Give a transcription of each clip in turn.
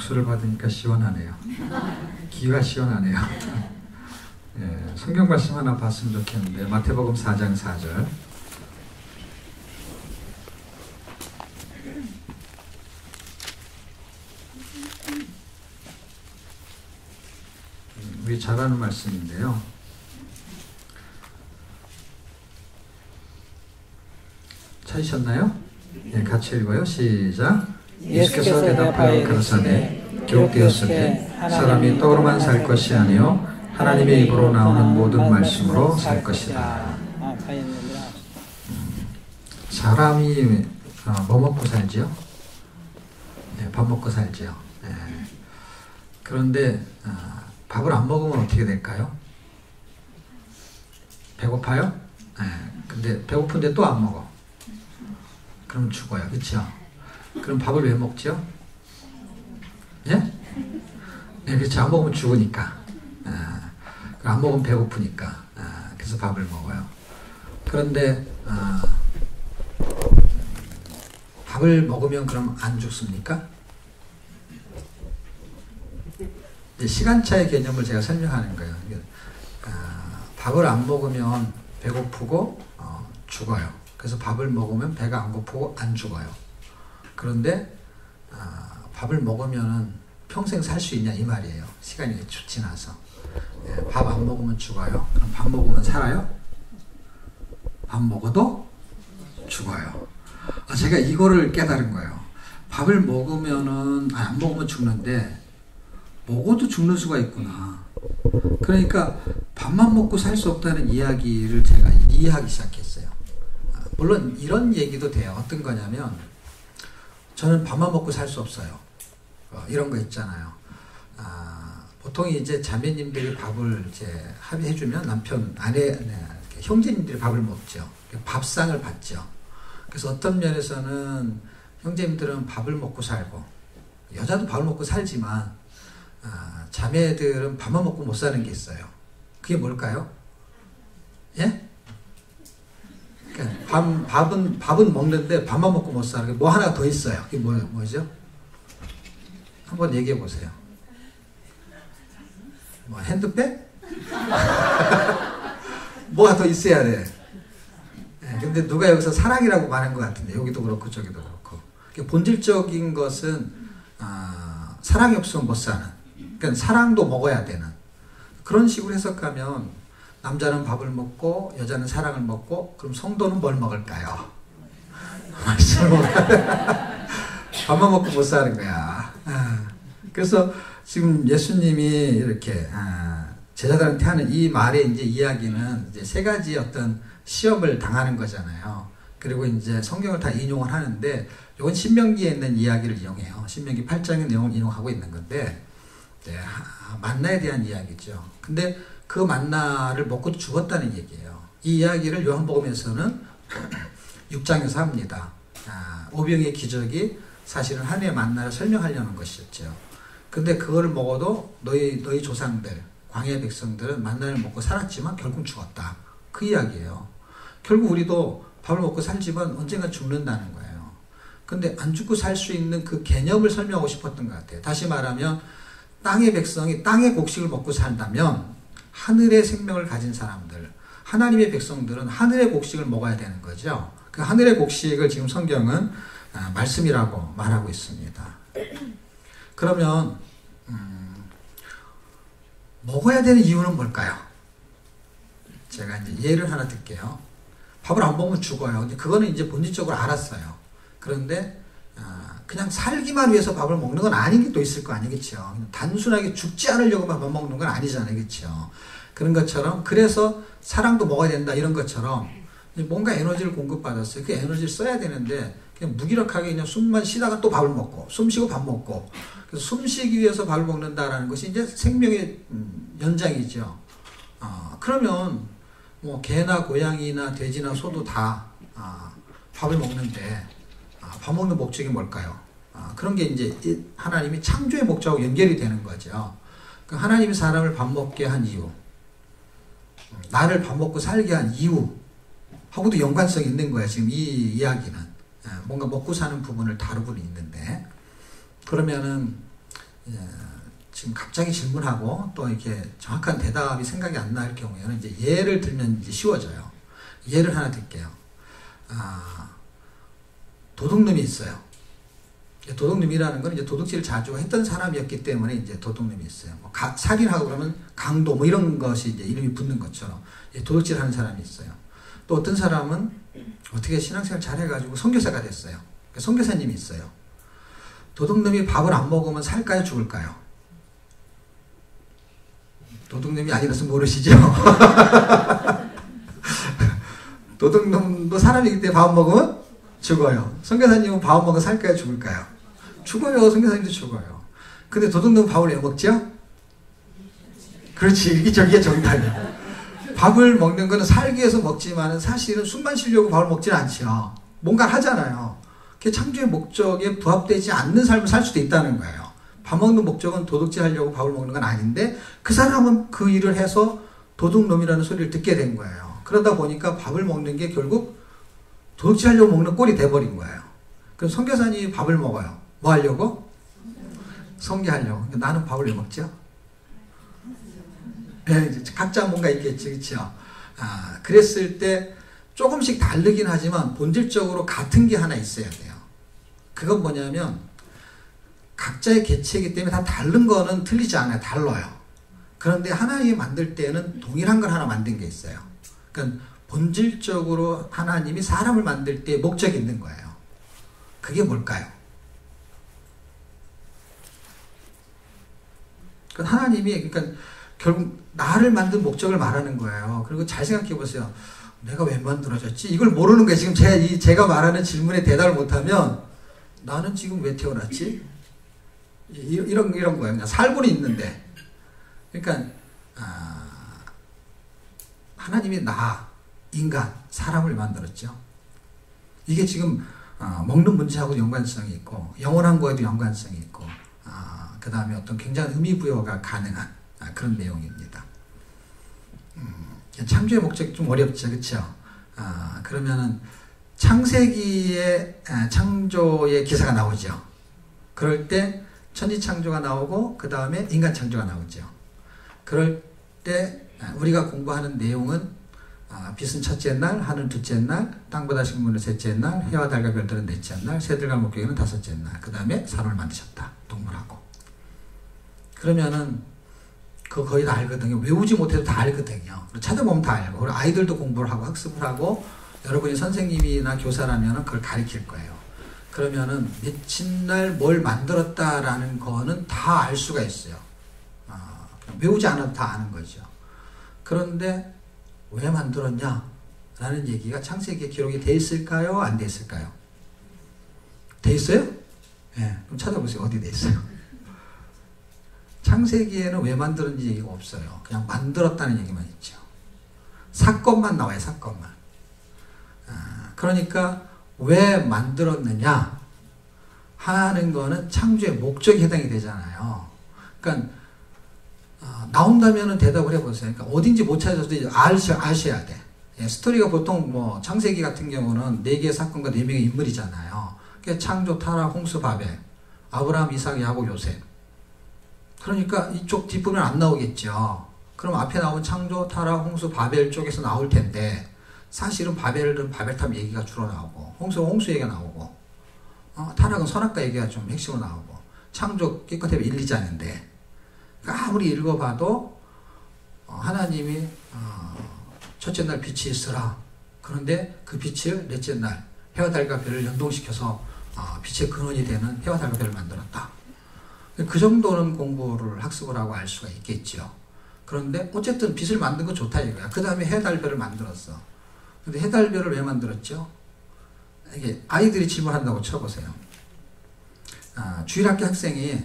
박수를 받으니까 시원하네요. 귀가 시원하네요. 예, 성경 말씀 하나 봤으면 좋겠는데 마태복음 4장 4절. 우리 잘 아는 말씀인데요. 찾으셨나요? 예, 같이 읽어요. 시작. 예수께서 대답하여 가라사대 기록되었으되 사람이 떡으로만 살 것이 아니요 하나님의 입으로 나오는 모든 말씀으로 살 것이다. 사람이 뭐 먹고 살지요? 네, 밥 먹고 살지요. 네. 그런데 밥을 안 먹으면 어떻게 될까요? 배고파요? 네. 근데 배고픈데 또 안 먹어. 그럼 죽어요. 그렇죠? 그럼 밥을 왜 먹죠? 예? 네, 그렇죠. 안 먹으면 죽으니까. 안 먹으면 배고프니까. 그래서 밥을 먹어요. 그런데 밥을 먹으면 그럼 안 죽습니까? 시간차의 개념을 제가 설명하는 거예요. 밥을 안 먹으면 배고프고 죽어요. 그래서 밥을 먹으면 배가 안 고프고 안 죽어요. 그런데 밥을 먹으면 평생 살 수 있냐 이 말이에요. 시간이 지나서. 밥 안 먹으면 죽어요. 그럼 밥 먹으면 살아요? 밥 먹어도 죽어요. 제가 이거를 깨달은 거예요. 밥을 먹으면은 안 먹으면 죽는데 먹어도 죽는 수가 있구나. 그러니까 밥만 먹고 살 수 없다는 이야기를 제가 이해하기 시작했어요. 물론 이런 얘기도 돼요. 어떤 거냐면 저는 밥만 먹고 살 수 없어요. 이런 거 있잖아요. 보통 이제 자매님들이 밥을 이제 합의해주면 남편, 아내, 형제님들이 밥을 먹죠. 밥상을 받죠. 그래서 어떤 면에서는 형제님들은 밥을 먹고 살고 여자도 밥을 먹고 살지만 자매들은 밥만 먹고 못 사는 게 있어요. 그게 뭘까요? 예? 밥은 먹는데 밥만 먹고 못 사는 게 뭐 하나 더 있어요. 그게 뭐죠? 한번 얘기해 보세요. 뭐 핸드백? 뭐가 더 있어야 돼. 근데 누가 여기서 사랑이라고 말한 것 같은데 여기도 그렇고 저기도 그렇고. 본질적인 것은 사랑이 없으면 못 사는. 그러니까 사랑도 먹어야 되는. 그런 식으로 해석하면 남자는 밥을 먹고 여자는 사랑을 먹고 그럼 성도는 뭘 먹을까요? 말씀을 밥만 먹고 못 사는 거야. 그래서 지금 예수님이 이렇게 제자들한테 하는 이 말의 이제 이야기는 이제 세 가지 어떤 시험을 당하는 거잖아요. 그리고 이제 성경을 다 인용을 하는데 이건 신명기에 있는 이야기를 이용해요. 신명기 8장의 내용을 인용하고 있는 건데 만나에 대한 이야기죠. 근데 그 만나를 먹고 죽었다는 얘기예요. 이 이야기를 요한복음에서는 6장에서 합니다. 오병의 기적이 사실은 하늘의 만나를 설명하려는 것이었죠. 근데 그거를 먹어도 너희 조상들, 광야의 백성들은 만나를 먹고 살았지만 결국 죽었다. 그 이야기예요. 결국 우리도 밥을 먹고 살지만 언젠가 죽는다는 거예요. 근데 안 죽고 살 수 있는 그 개념을 설명하고 싶었던 것 같아요. 다시 말하면 땅의 백성이 땅의 곡식을 먹고 산다면 하늘의 생명을 가진 사람들, 하나님의 백성들은 하늘의 곡식을 먹어야 되는 거죠. 그 하늘의 곡식을 지금 성경은 말씀이라고 말하고 있습니다. 그러면 먹어야 되는 이유는 뭘까요? 제가 이제 예를 하나 들게요. 밥을 안 먹으면 죽어요. 근데 그거는 이제 본질적으로 알았어요. 그런데 그냥 살기만 위해서 밥을 먹는 건 아닌 게 또 있을 거 아니겠죠. 단순하게 죽지 않으려고만 밥 먹는 건 아니잖아요. 그렇죠. 그런 것처럼 그래서 사랑도 먹어야 된다 이런 것처럼 뭔가 에너지를 공급받았어요. 그 에너지를 써야 되는데 그냥 무기력하게 그냥 숨만 쉬다가 또 밥을 먹고 숨 쉬고 밥 먹고 그래서 숨 쉬기 위해서 밥을 먹는다라는 것이 이제 생명의 연장이죠. 그러면 뭐 개나 고양이나 돼지나 소도 다 밥을 먹는데 밥 먹는 목적이 뭘까요? 그런 게 이제 하나님이 창조의 목적하고 연결이 되는 거죠. 하나님이 사람을 밥 먹게 한 이유, 나를 밥 먹고 살게 한 이유 하고도 연관성이 있는 거예요. 지금 이 이야기는 뭔가 먹고 사는 부분을 다루고 있는데 그러면은 지금 갑자기 질문하고 또 이렇게 정확한 대답이 생각이 안 날 경우에는 이제 예를 들면 이제 쉬워져요. 예를 하나 들게요. 도둑놈이 있어요. 도둑놈이라는 건 이제 도둑질을 자주 했던 사람이었기 때문에 이제 도둑놈이 있어요. 뭐 살인하고 그러면 강도 뭐 이런 것이 이제 이름이 붙는 것처럼 도둑질 하는 사람이 있어요. 또 어떤 사람은 어떻게 신앙생활 잘해가지고 선교사가 됐어요. 선교사님이 있어요. 도둑놈이 밥을 안 먹으면 살까요, 죽을까요? 도둑놈이 아니라서 모르시죠? 도둑놈도 사람이기 때문에 밥 안 먹으면 죽어요. 선교사님은 밥 안 먹으면 살까요, 죽을까요? 죽어요. 선교사님도 죽어요. 근데 도둑놈은 밥을 왜 먹죠? 그렇지. 이게 정답이야. 밥을 먹는 거는 살기 위해서 먹지만 사실은 숨만 쉬려고 밥을 먹지는 않죠. 뭔가 하잖아요. 그게 창조의 목적에 부합되지 않는 삶을 살 수도 있다는 거예요. 밥 먹는 목적은 도둑질 하려고 밥을 먹는 건 아닌데 그 사람은 그 일을 해서 도둑놈이라는 소리를 듣게 된 거예요. 그러다 보니까 밥을 먹는 게 결국 도둑질 하려고 먹는 꼴이 돼버린 거예요. 그럼 선교사님이 밥을 먹어요. 뭐 하려고? 선교하려고. 나는 밥을 왜 먹죠? 네, 각자 뭔가 있겠지, 그렇죠? 그랬을 때 조금씩 다르긴 하지만 본질적으로 같은 게 하나 있어야 돼요. 그건 뭐냐면 각자의 개체이기 때문에 다 다른 거는 틀리지 않아요. 달라요. 그런데 하나님이 만들 때는 동일한 걸 하나 만든 게 있어요. 그러니까 본질적으로 하나님이 사람을 만들 때 목적이 있는 거예요. 그게 뭘까요? 그러니까 하나님이 그러니까 결국 나를 만든 목적을 말하는 거예요. 그리고 잘 생각해 보세요. 내가 왜 만들어졌지? 이걸 모르는 거예요. 지금 제가 말하는 질문에 대답을 못하면 나는 지금 왜 태어났지? 이런 거예요. 그냥 살고는 있는데. 그러니까 하나님이 인간, 사람을 만들었죠. 이게 지금 먹는 문제하고 연관성이 있고 영원한 거에도 연관성이 있고 그 다음에 어떤 굉장한 의미부여가 가능한 그런 내용입니다. 창조의 목적이 좀 어렵죠. 그렇죠? 그러면은 창세기에 창조의 기사가 나오죠. 그럴 때 천지창조가 나오고 그 다음에 인간창조가 나오죠. 그럴 때 우리가 공부하는 내용은 빛은 첫째 날, 하늘 둘째 날, 땅보다 식물은 셋째 날, 해와 달과 별들은 넷째 날, 새들과 물고기는 다섯째 날, 그 다음에 사람을 만드셨다. 동물하고. 그러면은 그거 거의 다 알거든요. 외우지 못해도 다 알거든요. 찾아보면 다 알고. 그리고 아이들도 공부를 하고 학습을 하고 여러분이 선생님이나 교사라면 그걸 가르칠 거예요. 그러면은 며칠 뭘 만들었다라는 거는 다 알 수가 있어요. 외우지 않아도 다 아는 거죠. 그런데 왜 만들었냐? 라는 얘기가 창세기에 기록이 돼 있을까요? 안 돼 있을까요? 돼 있어요? 네, 그럼 찾아보세요. 어디 돼 있어요? 창세기에는 왜 만들었는지 얘기가 없어요. 그냥 만들었다는 얘기만 있죠. 사건만 나와요. 사건만. 그러니까 왜 만들었느냐 하는 거는 창조의 목적에 해당이 되잖아요. 그러니까 나온다면 대답을 해보세요. 그러니까 어딘지 못 찾아서도 아셔야 돼. 스토리가 보통 뭐 창세기 같은 경우는 4개의 사건과 4명의 인물이잖아요. 그러니까 창조, 타락, 홍수, 바벨, 아브라함, 이삭, 야곱, 요셉. 그러니까 이쪽 뒷부분 안 나오겠죠. 그럼 앞에 나온 창조, 타락, 홍수, 바벨 쪽에서 나올 텐데 사실은 바벨은 바벨탑 얘기가 주로 나오고 홍수는 홍수 얘기가 나오고 타락은 선악과 얘기가 좀 핵심으로 나오고 창조 깨끗하게 1, 2장인데 그러니까 아무리 읽어봐도 하나님이 첫째 날 빛이 있으라. 그런데 그 빛을 넷째 날 해와 달과 별을 연동시켜서 빛의 근원이 되는 해와 달과 별을 만들었다. 그 정도는 공부를 학습을 하고 알 수가 있겠죠. 그런데 어쨌든 빛을 만든 건 좋다 이거야. 그 다음에 해, 달, 별을 만들었어. 근데 해, 달, 별을 왜 만들었죠? 이게 아이들이 질문한다고 쳐보세요. 주일학교 학생이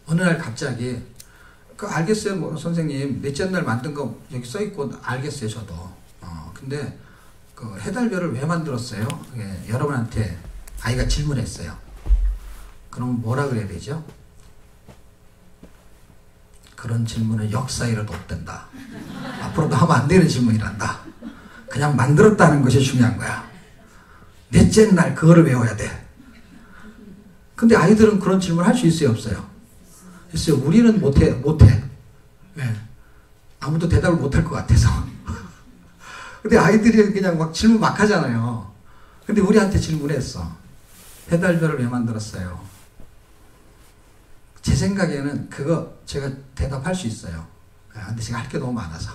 어느 날 갑자기 알겠어요, 뭐 선생님 넷째 날 만든 거 여기 써 있고 알겠어요, 저도. 근데 그 해, 달, 별을 왜 만들었어요? 여러분한테 아이가 질문했어요. 그럼 뭐라 그래야 되죠? 그런 질문은 역사에를 돋댄다. 앞으로도 하면 안 되는 질문이란다. 그냥 만들었다는 것이 중요한 거야. 넷째 날 그거를 외워야 돼. 근데 아이들은 그런 질문을 할 수 있어요, 없어요? 글쎄요, 우리는 못해. 네. 아무도 대답을 못할 것 같아서. 근데 아이들이 그냥 막 질문 막 하잖아요. 근데 우리한테 질문했어. 페달별을 왜 만들었어요? 제 생각에는 그거 제가 대답할 수 있어요. 근데 제가 할 게 너무 많아서.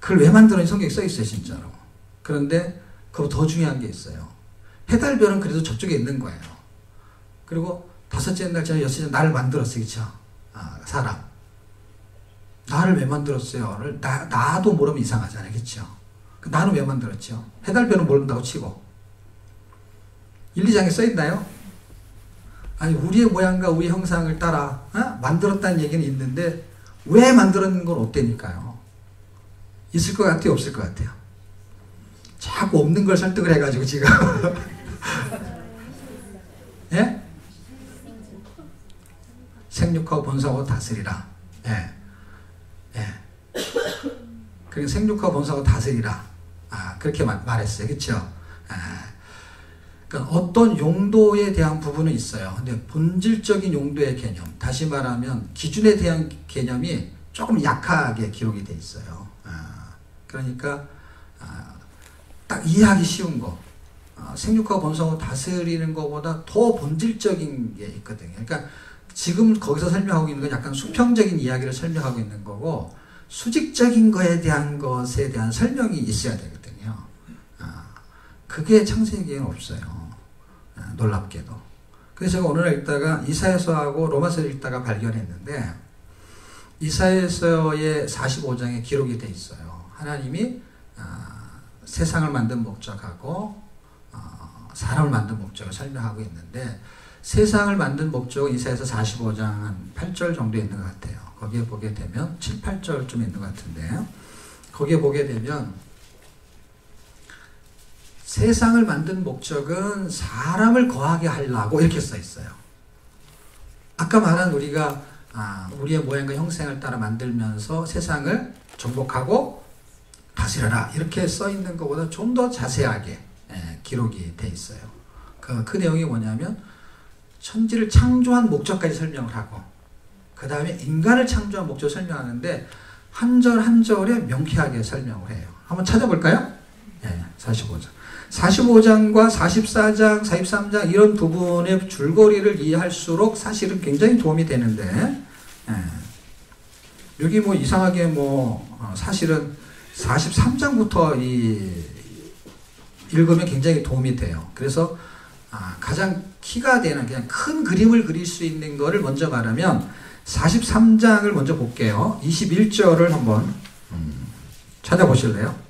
그걸 왜 만들었는지 성경에 써 있어요, 진짜로. 그런데 그거 더 중요한 게 있어요. 페달별은 그래도 저쪽에 있는 거예요. 그리고 다섯째 날짜나 여섯째 나를 만들었어요, 그쵸? 사람. 나를 왜 만들었어요? 나도 모르면 이상하잖아요, 그쵸? 나는 왜 만들었죠? 페달별은 모른다고 치고. 1, 2장에 써 있나요? 아니, 우리의 모양과 우리 형상을 따라 만들었다는 얘기는 있는데 왜 만들었는 건 없다니까요. 있을 것 같아요, 없을 것 같아요? 자꾸 없는 걸 설득을 해가지고 지금. 예? 생육하고 번성하고 다스리라. 예. 예. 그리고 생육하고 번성하고 다스리라. 그렇게 말했어요. 그쵸? 그러니까 어떤 용도에 대한 부분은 있어요. 근데 본질적인 용도의 개념, 다시 말하면 기준에 대한 개념이 조금 약하게 기록이 돼 있어요. 그러니까 딱 이해하기 쉬운 거, 생육하고 번성하고 다스리는 것보다 더 본질적인 게 있거든요. 그러니까 지금 거기서 설명하고 있는 건 약간 수평적인 이야기를 설명하고 있는 거고, 수직적인 거에 대한 것에 대한 설명이 있어야 되거든요. 그게 창세기에는 없어요. 놀랍게도. 그래서 제가 오늘 읽다가 이사야서하고 로마서를 읽다가 발견했는데, 이사야서의 45장에 기록이 돼 있어요. 하나님이 세상을 만든 목적하고 사람을 만든 목적을 설명하고 있는데, 세상을 만든 목적은 이사야서 45장 한 8절 정도에 있는 것 같아요. 거기에 보게 되면 7, 8절쯤 있는 것 같은데, 거기에 보게 되면 세상을 만든 목적은 사람을 거하게 하려고 이렇게 써 있어요. 아까 말한 우리가 우리의 모양과 형상을 따라 만들면서 세상을 정복하고 다스려라 이렇게 써 있는 것보다 좀 더 자세하게 기록이 돼 있어요. 그 내용이 뭐냐면 천지를 창조한 목적까지 설명을 하고, 그 다음에 인간을 창조한 목적을 설명하는데 한 절 한 절에 명쾌하게 설명을 해요. 한번 찾아볼까요? 45장. 45장과 44장, 43장 이런 부분의 줄거리를 이해할수록 사실은 굉장히 도움이 되는데, 여기 뭐 이상하게 사실은 43장부터 읽으면 굉장히 도움이 돼요. 그래서 가장 키가 되는 그냥 큰 그림을 그릴 수 있는 거를 먼저 말하면 43장을 먼저 볼게요. 21절을 한번 찾아보실래요?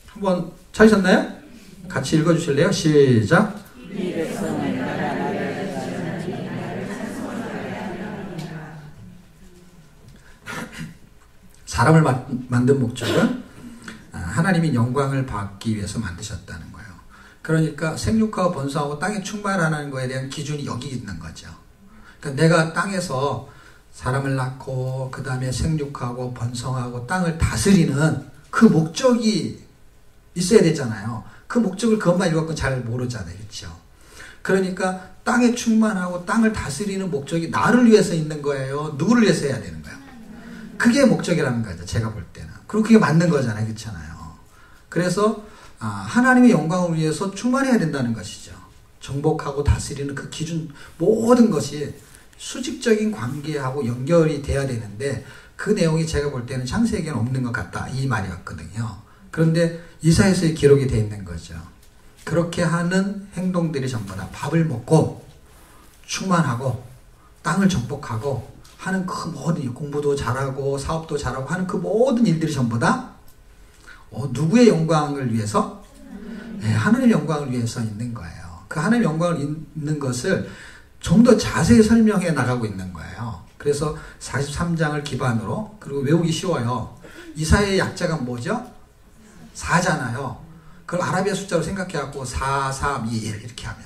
한번 찾으셨나요? 같이 읽어주실래요? 시작. 사람을 만든 목적은 하나님이 영광을 받기 위해서 만드셨다는 거예요. 그러니까 생육하고 번성하고 땅에 충만하는 거에 대한 기준이 여기 있는 거죠. 그러니까 내가 땅에서 사람을 낳고 그 다음에 생육하고 번성하고 땅을 다스리는 그 목적이 있어야 되잖아요. 그 목적을 그것만 읽었고 잘 모르잖아요. 그렇죠? 그러니까 땅에 충만하고 땅을 다스리는 목적이 나를 위해서 있는 거예요? 누구를 위해서 해야 되는 거예요? 그게 목적이라는 거죠. 제가 볼 때는. 그리고 그게 맞는 거잖아요. 그렇잖아요. 그래서 하나님의 영광을 위해서 충만해야 된다는 것이죠. 정복하고 다스리는 그 기준 모든 것이 수직적인 관계하고 연결이 돼야 되는데, 그 내용이 제가 볼 때는 창세기에는 없는 것 같다 이 말이었거든요. 그런데 이사야서에 기록이 되어 있는 거죠. 그렇게 하는 행동들이 전부 다 밥을 먹고 충만하고 땅을 정복하고 하는 그 모든 일, 공부도 잘하고 사업도 잘하고 하는 그 모든 일들이 전부 다 누구의 영광을 위해서? 하나님의 영광을 위해서 있는 거예요. 그 하나님의 영광을 있는 것을 좀 더 자세히 설명해 나가고 있는 거예요. 그래서 43장을 기반으로, 그리고 외우기 쉬워요. 이사야의 약자가 뭐죠? 4잖아요. 그걸 아라비아 숫자로 생각해갖고 4, 3, 2, 1 이렇게 하면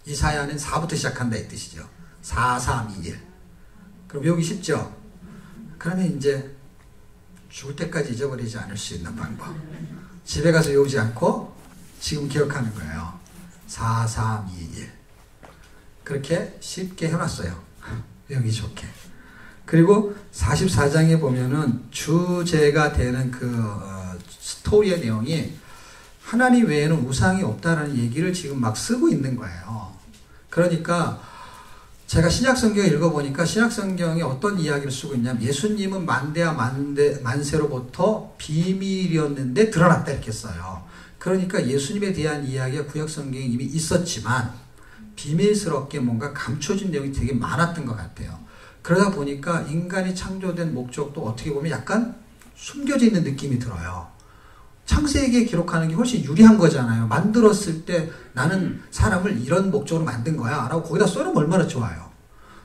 이사야는 4부터 시작한다 이 뜻이죠. 4, 3, 2, 1. 그럼 외우기 쉽죠? 그러면 이제 죽을 때까지 잊어버리지 않을 수 있는 방법. 집에 가서 외우지 않고 지금 기억하는 거예요. 4, 3, 2, 1. 그렇게 쉽게 해놨어요. 외우기 좋게. 그리고 44장에 보면은 주제가 되는 스토리의 내용이 하나님 외에는 우상이 없다라는 얘기를 지금 막 쓰고 있는 거예요. 그러니까 제가 신약성경을 읽어보니까 신약성경에 어떤 이야기를 쓰고 있냐면 예수님은 만대와 만세로부터 비밀이었는데 드러났다 이렇게 써요. 그러니까 예수님에 대한 이야기가 구약성경에 이미 있었지만 비밀스럽게 뭔가 감춰진 내용이 되게 많았던 것 같아요. 그러다 보니까 인간이 창조된 목적도 어떻게 보면 약간 숨겨져 있는 느낌이 들어요. 창세기에 기록하는 게 훨씬 유리한 거잖아요. 만들었을 때 나는 사람을 이런 목적으로 만든 거야 라고 거기다 써놓으면 얼마나 좋아요.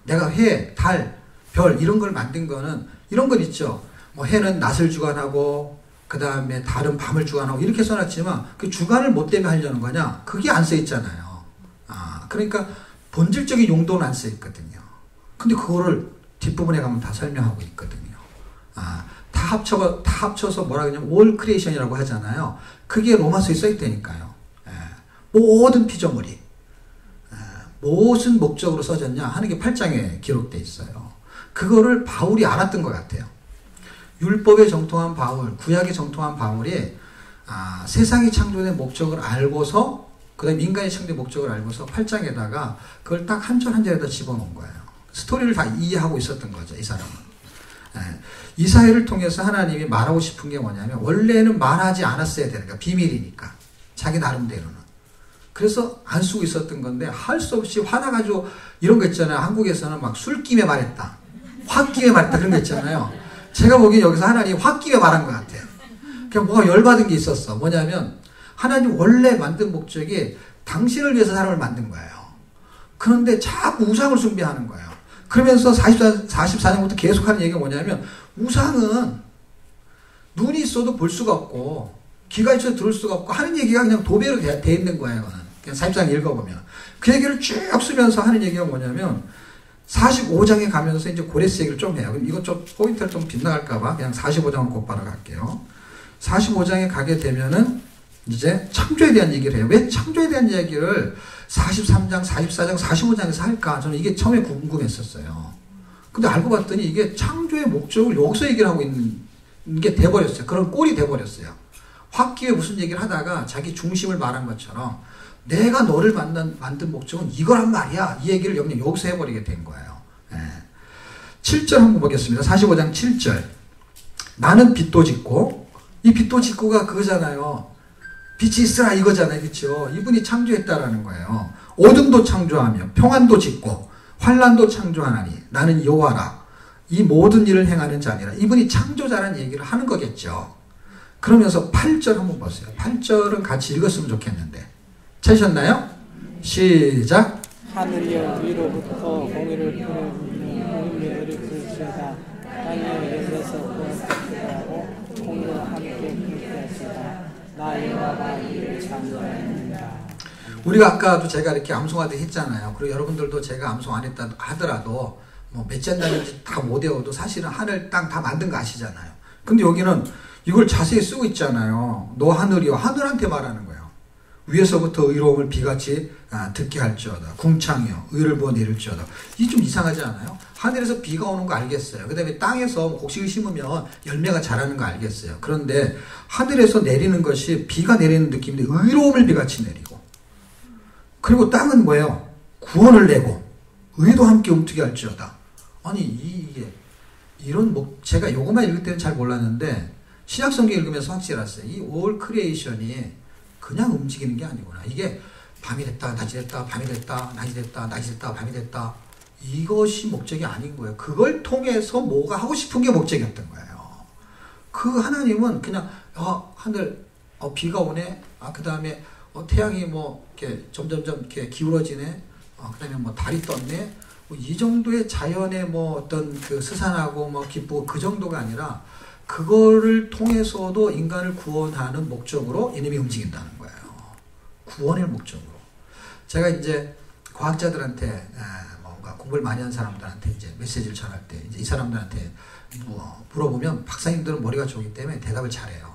내가 해, 달, 별 이런 걸 만든 거는 이런 것 있죠. 뭐 해는 낮을 주관하고 그 다음에 달은 밤을 주관하고 이렇게 써놨지만 그 주관을 뭐 때문에 하려는 거냐? 그게 안 써있잖아요. 그러니까 본질적인 용도는 안 써있거든요. 근데 그거를 뒷부분에 가면 다 설명하고 있거든요. 다 합쳐서 뭐라 그러냐면 all creation이라고 하잖아요. 그게 로마서에 써있다니까요. 모든 피조물이 무슨 목적으로 써졌냐 하는 게 8장에 기록되어 있어요. 그거를 바울이 알았던 것 같아요. 율법에 정통한 바울, 구약에 정통한 바울이 세상이 창조된 목적을 알고서 그 다음에 인간이 창조된 목적을 알고서 8장에다가 그걸 딱 한 절 한 절에다 집어넣은 거예요. 스토리를 다 이해하고 있었던 거죠, 이 사람은. 이사야를 통해서 하나님이 말하고 싶은 게 뭐냐면 원래는 말하지 않았어야 되는 거야. 비밀이니까. 자기 나름대로는. 그래서 안 쓰고 있었던 건데 할 수 없이 화나가지고 이런 거 있잖아요. 한국에서는 막 술김에 말했다. 홧김에 말했다. 그런 거 있잖아요. 제가 보기엔 여기서 하나님이 홧김에 말한 것 같아요. 그냥 뭐가 열받은 게 있었어. 뭐냐면 하나님 원래 만든 목적이 당신을 위해서 사람을 만든 거예요. 그런데 자꾸 우상을 숭배하는 거예요. 그러면서 44년부터 계속하는 얘기가 뭐냐면 우상은 눈이 있어도 볼 수가 없고 귀가 있어도 들을 수가 없고 하는 얘기가 그냥 도배로 돼 있는 거예요. 그냥 44장 읽어보면. 그 얘기를 쭉 쓰면서 하는 얘기가 뭐냐면 45장에 가면서 이제 고레스 얘기를 좀 해요. 그럼 이것 좀 포인트를 좀 빗나갈까봐 그냥 45장으로 곧바로 갈게요. 45장에 가게 되면은 이제 창조에 대한 얘기를 해요. 왜 창조에 대한 얘기를 43장, 44장, 45장에서 할까? 저는 이게 처음에 궁금했었어요. 근데 알고 봤더니 이게 창조의 목적을 여기서 얘기를 하고 있는 게 돼버렸어요. 그런 꼴이 돼버렸어요. 홧김에 무슨 얘기를 하다가 자기 중심을 말한 것처럼 내가 너를 만든 목적은 이거란 말이야. 이 얘기를 여기서 해버리게 된 거예요. 7절 한번 보겠습니다. 45장 7절. 나는 빛도 짓고, 이 빛도 짓고가 그거잖아요. 빛이 있으라 이거잖아요. 그렇죠? 이분이 창조했다라는 거예요. 어둠도 창조하며 평안도 짓고 환란도 창조하나니 나는 여호와라. 이 모든 일을 행하는 자니라. 이분이 창조자라는 얘기를 하는 거겠죠. 그러면서 8절 한번 보세요. 8절은 같이 읽었으면 좋겠는데. 찾으셨나요? 시작. 하늘이여 위로부터 공의를 부르며 공의를 부르시다. 땅이여 열려서 구원하고 공의와 함께 함께하시다. 나 여호와가 이를 창조했느니라. 우리가 아까도 제가 이렇게 암송하듯 했잖아요. 그리고 여러분들도 제가 암송 안 했다 하더라도 뭐 몇째 날인지 다 못 외워도 사실은 하늘 땅 다 만든 거 아시잖아요. 근데 여기는 이걸 자세히 쓰고 있잖아요. 너 하늘이여. 하늘한테 말하는 거예요. 위에서부터 의로움을 비같이 듣게 할지어다. 궁창이여 의를 부어 내릴지어다. 이게 좀 이상하지 않아요? 하늘에서 비가 오는 거 알겠어요. 그 다음에 땅에서 곡식을 심으면 열매가 자라는 거 알겠어요. 그런데 하늘에서 내리는 것이 비가 내리는 느낌인데 의로움을 비같이 내리고, 그리고 땅은 뭐예요? 구원을 내고 의도 함께 움트게 할지어다. 아니 이게 이런 제가 요것만 읽을 때는 잘 몰랐는데 신약성경 읽으면서 확실히 알았어요. 이 all creation이 그냥 움직이는 게 아니구나. 이게 밤이 됐다, 낮이 됐다, 밤이 됐다, 낮이 됐다, 낮이 됐다, 밤이 됐다. 이것이 목적이 아닌 거예요. 그걸 통해서 뭐가 하고 싶은 게 목적이었던 거예요. 그 하나님은 그냥 하늘 비가 오네. 그 다음에 태양이 뭐 이렇게 점점점 이렇게 기울어지네. 그 다음에 뭐 달이 떴네. 뭐 이 정도의 자연의 뭐 어떤 그 스산하고 뭐 기쁘고 그 정도가 아니라 그거를 통해서도 인간을 구원하는 목적으로 이놈이 움직인다는 거예요. 구원의 목적으로. 제가 이제 과학자들한테 뭔가 공부를 많이 한 사람들한테 이제 메시지를 전할 때 이제 이 사람들한테 물어보면 박사님들은 머리가 좋기 때문에 대답을 잘해요.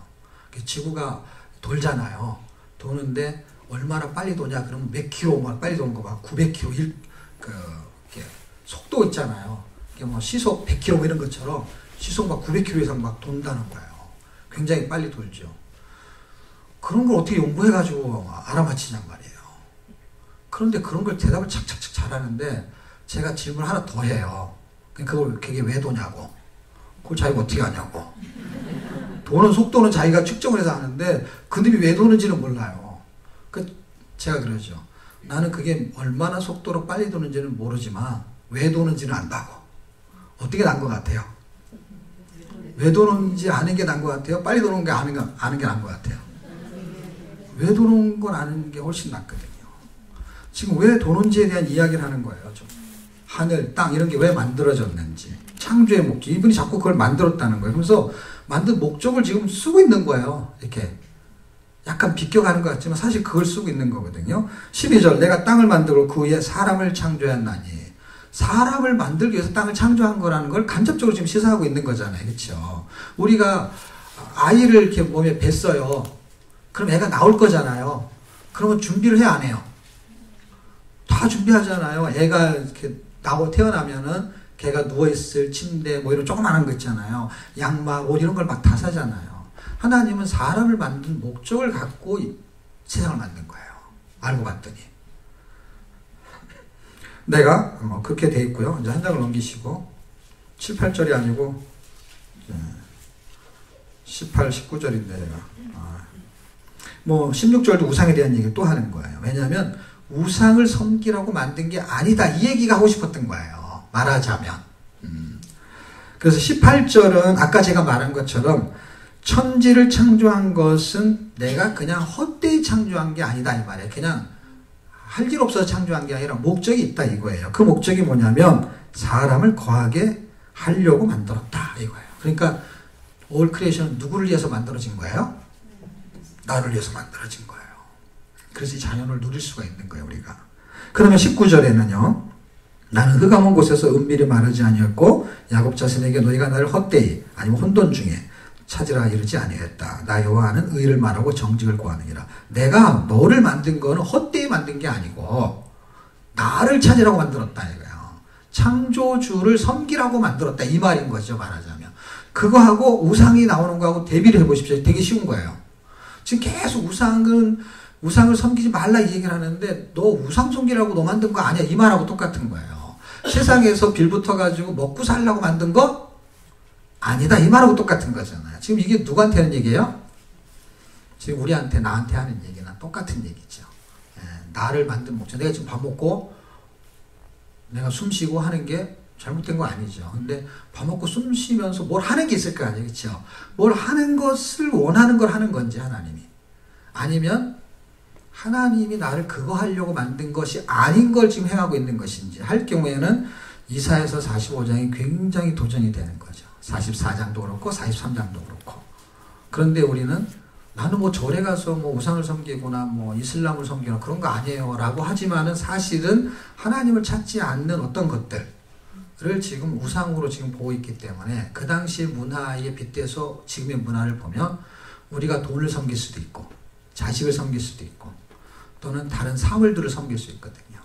지구가 돌잖아요. 도는데 얼마나 빨리 도냐 그러면 몇 킬로 막 빨리 도는 거 막 900킬로 이렇게 속도 있잖아요. 이게 뭐 시속 100킬로 뭐 이런 것처럼 시속 막 900킬로 이상 막 돈다는 거예요. 굉장히 빨리 돌죠. 그런 걸 어떻게 연구해가지고 알아맞히냔 말이에요. 그런데 그런 걸 대답을 착착착 잘하는데 제가 질문 하나 더 해요. 그게 왜 도냐고. 그걸 자기가 어떻게 하냐고. 도는 속도는 자기가 측정을 해서 하는데 그놈이 왜 도는지는 몰라요. 제가 그러죠. 나는 그게 얼마나 속도로 빨리 도는지는 모르지만 왜 도는지는 안다고. 어떻게 난 것 같아요? 왜 도는지 아는 게 난 것 같아요? 빨리 도는 게 아는 게 난 것 같아요? 왜 도는 걸 아는 게 훨씬 낫거든요. 지금 왜 도는지에 대한 이야기를 하는 거예요. 좀. 하늘, 땅 이런 게 왜 만들어졌는지. 창조의 목적. 이분이 자꾸 그걸 만들었다는 거예요. 그래서 만든 목적을 지금 쓰고 있는 거예요. 이렇게. 약간 비껴가는 것 같지만 사실 그걸 쓰고 있는 거거든요. 12절 내가 땅을 만들고 그 위에 사람을 창조했나니. 사람을 만들기 위해서 땅을 창조한 거라는 걸 간접적으로 지금 시사하고 있는 거잖아요. 그렇죠? 우리가 아이를 이렇게 몸에 뱄어요. 그럼 애가 나올 거잖아요. 그러면 준비를 해, 안 해요? 다 준비하잖아요. 애가 이렇게 태어나면은 걔가 누워있을 침대 뭐 이런 조그만한 거 있잖아요. 양말, 옷 이런 걸 막 다 사잖아요. 하나님은 사람을 만든 목적을 갖고 세상을 만든 거예요. 알고 봤더니. 내가 그렇게 돼 있고요. 이제 한 장을 넘기시고 7, 8절이 아니고 18, 19절인데 뭐 16절도 우상에 대한 얘기를 또 하는 거예요. 왜냐하면 우상을 섬기라고 만든 게 아니다. 이 얘기가 하고 싶었던 거예요. 말하자면. 그래서 18절은 아까 제가 말한 것처럼 천지를 창조한 것은 내가 그냥 헛되이 창조한 게 아니다 이 말이에요. 그냥 할 일 없어서 창조한 게 아니라 목적이 있다 이거예요. 그 목적이 뭐냐면 사람을 거하게 하려고 만들었다 이거예요. 그러니까 올 크리에이션은 누구를 위해서 만들어진 거예요? 나를 위해서 만들어진 거예요. 그래서 이 자연을 누릴 수가 있는 거예요 우리가. 그러면 19절에는요. 나는 흑암한 곳에서 은밀히 마르지 아니었고 야곱 자손에게 너희가 나를 헛되이 아니면 혼돈 중에 찾으라 이르지 아니했다. 나 여호와는 의를 말하고 정직을 구하느니라. 내가 너를 만든 거는 헛되이 만든 게 아니고 나를 찾으라고 만들었다 이거예요. 창조주를 섬기라고 만들었다 이 말인 거죠 말하자면. 그거하고 우상이 나오는 거하고 대비를 해보십시오. 되게 쉬운 거예요. 지금 계속 우상을 섬기지 말라 이 얘기를 하는데 너 우상 섬기라고 너 만든 거 아니야 이 말하고 똑같은 거예요. 세상에서 빌붙어가지고 먹고 살라고 만든 거 아니다 이 말하고 똑같은 거잖아요. 지금 이게 누구한테 하는 얘기예요? 지금 우리한테 나한테 하는 얘기나 똑같은 얘기죠. 나를 만든 목적. 내가 지금 밥 먹고 내가 숨 쉬고 하는 게 잘못된 거 아니죠. 근데 밥 먹고 숨 쉬면서 뭘 하는 게 있을 거 아니에요. 그렇죠? 뭘 하는 것을 원하는 걸 하는 건지 하나님이. 아니면 하나님이 나를 그거 하려고 만든 것이 아닌 걸 지금 행하고 있는 것인지 할 경우에는 이사야서 45장이 굉장히 도전이 되는 거죠. 44장도 그렇고 43장도 그렇고. 그런데 우리는 나는 뭐 절에 가서 뭐 우상을 섬기거나 뭐 이슬람을 섬기거나 그런 거 아니에요 라고 하지만은 사실은 하나님을 찾지 않는 어떤 것들을 지금 우상으로 지금 보고 있기 때문에 그 당시 문화에 빗대서 지금의 문화를 보면 우리가 돈을 섬길 수도 있고 자식을 섬길 수도 있고 또는 다른 사물들을 섬길 수 있거든요.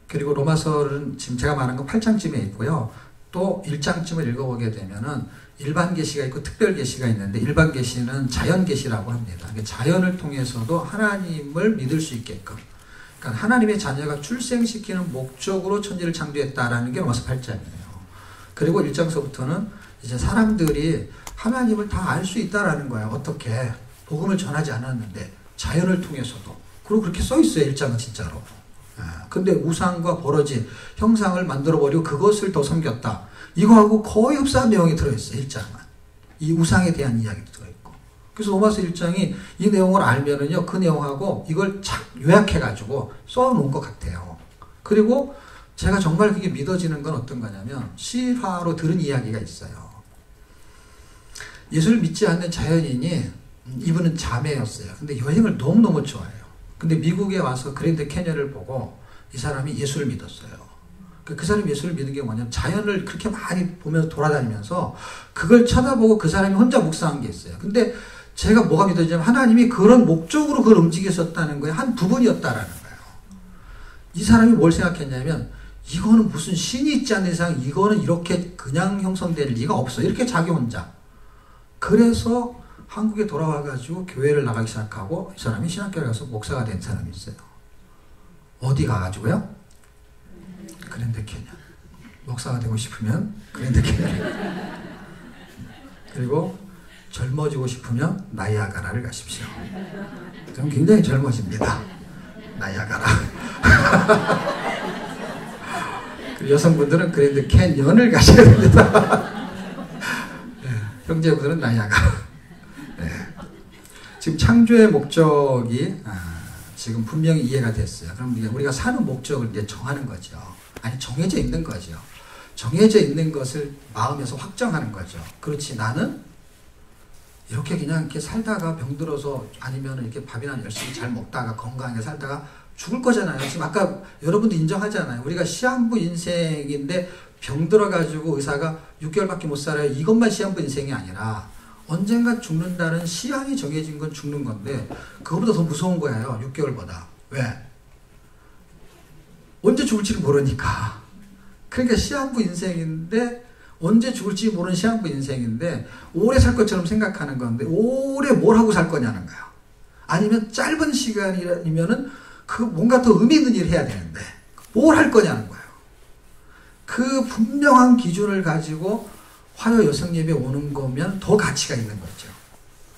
그리고 로마서는 지금 제가 말한 건 8장쯤에 있고요. 또 1장쯤을 읽어보게 되면은 일반 계시가 있고 특별 계시가 있는데 일반 계시는 자연 계시라고 합니다. 자연을 통해서도 하나님을 믿을 수 있게끔. 그러니까 하나님의 자녀가 출생시키는 목적으로 천지를 창조했다라는 게 로마서 8장이에요. 그리고 1장서부터는 이제 사람들이 하나님을 다 알 수 있다라는 거예요. 어떻게? 복음을 전하지 않았는데 자연을 통해서도. 그리고 그렇게 써 있어요. 1장은 진짜로. 근데 우상과 버러지, 형상을 만들어버리고 그것을 더 섬겼다. 이거하고 거의 흡사한 내용이 들어있어요. 1장은. 이 우상에 대한 이야기도 들어있고. 그래서 로마서 1장이 이 내용을 알면은요, 그 내용하고 이걸 착 요약해가지고 써놓은 것 같아요. 그리고 제가 정말 그게 믿어지는 건 어떤 거냐면, 실화로 들은 이야기가 있어요. 예수를 믿지 않는 자연인이, 이분은 자매였어요. 근데 여행을 너무너무 좋아해요. 근데 미국에 와서 그랜드 캐년을 보고 이 사람이 예수를 믿었어요. 그 사람이 예수를 믿은 게 뭐냐면 자연을 그렇게 많이 보면서 돌아다니면서 그걸 쳐다보고 그 사람이 혼자 묵상한 게 있어요. 근데 제가 뭐가 믿어지냐면 하나님이 그런 목적으로 그걸 움직이셨다는 거예요. 한 부분이었다라는 거예요. 이 사람이 뭘 생각했냐면 이거는 무슨 신이 있지 않는 이상 이거는 이렇게 그냥 형성될 리가 없어. 이렇게 자기 혼자. 그래서 한국에 돌아와가지고 교회를 나가기 시작하고 이 사람이 신학교를 가서 목사가 된 사람이 있어요. 어디 가가지고요? 그랜드 캐년. 목사가 되고 싶으면 그랜드 캐년. 그리고 젊어지고 싶으면 나이아가라를 가십시오. 저는 굉장히 젊어집니다. 나이아가라. 여성분들은 그랜드 캐년을 가셔야 됩니다. 네, 형제분들은 나이아가라. 네. 지금 창조의 목적이 지금 분명히 이해가 됐어요. 그럼 우리가 사는 목적을 이제 정하는 거죠. 아니, 정해져 있는 거죠. 정해져 있는 것을 마음에서 확정하는 거죠. 그렇지, 나는 이렇게 그냥 이렇게 살다가 병들어서 아니면 이렇게 밥이나 열심히 잘 먹다가 건강하게 살다가 죽을 거잖아요. 지금 아까 여러분도 인정하잖아요. 우리가 시한부 인생인데 병들어가지고 의사가 6개월밖에 못 살아요. 이것만 시한부 인생이 아니라 언젠가 죽는다는 시한이 정해진 건 죽는 건데 그거보다 더 무서운 거예요. 6개월보다. 왜? 언제 죽을지를 모르니까. 그러니까 시한부 인생인데 언제 죽을지 모르는 시한부 인생인데 오래 살 것처럼 생각하는 건데 오래 뭘 하고 살 거냐는 거예요. 아니면 짧은 시간이면은 그 뭔가 더 의미 있는 일을 해야 되는데 뭘 할 거냐는 거예요. 그 분명한 기준을 가지고 화요 여성 예배 오는 거면 더 가치가 있는 거죠.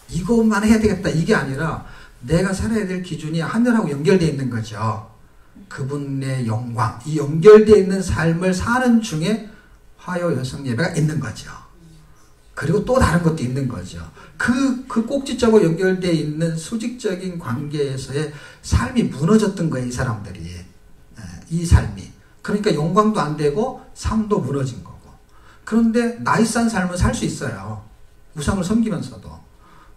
이것만 해야 되겠다 이게 아니라 내가 살아야 될 기준이 하늘하고 연결되어 있는 거죠. 그분의 영광, 이 연결되어 있는 삶을 사는 중에 화요 여성 예배가 있는 거죠. 그리고 또 다른 것도 있는 거죠. 그 꼭지점과 연결되어 있는 수직적인 관계에서의 삶이 무너졌던 거예요, 이 사람들이. 이 삶이. 그러니까 영광도 안 되고 삶도 무너진 거고. 그런데 나이스한 삶은 살 수 있어요. 우상을 섬기면서도.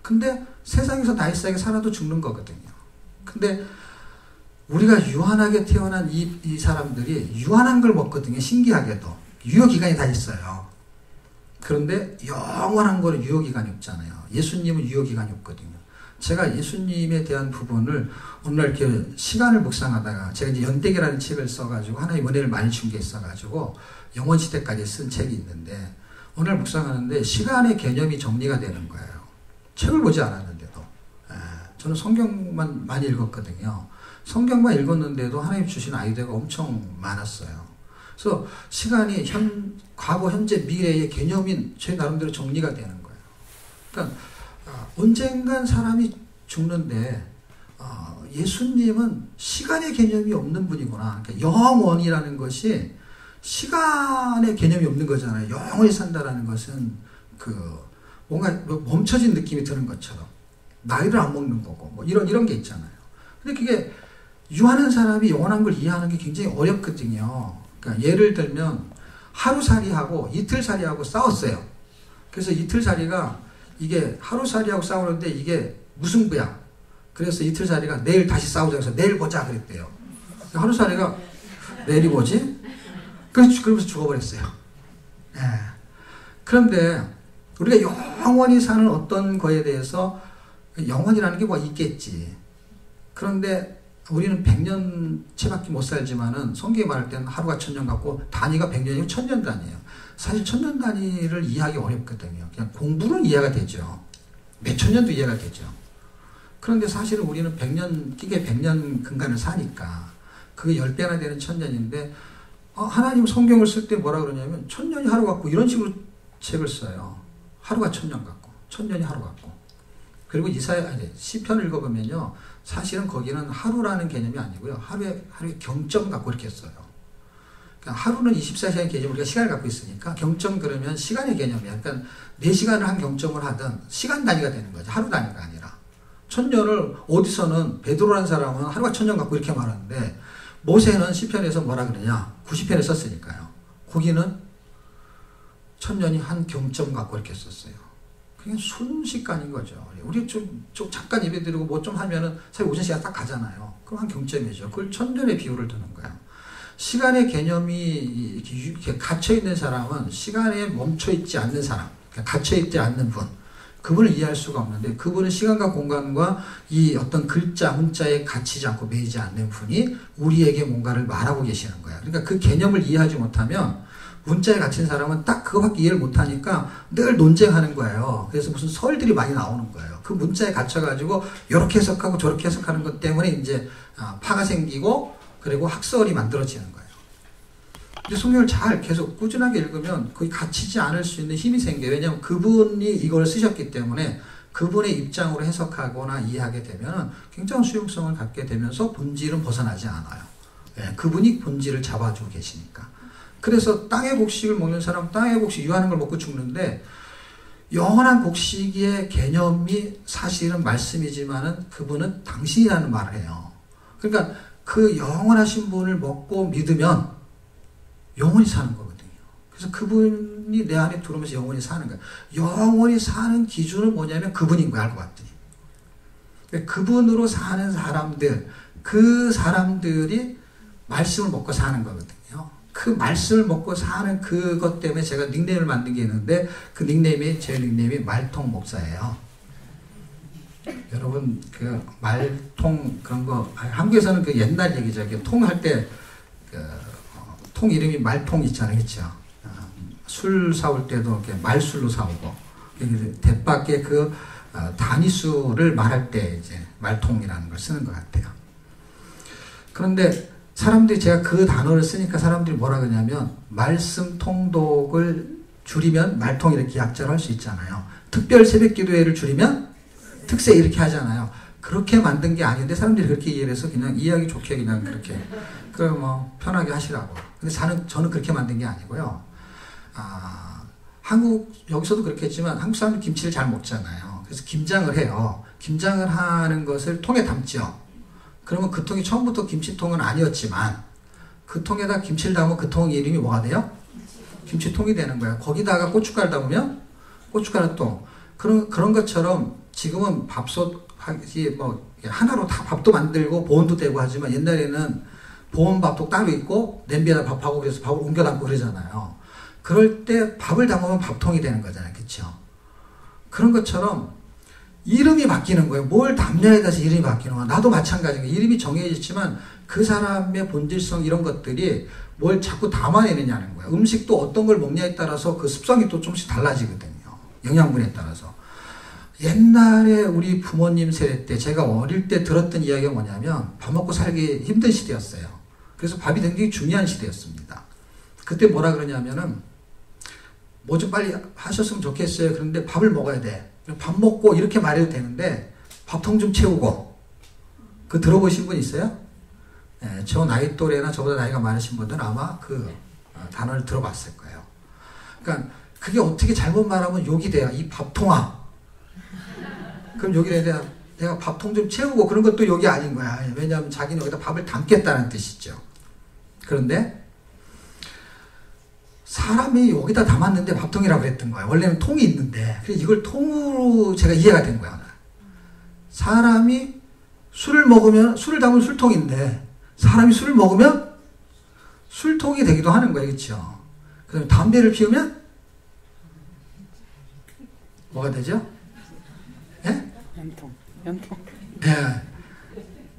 근데 세상에서 나이스하게 살아도 죽는 거거든요. 근데 우리가 유한하게 태어난 이 사람들이 유한한 걸 먹거든요. 신기하게도. 유효기간이 다 있어요. 그런데 영원한 거는 유효기간이 없잖아요. 예수님은 유효기간이 없거든요. 제가 예수님에 대한 부분을 오늘 이렇게 시간을 묵상하다가 제가 이제 연대기라는 책을 써가지고 하나의 은혜를 많이 준 게 있어가지고 영원시대까지 쓴 책이 있는데 오늘 묵상하는데 시간의 개념이 정리가 되는 거예요. 책을 보지 않았는데도. 저는 성경만 많이 읽었거든요. 성경만 읽었는데도 하나님 주신 아이디어가 엄청 많았어요. 그래서 시간이 과거, 현재, 미래의 개념인 제 나름대로 정리가 되는 거예요. 그러니까 언젠간 사람이 죽는데 예수님은 시간의 개념이 없는 분이구나. 그러니까 영원이라는 것이 시간의 개념이 없는 거잖아요. 영원히 산다라는 것은 뭔가 멈춰진 느낌이 드는 것처럼 나이를 안 먹는 거고 뭐 이런 게 있잖아요. 근데 그게 유한한 사람이 영원한 걸 이해하는 게 굉장히 어렵거든요. 그러니까 예를 들면 하루살이하고 이틀살이하고 싸웠어요. 그래서 이틀살이가 이게 하루살이하고 싸우는데 이게 무승부야. 그래서 이틀살이가 내일 다시 싸우자 해서 내일 보자 그랬대요. 하루살이가 내일이 뭐지? 그러면서 죽어버렸어요. 네. 그런데 우리가 영원히 사는 어떤 거에 대해서 영원이라는 게 뭐가 있겠지. 그런데 우리는 100년 채밖에 못 살지만은 성경이 말할 때는 하루가 1000년 같고 단위가 100년이면 1000년 단위예요. 사실 1000년 단위를 이해하기 어렵거든요. 그냥 공부는 이해가 되죠. 몇천 년도 이해가 되죠. 그런데 사실은 우리는 100년, 끼게 100년 근간을 사니까 그게 10배나 되는 1000년인데 하나님 성경을 쓸 때 뭐라 그러냐면 1000년이 하루 같고 이런 식으로 책을 써요. 하루가 1000년 같고 1000년이 하루 같고. 그리고 시편을 읽어보면요. 사실은 거기는 하루라는 개념이 아니고요. 하루에 경점 갖고 이렇게 써요. 그러니까 하루는 24시간 개념, 우리가 시간을 갖고 있으니까 경점 그러면 시간의 개념이야. 그러니까 4시간을 한 경점을 하든 시간 단위가 되는 거죠. 하루 단위가 아니라. 1000년을 어디서는 베드로라는 사람은 하루가 1000년 갖고 이렇게 말하는데 모세는 시편에서 뭐라 그러냐. 90편에 썼으니까요. 거기는 1000년이 한 경점 갖고 이렇게 썼어요. 그냥 순식간인 거죠. 우리 좀 잠깐 예배 드리고 뭐 좀 하면은 사실 오전 시간 딱 가잖아요. 그럼 한 경점이죠. 그걸 1000년의 비유를 두는 거예요. 시간의 개념이 이렇게 갇혀있는 사람은 시간에 멈춰있지 않는 사람, 갇혀있지 않는 분. 그분을 이해할 수가 없는데 그분은 시간과 공간과 이 어떤 글자, 문자에 갇히지 않고 매이지 않는 분이 우리에게 뭔가를 말하고 계시는 거야. 그러니까 그 개념을 이해하지 못하면 문자에 갇힌 사람은 딱 그거밖에 이해를 못하니까 늘 논쟁하는 거예요. 그래서 무슨 설들이 많이 나오는 거예요. 그 문자에 갇혀가지고 이렇게 해석하고 저렇게 해석하는 것 때문에 이제 파가 생기고 그리고 학설이 만들어지는 거예요. 근데 성경을 잘 계속 꾸준하게 읽으면 거의 갇히지 않을 수 있는 힘이 생겨요. 왜냐하면 그분이 이걸 쓰셨기 때문에 그분의 입장으로 해석하거나 이해하게 되면 굉장한 수용성을 갖게 되면서 본질은 벗어나지 않아요. 예, 그분이 본질을 잡아주고 계시니까. 그래서 땅의 곡식을 먹는 사람 땅의 곡식 유하는 걸 먹고 죽는데 영원한 곡식의 개념이 사실은 말씀이지만은 그분은 당신이라는 말을 해요. 그러니까 그 영원하신 분을 먹고 믿으면 영원히 사는 거거든요. 그래서 그분이 내 안에 들어오면서 영원히 사는 거예요. 영원히 사는 기준은 뭐냐면 그분인 거야, 알고 봤더니. 그분으로 사는 사람들, 그 사람들이 말씀을 먹고 사는 거거든요. 그 말씀을 먹고 사는 그것 때문에 제가 닉네임을 만든 게 있는데 그 닉네임이, 제 닉네임이 말통 목사예요. 여러분, 그 말통 그런 거, 한국에서는 그 옛날 얘기죠. 통할 때, 통 이름이 말통 있잖아요. 그쵸? 술 사올 때도 이렇게 말술로 사오고, 대밖에 그 단위수를 말할 때 이제 말통이라는 걸 쓰는 것 같아요. 그런데 사람들이 제가 그 단어를 쓰니까 사람들이 뭐라 그러냐면 말씀 통독을 줄이면 말통 이렇게 약자로 할 수 있잖아요. 특별 새벽 기도회를 줄이면 특세 이렇게 하잖아요. 그렇게 만든 게 아닌데 사람들이 그렇게 이해해서 그냥 이해하기 좋게 그냥 그렇게 뭐 편하게 하시라고. 근데 저는 그렇게 만든 게 아니고요. 여기서도 그렇겠지만 한국 사람들이 김치를 잘 먹잖아요. 그래서 김장을 해요. 김장을 하는 것을 통에 담죠. 그러면 그 통이 처음부터 김치통은 아니었지만 그 통에다 김치를 담으면 그 통 이름이 뭐가 돼요? 김치통이 되는 거예요. 거기다가 고춧가루 담으면 고춧가루 통. 그런 것처럼 지금은 밥솥 뭐 하나로 다 밥도 만들고 보온도 되고 하지만 옛날에는 보온 밥도 따로 있고 냄비에다 밥하고 그래서 밥을 옮겨 담고 그러잖아요. 그럴 때 밥을 담으면 밥통이 되는 거잖아요. 그렇죠? 그런 것처럼 이름이 바뀌는 거예요. 뭘 담냐에 따라서 이름이 바뀌는 거야. 나도 마찬가지인 거예요. 이름이 정해졌지만 그 사람의 본질성 이런 것들이 뭘 자꾸 담아내느냐는 거예요. 음식도 어떤 걸 먹냐에 따라서 그 습성이 또 조금씩 달라지거든요. 영양분에 따라서. 옛날에 우리 부모님 세대 때 제가 어릴 때 들었던 이야기가 뭐냐면 밥 먹고 살기 힘든 시대였어요. 그래서 밥이 굉장히 중요한 시대였습니다. 그때 뭐라 그러냐면은 뭐 좀 빨리 하셨으면 좋겠어요. 그런데 밥을 먹어야 돼. 밥 먹고 이렇게 말해도 되는데 밥통 좀 채우고. 그 들어보신 분 있어요? 네, 저 나이 또래나 저보다 나이가 많으신 분들은 아마 그 단어를 들어봤을 거예요. 그러니까 그게 어떻게 잘못 말하면 욕이 돼요. 이 밥통아. 그럼 욕이 내가 밥통 좀 채우고 그런 것도 욕이 아닌 거야. 왜냐하면 자기는 여기다 밥을 담겠다는 뜻이죠. 그런데 사람이 여기다 담았는데 밥통이라고 그랬던 거예요. 원래는 통이 있는데. 그래서 이걸 통으로 제가 이해가 된 거야. 사람이 술을 먹으면 술을 담은 술통인데 사람이 술을 먹으면 술통이 되기도 하는 거예요. 그렇죠? 그다음에 담배를 피우면 뭐가 되죠? 예? 연통. 예.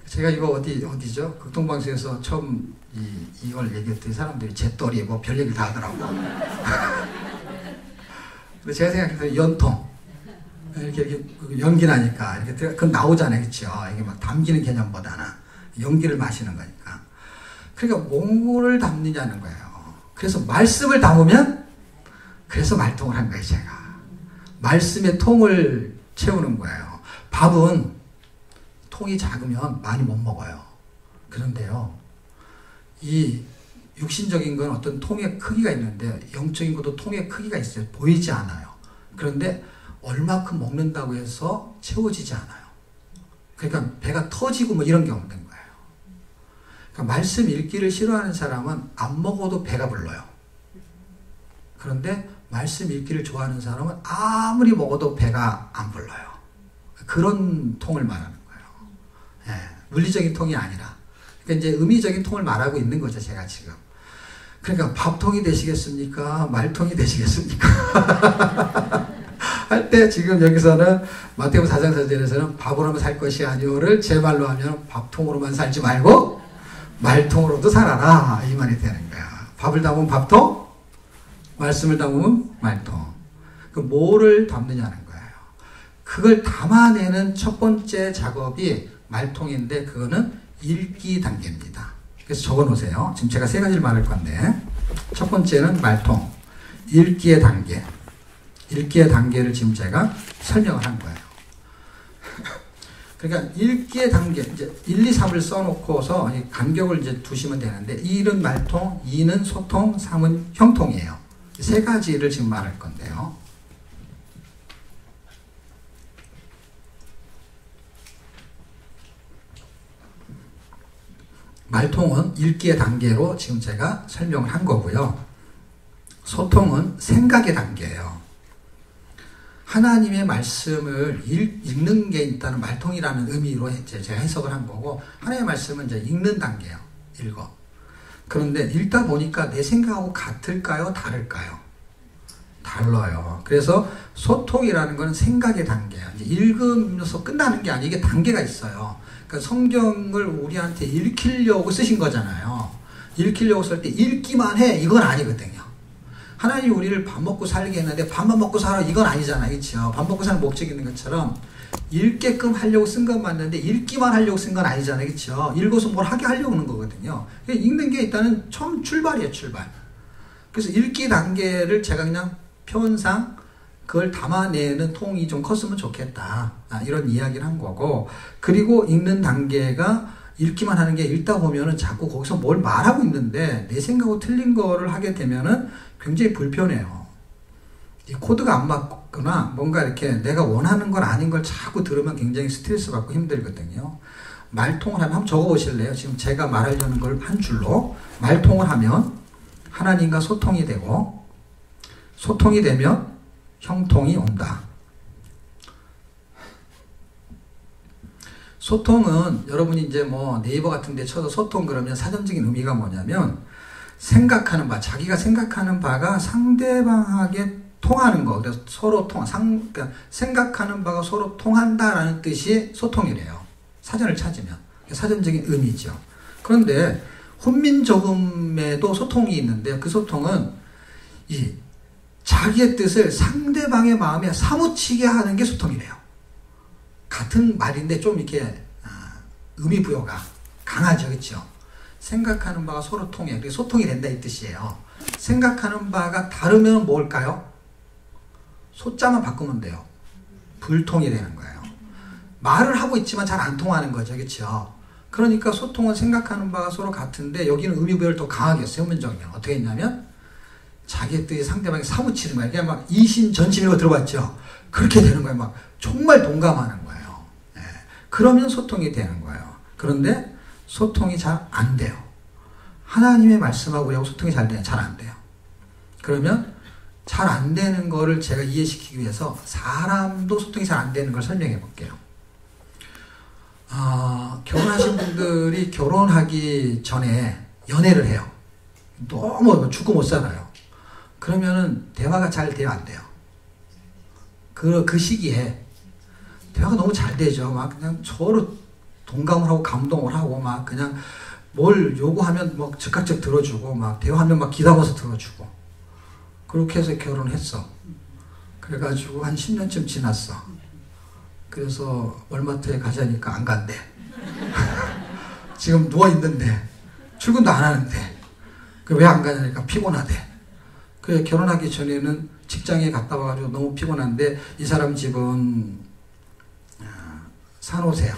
제가 이거 어디죠? 극동방송에서 처음 이걸 얘기했더니 사람들이 잿더리 뭐 별 얘기를 다 하더라고. 근데 제가 생각해서 연통. 이렇게 연기 나니까 이렇게 그건 나오잖아요. 그렇죠? 이게 막 담기는 개념보다는 연기를 마시는 거니까. 그러니까 뭐를 담느냐는 거예요. 그래서 말씀을 담으면 그래서 말통을 한 거예요, 제가. 말씀의 통을 채우는 거예요. 밥은 통이 작으면 많이 못 먹어요. 그런데요, 이 육신적인 건 어떤 통의 크기가 있는데 영적인 것도 통의 크기가 있어요. 보이지 않아요. 그런데 얼마큼 먹는다고 해서 채워지지 않아요. 그러니까 배가 터지고 뭐 이런 게 없는 거예요. 그러니까 말씀 읽기를 싫어하는 사람은 안 먹어도 배가 불러요. 그런데 말씀 읽기를 좋아하는 사람은 아무리 먹어도 배가 안 불러요. 그런 통을 말하는 거예요. 예, 물리적인 통이 아니라. 그러니까 이제 의미적인 통을 말하고 있는 거죠, 제가 지금. 그러니까 밥통이 되시겠습니까? 말통이 되시겠습니까? 할 때 지금 여기서는 마태복음 4장 4절에서는 밥으로만 살 것이 아니오를 제 말로 하면 밥통으로만 살지 말고 말통으로도 살아라 이 말이 되는 거야. 밥을 담으면 밥통, 말씀을 담으면 말통. 그 뭐를 담느냐는 거예요. 그걸 담아내는 첫 번째 작업이 말통인데 그거는 읽기 단계입니다. 그래서 적어 놓으세요. 지금 제가 세 가지를 말할 건데 첫 번째는 말통, 읽기의 단계. 읽기의 단계를 지금 제가 설명을 한 거예요. 그러니까 읽기의 단계, 이제 1, 2, 3을 써놓고서 간격을 이제 두시면 되는데 1은 말통, 2는 소통, 3은 형통이에요. 세 가지를 지금 말할 건데요. 말통은 읽기의 단계로 지금 제가 설명을 한 거고요. 소통은 생각의 단계예요. 하나님의 말씀을 읽는 게 일단은 말통이라는 의미로 제가 해석을 한 거고, 하나님의 말씀은 이제 읽는 단계예요. 읽어. 그런데 읽다 보니까 내 생각하고 같을까요? 다를까요? 달라요. 그래서 소통이라는 건 생각의 단계예요. 이제 읽으면서 끝나는 게 아니에요. 이게 단계가 있어요. 그러니까 성경을 우리한테 읽히려고 쓰신 거잖아요. 읽히려고 쓸 때 읽기만 해 이건 아니거든요. 하나님이 우리를 밥 먹고 살게 했는데 밥만 먹고 살아 이건 아니잖아요. 그렇죠? 밥 먹고 사는 목적이 있는 것처럼 읽게끔 하려고 쓴 건 맞는데 읽기만 하려고 쓴 건 아니잖아요. 그렇죠? 읽어서 뭘 하게 하려고 하는 거거든요. 읽는 게 일단은 처음 출발이에요. 출발. 그래서 읽기 단계를 제가 그냥 표현상 그걸 담아내는 통이 좀 컸으면 좋겠다. 이런 이야기를 한 거고, 그리고 읽는 단계가 읽기만 하는 게 읽다 보면은 자꾸 거기서 뭘 말하고 있는데 내 생각하고 틀린 거를 하게 되면은 굉장히 불편해요. 이 코드가 안 맞거나 뭔가 이렇게 내가 원하는 건 아닌 걸 자꾸 들으면 굉장히 스트레스 받고 힘들거든요. 말통을 하면 한번 적어 보실래요? 지금 제가 말하려는 걸 한 줄로 말통을 하면 하나님과 소통이 되고, 소통이 되면 형통이 온다. 소통은 여러분이 이제 뭐 네이버 같은 데 쳐서 소통 그러면 사전적인 의미가 뭐냐면 생각하는 바, 자기가 생각하는 바가 상대방에게 통하는 거. 그래서 서로 그러니까 생각하는 바가 서로 통한다라는 뜻이 소통이래요. 사전을 찾으면. 사전적인 의미죠. 그런데 훈민조음에도 소통이 있는데 그 소통은 이 자기의 뜻을 상대방의 마음에 사무치게 하는 게 소통이래요. 같은 말인데 좀 이렇게 의미 부여가 강하죠. 그렇죠? 생각하는 바가 서로 통해. 그래서 소통이 된다 이 뜻이에요. 생각하는 바가 다르면 뭘까요? 소자만 바꾸면 돼요. 불통이 되는 거예요. 말을 하고 있지만 잘 안 통하는 거죠. 그렇죠? 그러니까 소통은 생각하는 바가 서로 같은데 여기는 의미 부여를 더 강하게 했어요. 문정이요. 어떻게 했냐면 자기의 뜻이 상대방이 사무치는 거예요. 그냥 막 이심전심 이거 들어봤죠? 그렇게 되는 거예요. 막 정말 동감하는 거예요. 네. 그러면 소통이 되는 거예요. 그런데 소통이 잘 안 돼요. 하나님의 말씀하고 우리하고 소통이 잘 돼요? 잘 안 돼요. 그러면 잘 안 되는 거를 제가 이해시키기 위해서 사람도 소통이 잘 안 되는 걸 설명해 볼게요. 결혼하신 분들이 결혼하기 전에 연애를 해요. 너무 죽고 못 살아요. 그러면은 대화가 잘 돼요, 안 돼요? 그 시기에 대화가 너무 잘 되죠. 막 그냥 서로 동감을 하고 감동을 하고 막 그냥 뭘 요구하면 막 즉각적 들어주고 막 대화하면 막 기다려서 들어주고 그렇게 해서 결혼했어. 그래가지고 한 10년쯤 지났어. 그래서 월마트에 가자니까 안 간대. 지금 누워있는데 출근도 안 하는데 왜 안 가냐니까 피곤하대. 그래 결혼하기 전에는 직장에 갔다 와가지고 너무 피곤한데 이 사람 집은 산호세야.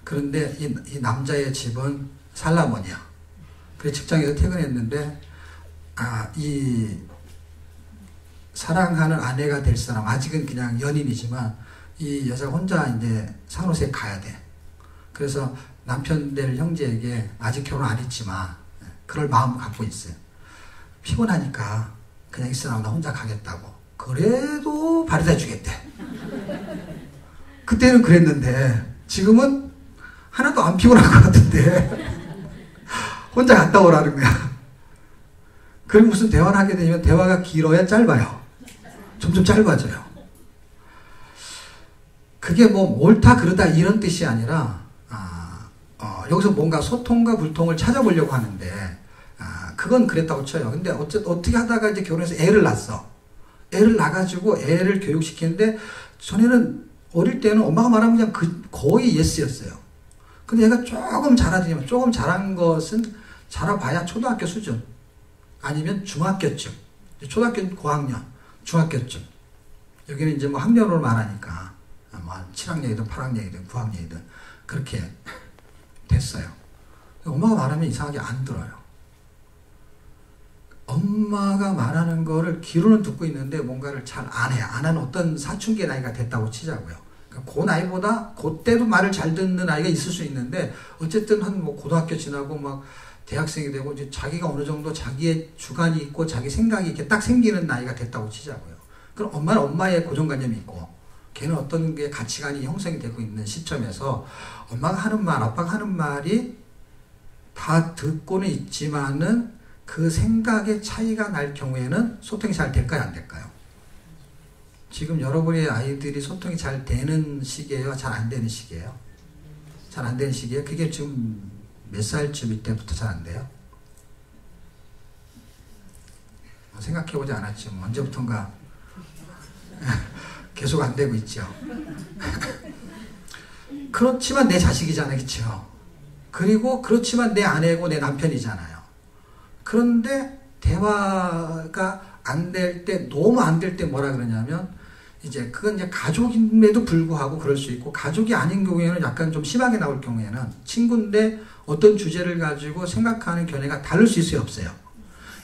그런데 이 남자의 집은 살라몬이야. 그래 직장에서 퇴근했는데 이 사랑하는 아내가 될 사람, 아직은 그냥 연인이지만 이 여자가 혼자 이제 산호세에 가야 돼. 그래서 남편 될 형제에게 아직 결혼 안 했지만 그럴 마음을 갖고 있어요. 피곤하니까 그냥 이 사람 나 혼자 가겠다고. 그래도 바래다 주겠대. 그때는 그랬는데 지금은 하나도 안 피곤할 것 같은데 혼자 갔다 오라는 거야. 그럼 무슨 대화를 하게 되면 대화가 길어야 짧아요? 점점 짧아져요. 그게 뭐 옳다 그르다 이런 뜻이 아니라 여기서 뭔가 소통과 불통을 찾아보려고 하는데 그건 그랬다고 쳐요. 근데 어떻게 하다가 이제 결혼해서 애를 낳았어. 애를 낳아가지고 애를 교육시키는데 전에는 어릴 때는 엄마가 말하면 그냥 거의 예스였어요. 근데 얘가 조금 잘하더니만 조금 잘한 것은 잘해봐야 초등학교 수준 아니면 중학교쯤, 초등학교는 고학년, 중학교쯤. 여기는 이제 뭐 학년으로 말하니까 뭐 7학년이든 8학년이든 9학년이든 그렇게 됐어요. 엄마가 말하면 이상하게 안 들어요. 엄마가 말하는 거를 귀로는 듣고 있는데 뭔가를 잘 안 해요. 안 하는 어떤 사춘기 나이가 됐다고 치자고요. 그러니까 그 나이보다 그때도 말을 잘 듣는 아이가 있을 수 있는데 어쨌든 한 뭐 고등학교 지나고 막 대학생이 되고 이제 자기가 어느 정도 자기의 주관이 있고 자기 생각이 이렇게 딱 생기는 나이가 됐다고 치자고요. 그럼 엄마는 엄마의 고정관념이 있고 걔는 어떤 게 가치관이 형성이 되고 있는 시점에서 엄마가 하는 말, 아빠가 하는 말이 다 듣고는 있지만은 그 생각의 차이가 날 경우에는 소통이 잘 될까요? 안 될까요? 지금 여러분의 아이들이 소통이 잘 되는 시기예요? 잘 안 되는 시기예요? 잘 안 되는 시기예요? 그게 지금 몇 살쯤 이때부터 잘 안 돼요? 생각해보지 않았지만 언제부턴가 계속 안 되고 있죠. 그렇지만 내 자식이잖아요. 그렇죠? 그리고 그렇지만 내 아내고 내 남편이잖아요. 그런데 대화가 안 될 때, 너무 안 될 때 뭐라 그러냐면 이제 그건 이제 가족임에도 불구하고 그럴 수 있고 가족이 아닌 경우에는 약간 좀 심하게 나올 경우에는 친구인데 어떤 주제를 가지고 생각하는 견해가 다를 수 있어요, 없어요?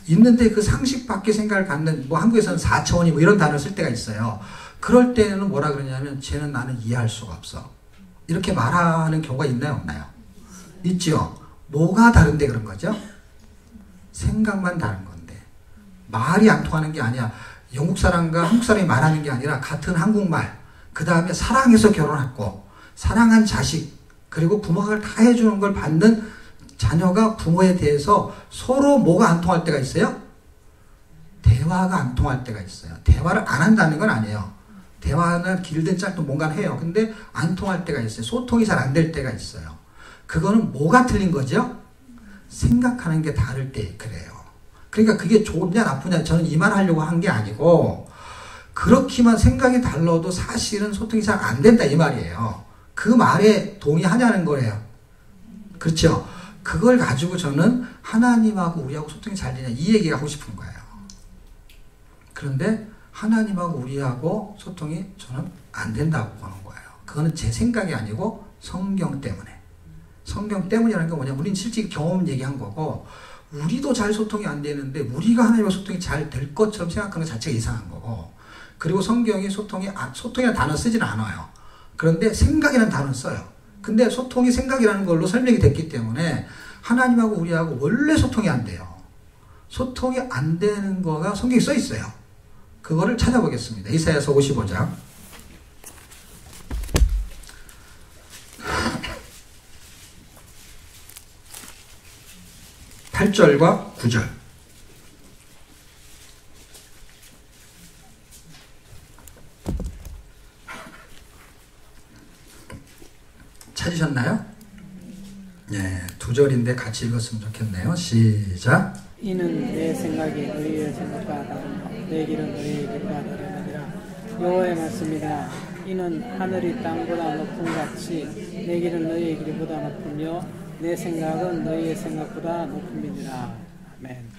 있는데 그 상식 밖의 생각을 갖는, 뭐 한국에서는 4차원이 뭐 이런 단어를 쓸 때가 있어요. 그럴 때는 뭐라 그러냐면 쟤는 나는 이해할 수가 없어. 이렇게 말하는 경우가 있나요, 없나요? 있죠. 뭐가 다른데 그런 거죠? 생각만 다른 건데 말이 안 통하는 게 아니야. 영국 사람과 한국 사람이 말하는 게 아니라 같은 한국말, 그 다음에 사랑해서 결혼했고 사랑한 자식, 그리고 부모가 다 해주는 걸 받는 자녀가 부모에 대해서 서로 뭐가 안 통할 때가 있어요? 대화가 안 통할 때가 있어요. 대화를 안 한다는 건 아니에요. 대화는 길든 짧든 뭔가 해요. 근데 안 통할 때가 있어요. 소통이 잘 안 될 때가 있어요. 그거는 뭐가 틀린 거죠? 생각하는 게 다를 때 그래요. 그러니까 그게 좋냐 나쁘냐 저는 이 말 하려고 한 게 아니고 그렇기만 생각이 달라도 사실은 소통이 잘 안 된다 이 말이에요. 그 말에 동의하냐는 거예요. 그렇죠? 그걸 가지고 저는 하나님하고 우리하고 소통이 잘 되냐 이 얘기가 하고 싶은 거예요. 그런데 하나님하고 우리하고 소통이 저는 안 된다고 보는 거예요. 그거는 제 생각이 아니고 성경 때문에. 성경 때문이라는 게 뭐냐, 우린 실제 경험 얘기한 거고 우리도 잘 소통이 안 되는데 우리가 하나님과 소통이 잘 될 것처럼 생각하는 것 자체가 이상한 거고, 그리고 성경이 소통이라는 단어 쓰지는 않아요. 그런데 생각이라는 단어를 써요. 근데 소통이 생각이라는 걸로 설명이 됐기 때문에 하나님하고 우리하고 원래 소통이 안 돼요. 소통이 안 되는 거가 성경에 써 있어요. 그거를 찾아보겠습니다. 이사야서 55장 8절과 9절. 찾으셨나요? 네, 2절인데 같이 읽었으면 좋겠네요. 시작. 이는 내 생각이 너희의 생각과 다르며 내 길은 너희의 길과 다르느니라. 여호와의 말씀이라. 이는 하늘이 땅보다 높음 같이 내 길은 너희의 길보다 높으며 내 생각은 너희의 생각보다 높음이니라. 아멘.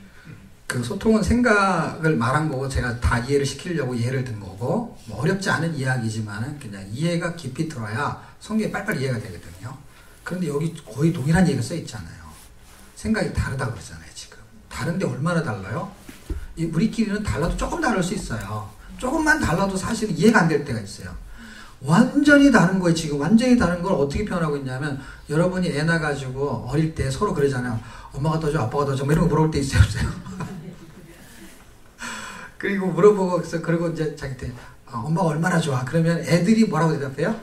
그 소통은 생각을 말한 거고 제가 다 이해를 시키려고 예를 든 거고, 뭐 어렵지 않은 이야기지만은 그냥 이해가 깊이 들어야 성경이 빨리빨리 이해가 되거든요. 그런데 여기 거의 동일한 얘기가 써 있잖아요. 생각이 다르다고 그러잖아요. 지금 다른데 얼마나 달라요? 우리끼리는 달라도 조금 다를 수 있어요. 조금만 달라도 사실은 이해가 안 될 때가 있어요. 완전히 다른 거예요. 지금 완전히 다른 걸 어떻게 표현하고 있냐면, 여러분이 애 낳아가지고 어릴 때 서로 그러잖아요. 엄마가 더 줘, 아빠가 더 줘, 이런 거 물어볼 때 있어요, 없어요? 그리고 물어보고, 그리고 이제 자기한테 엄마가 얼마나 좋아? 그러면 애들이 뭐라고 대답해요?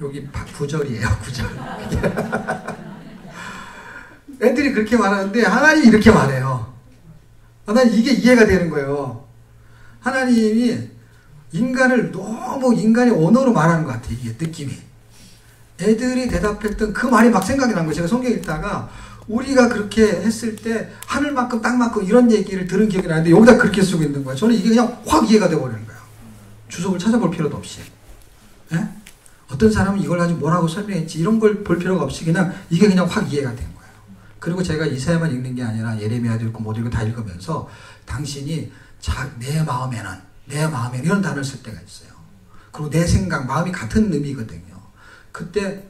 여기 9절이에요, 9절. 애들이 그렇게 말하는데 하나님이 이렇게 말해요. 하나님 이게 이해가 되는 거예요. 하나님이 인간을 너무 인간의 언어로 말하는 것 같아요. 이게 느낌이. 애들이 대답했던 그 말이 막 생각이 난 거예요. 제가 성경 읽다가 우리가 그렇게 했을 때 하늘만큼 땅만큼 이런 얘기를 들은 기억이 나는데 여기다 그렇게 쓰고 있는 거예요. 저는 이게 그냥 확 이해가 돼버리는 거예요. 주석을 찾아볼 필요도 없이. 예? 어떤 사람은 이걸 가지고 뭐라고 설명했지 이런 걸 볼 필요가 없이 그냥 이게 그냥 확 이해가 된 거예요. 그리고 제가 이사야만 읽는 게 아니라 예레미야도 읽고 모두 읽고 다 읽으면서 당신이 내 마음에는 이런 단어를 쓸 때가 있어요. 그리고 내 생각, 마음이 같은 의미거든요. 그때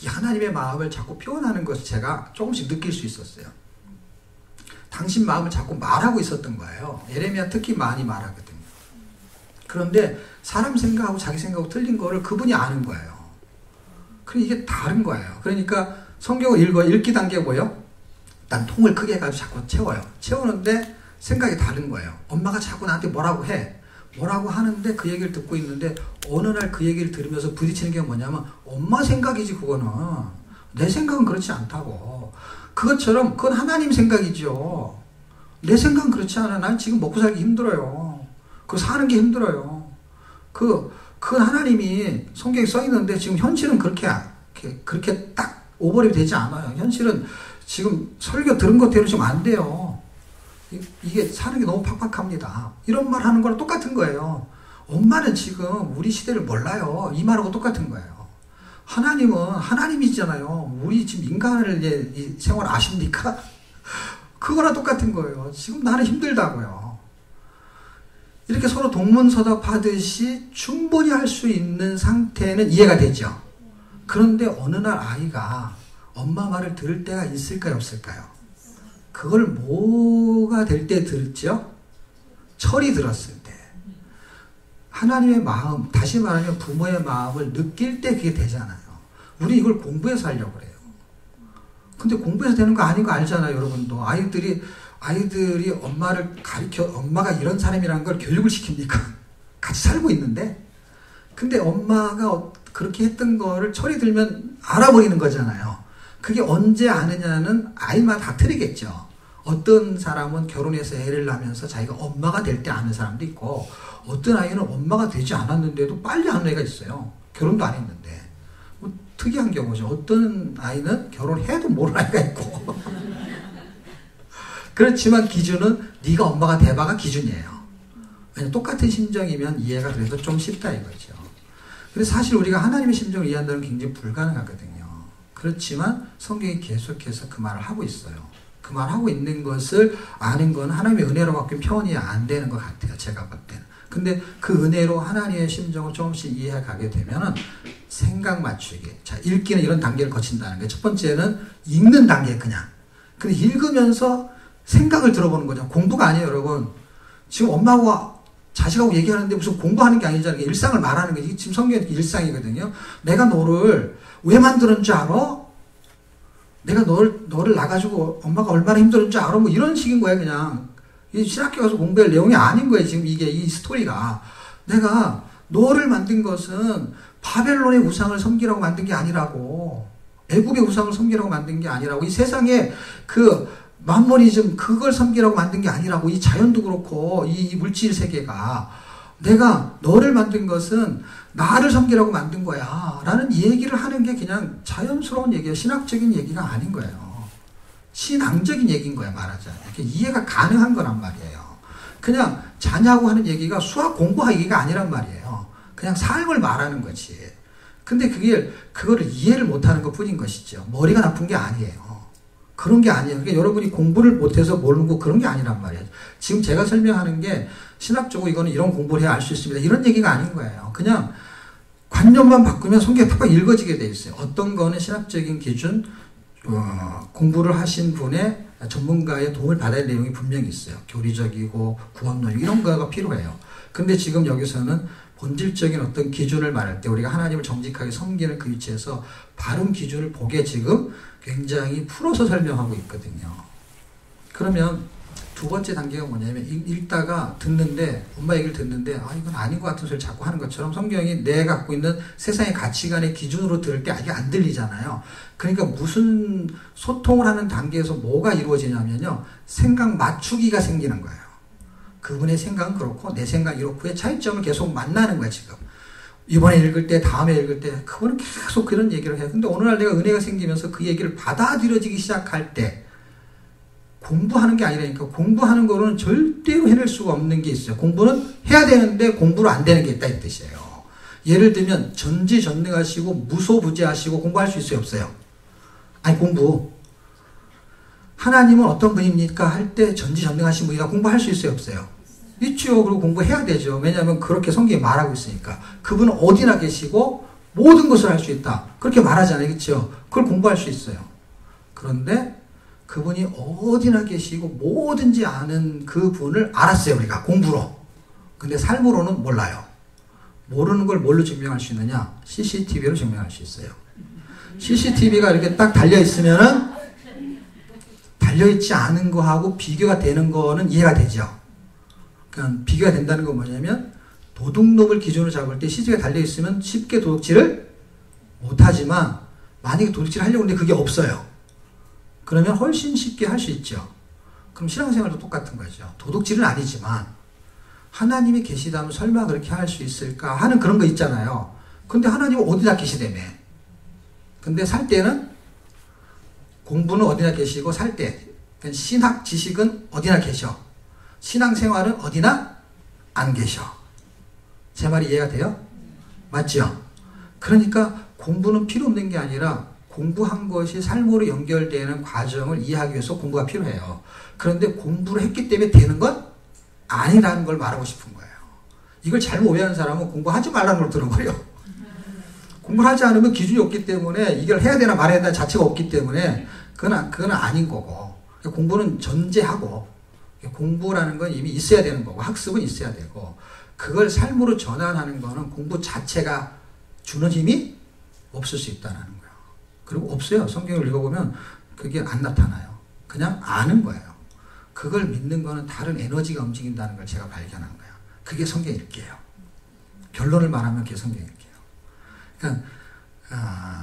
이 하나님의 마음을 자꾸 표현하는 것을 제가 조금씩 느낄 수 있었어요. 당신 마음을 자꾸 말하고 있었던 거예요. 예레미야 특히 많이 말하거든요. 그런데 사람 생각하고 자기 생각하고 틀린 거를 그분이 아는 거예요. 그럼 이게 다른 거예요. 그러니까 성경을 읽기 단계가 뭐예요? 일단 통을 크게 해가지고 자꾸 채워요. 채우는데 생각이 다른 거예요. 엄마가 자꾸 나한테 뭐라고 해. 뭐라고 하는데 그 얘기를 듣고 있는데 어느 날 그 얘기를 들으면서 부딪히는 게 뭐냐면 엄마 생각이지 그거는. 내 생각은 그렇지 않다고. 그것처럼 그건 하나님 생각이죠. 내 생각은 그렇지 않아. 난 지금 먹고 살기 힘들어요. 그거 사는 게 힘들어요. 그건 하나님이 성경에 써 있는데 지금 현실은 그렇게 딱 오버랩이 되지 않아요. 현실은 지금 설교 들은 것대로 지금 안 돼요. 이게 사는 게 너무 팍팍합니다. 이런 말 하는 거랑 똑같은 거예요. 엄마는 지금 우리 시대를 몰라요. 이 말하고 똑같은 거예요. 하나님은 하나님이잖아요. 우리 지금 인간을 이 생활 아십니까? 그거랑 똑같은 거예요. 지금 나는 힘들다고요. 이렇게 서로 동문서답하듯이 충분히 할 수 있는 상태는 이해가 되죠. 그런데 어느 날 아이가 엄마 말을 들을 때가 있을까요, 없을까요? 그걸 뭐가 될 때 들었죠? 철이 들었을 때. 하나님의 마음, 다시 말하면 부모의 마음을 느낄 때 그게 되잖아요. 우리 이걸 공부해서 하려고 그래요. 근데 공부해서 되는 거 아닌 거 알잖아요, 여러분도. 아이들이 엄마를 엄마가 이런 사람이라는 걸 교육을 시킵니까? 같이 살고 있는데. 근데 엄마가 그렇게 했던 거를 철이 들면 알아버리는 거잖아요. 그게 언제 아느냐는 아이마다 다 틀리겠죠. 어떤 사람은 결혼해서 애를 낳으면서 자기가 엄마가 될 때 아는 사람도 있고, 어떤 아이는 엄마가 되지 않았는데도 빨리 아는 애가 있어요. 결혼도 안 했는데. 뭐 특이한 경우죠. 어떤 아이는 결혼해도 모르는 아이가 있고. 그렇지만 기준은 네가 엄마가 돼봐가 기준이에요. 왜냐면 똑같은 심정이면 이해가 돼서 좀 쉽다 이거죠. 그래서 사실 우리가 하나님의 심정을 이해한다는 게 굉장히 불가능하거든요. 그렇지만 성경이 계속해서 그 말을 하고 있어요. 그 말을 하고 있는 것을 아는 건 하나님의 은혜로밖에 표현이 안 되는 것 같아요. 제가 볼 때는. 근데 그 은혜로 하나님의 심정을 조금씩 이해해 가게 되면은 생각 맞추기. 자, 읽기는 이런 단계를 거친다는 거예요. 첫 번째는 읽는 단계 그냥. 근데 읽으면서 생각을 들어보는 거죠. 공부가 아니에요, 여러분. 지금 엄마하고 자식하고 얘기하는데 무슨 공부하는 게 아니잖아요. 일상을 말하는 거지. 지금 성경의 일상이거든요. 내가 너를 왜 만드는 줄 알아? 내가 너를 낳아가지고 엄마가 얼마나 힘들었는 줄 알아? 뭐 이런 식인 거예요, 그냥. 이 신학교 가서 공부할 내용이 아닌 거예요, 지금 이 스토리가. 내가 너를 만든 것은 바벨론의 우상을 섬기라고 만든 게 아니라고. 애굽의 우상을 섬기라고 만든 게 아니라고. 이 세상에 만모니즘 그걸 섬기라고 만든 게 아니라고. 이 자연도 그렇고 이 물질 세계가 내가 너를 만든 것은 나를 섬기라고 만든 거야 라는 얘기를 하는 게 그냥 자연스러운 얘기예요. 신학적인 얘기가 아닌 거예요. 신앙적인 얘기인 거야, 말하자면. 이해가 가능한 거란 말이에요. 그냥 자냐고 하는 얘기가 수학 공부할 얘기가 아니란 말이에요. 그냥 삶을 말하는 거지. 근데 그거를 이해를 못하는 것 뿐인 것이죠. 머리가 나쁜 게 아니에요. 그런 게 아니에요. 그러니까 여러분이 공부를 못해서 모르고 그런 게 아니란 말이에요. 지금 제가 설명하는 게 신학적으로 이거는 이런 공부를 해야 알 수 있습니다. 이런 얘기가 아닌 거예요. 그냥 관념만 바꾸면 성경이 팍팍 읽어지게 돼 있어요. 어떤 거는 신학적인 기준, 공부를 하신 분의 전문가의 도움을 받아야 할 내용이 분명히 있어요. 교리적이고 구원론 이런 거가 필요해요. 근데 지금 여기서는 본질적인 어떤 기준을 말할 때 우리가 하나님을 정직하게 섬기는 그 위치에서 바른 기준을 보게 지금 굉장히 풀어서 설명하고 있거든요. 그러면 두 번째 단계가 뭐냐면 읽다가 듣는데 엄마 얘기를 듣는데 이건 아닌 것 같은 소리를 자꾸 하는 것처럼 성경이 내가 갖고 있는 세상의 가치관의 기준으로 들을 때 이게 안 들리잖아요. 그러니까 무슨 소통을 하는 단계에서 뭐가 이루어지냐면요. 생각 맞추기가 생기는 거예요. 그분의 생각은 그렇고 내 생각은 이렇고의 차이점을 계속 만나는 거야 지금. 이번에 읽을 때 다음에 읽을 때 그분은 계속 그런 얘기를 해요. 근데 어느 날 내가 은혜가 생기면서 그 얘기를 받아들여지기 시작할 때 공부하는 게 아니라니까. 공부하는 거로는 절대로 해낼 수가 없는 게 있어요. 공부는 해야 되는데 공부로 안 되는 게 있다 이 뜻이에요. 예를 들면 전지전능하시고 무소부재하시고 공부할 수 있어요 없어요? 아니 공부 하나님은 어떤 분입니까? 할 때 전지전능하신 분이라 공부할 수 있어요 없어요? 있죠. 그리고 공부해야 되죠. 왜냐하면 그렇게 성경이 말하고 있으니까. 그분은 어디나 계시고 모든 것을 할 수 있다. 그렇게 말하잖아요. 그렇죠? 그걸 공부할 수 있어요. 그런데 그분이 어디나 계시고 뭐든지 아는 그분을 알았어요. 우리가 공부로. 근데 삶으로는 몰라요. 모르는 걸 뭘로 증명할 수 있느냐? CCTV로 증명할 수 있어요. CCTV가 이렇게 딱 달려있으면은 달려있지 않은 거하고 비교가 되는 거는 이해가 되죠. 그러니까 비교가 된다는 건 뭐냐면 도둑놈을 기준으로 잡을 때 CCTV가 달려있으면 쉽게 도둑질을 못하지만 만약에 도둑질을 하려고 하는데 그게 없어요. 그러면 훨씬 쉽게 할 수 있죠. 그럼 신앙생활도 똑같은 거죠. 도둑질은 아니지만 하나님이 계시다면 설마 그렇게 할 수 있을까 하는 그런 거 있잖아요. 근데 하나님은 어디나 계시다며. 근데 살 때는 공부는 어디나 계시고 살 때 신학 지식은 어디나 계셔. 신앙생활은 어디나 안 계셔. 제 말이 이해가 돼요? 맞죠? 그러니까 공부는 필요 없는 게 아니라 공부한 것이 삶으로 연결되는 과정을 이해하기 위해서 공부가 필요해요. 그런데 공부를 했기 때문에 되는 건 아니라는 걸 말하고 싶은 거예요. 이걸 잘못 오해하는 사람은 공부하지 말라는 걸 들어버려. 공부를 하지 않으면 기준이 없기 때문에 이걸 해야 되나 말아야 되나 자체가 없기 때문에 그건 아닌 거고. 공부는 전제하고 공부라는 건 이미 있어야 되는 거고 학습은 있어야 되고 그걸 삶으로 전환하는 거는 공부 자체가 주는 힘이 없을 수 있다는 거예요. 그리고 없어요. 성경을 읽어보면 그게 안 나타나요. 그냥 아는 거예요. 그걸 믿는 거는 다른 에너지가 움직인다는 걸 제가 발견한 거예요. 그게 성경 읽기예요. 결론을 말하면 그게 성경 읽기예요. 그러니까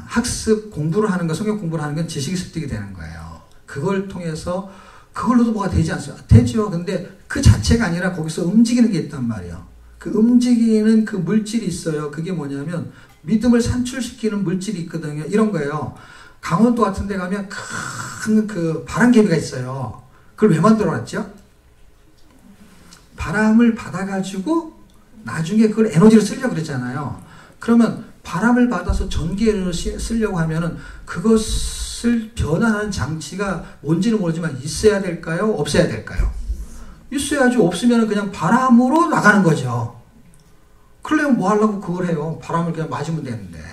학습 공부를 하는 거, 성경 공부를 하는 건 지식이 습득이 되는 거예요. 그걸 통해서 그걸로도 뭐가 되지 않습니까? 되죠. 근데 그 자체가 아니라 거기서 움직이는 게 있단 말이에요. 그 움직이는 그 물질이 있어요. 그게 뭐냐면 믿음을 산출시키는 물질이 있거든요. 이런 거예요. 강원도 같은 데 가면 큰 그 바람개비가 있어요. 그걸 왜 만들어놨죠? 바람을 받아가지고 나중에 그걸 에너지로 쓰려고 그랬잖아요. 그러면 바람을 받아서 전기를 쓰려고 하면은 그것을 변화하는 장치가 뭔지는 모르지만 있어야 될까요? 없어야 될까요? 있어야지. 없으면 그냥 바람으로 나가는 거죠. 그러려면 뭐 하려고 그걸 해요? 바람을 그냥 맞으면 되는데.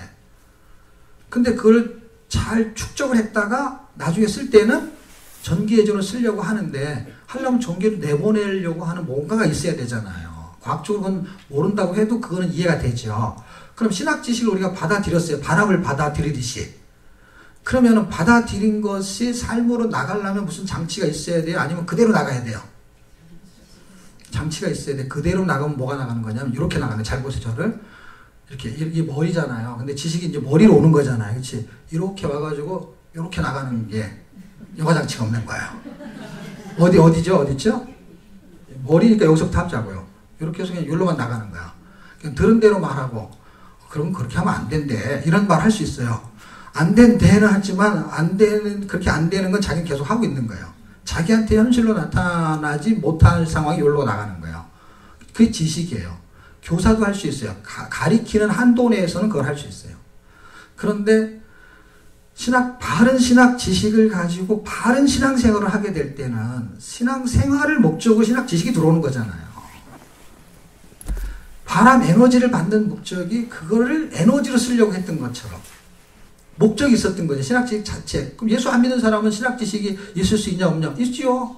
근데 그걸 잘 축적을 했다가 나중에 쓸 때는 전기예전을 쓰려고 하는데 하려면 전기를 내보내려고 하는 뭔가가 있어야 되잖아요. 과학적으로는 모른다고 해도 그거는 이해가 되죠. 그럼 신학 지식을 우리가 받아들였어요. 바람을 받아들이듯이. 그러면은 받아들인 것이 삶으로 나가려면 무슨 장치가 있어야 돼요? 아니면 그대로 나가야 돼요? 장치가 있어야 돼. 그대로 나가면 뭐가 나가는 거냐면 이렇게 나가는 거예요. 잘 보세요. 저를. 이게 머리잖아요. 근데 지식이 이제 머리로 오는 거잖아요. 그렇지? 이렇게 와가지고 이렇게 나가는 게 여과장치가 없는 거예요. 어디죠? 어디죠? 머리니까 여기서부터 합자고요. 이렇게 해서 그냥 여기로만 나가는 거야. 그냥 들은 대로 말하고 그럼 그렇게 하면 안 된대. 이런 말 할 수 있어요. 안 된대는 하지만 그렇게 안 되는 건 자기는 계속 하고 있는 거예요. 자기한테 현실로 나타나지 못할 상황이 여기로 나가는 거예요. 그게 지식이에요. 교사도 할 수 있어요. 가리키는 한도 내에서는 그걸 할 수 있어요. 그런데 바른 신학 지식을 가지고 바른 신앙생활을 하게 될 때는 신앙생활을 목적으로 신학 지식이 들어오는 거잖아요. 바람 에너지를 받는 목적이 그거를 에너지로 쓰려고 했던 것처럼 목적이 있었던 거죠. 신학 지식 자체. 그럼 예수 안 믿는 사람은 신학 지식이 있을 수 있냐 없냐? 있지요.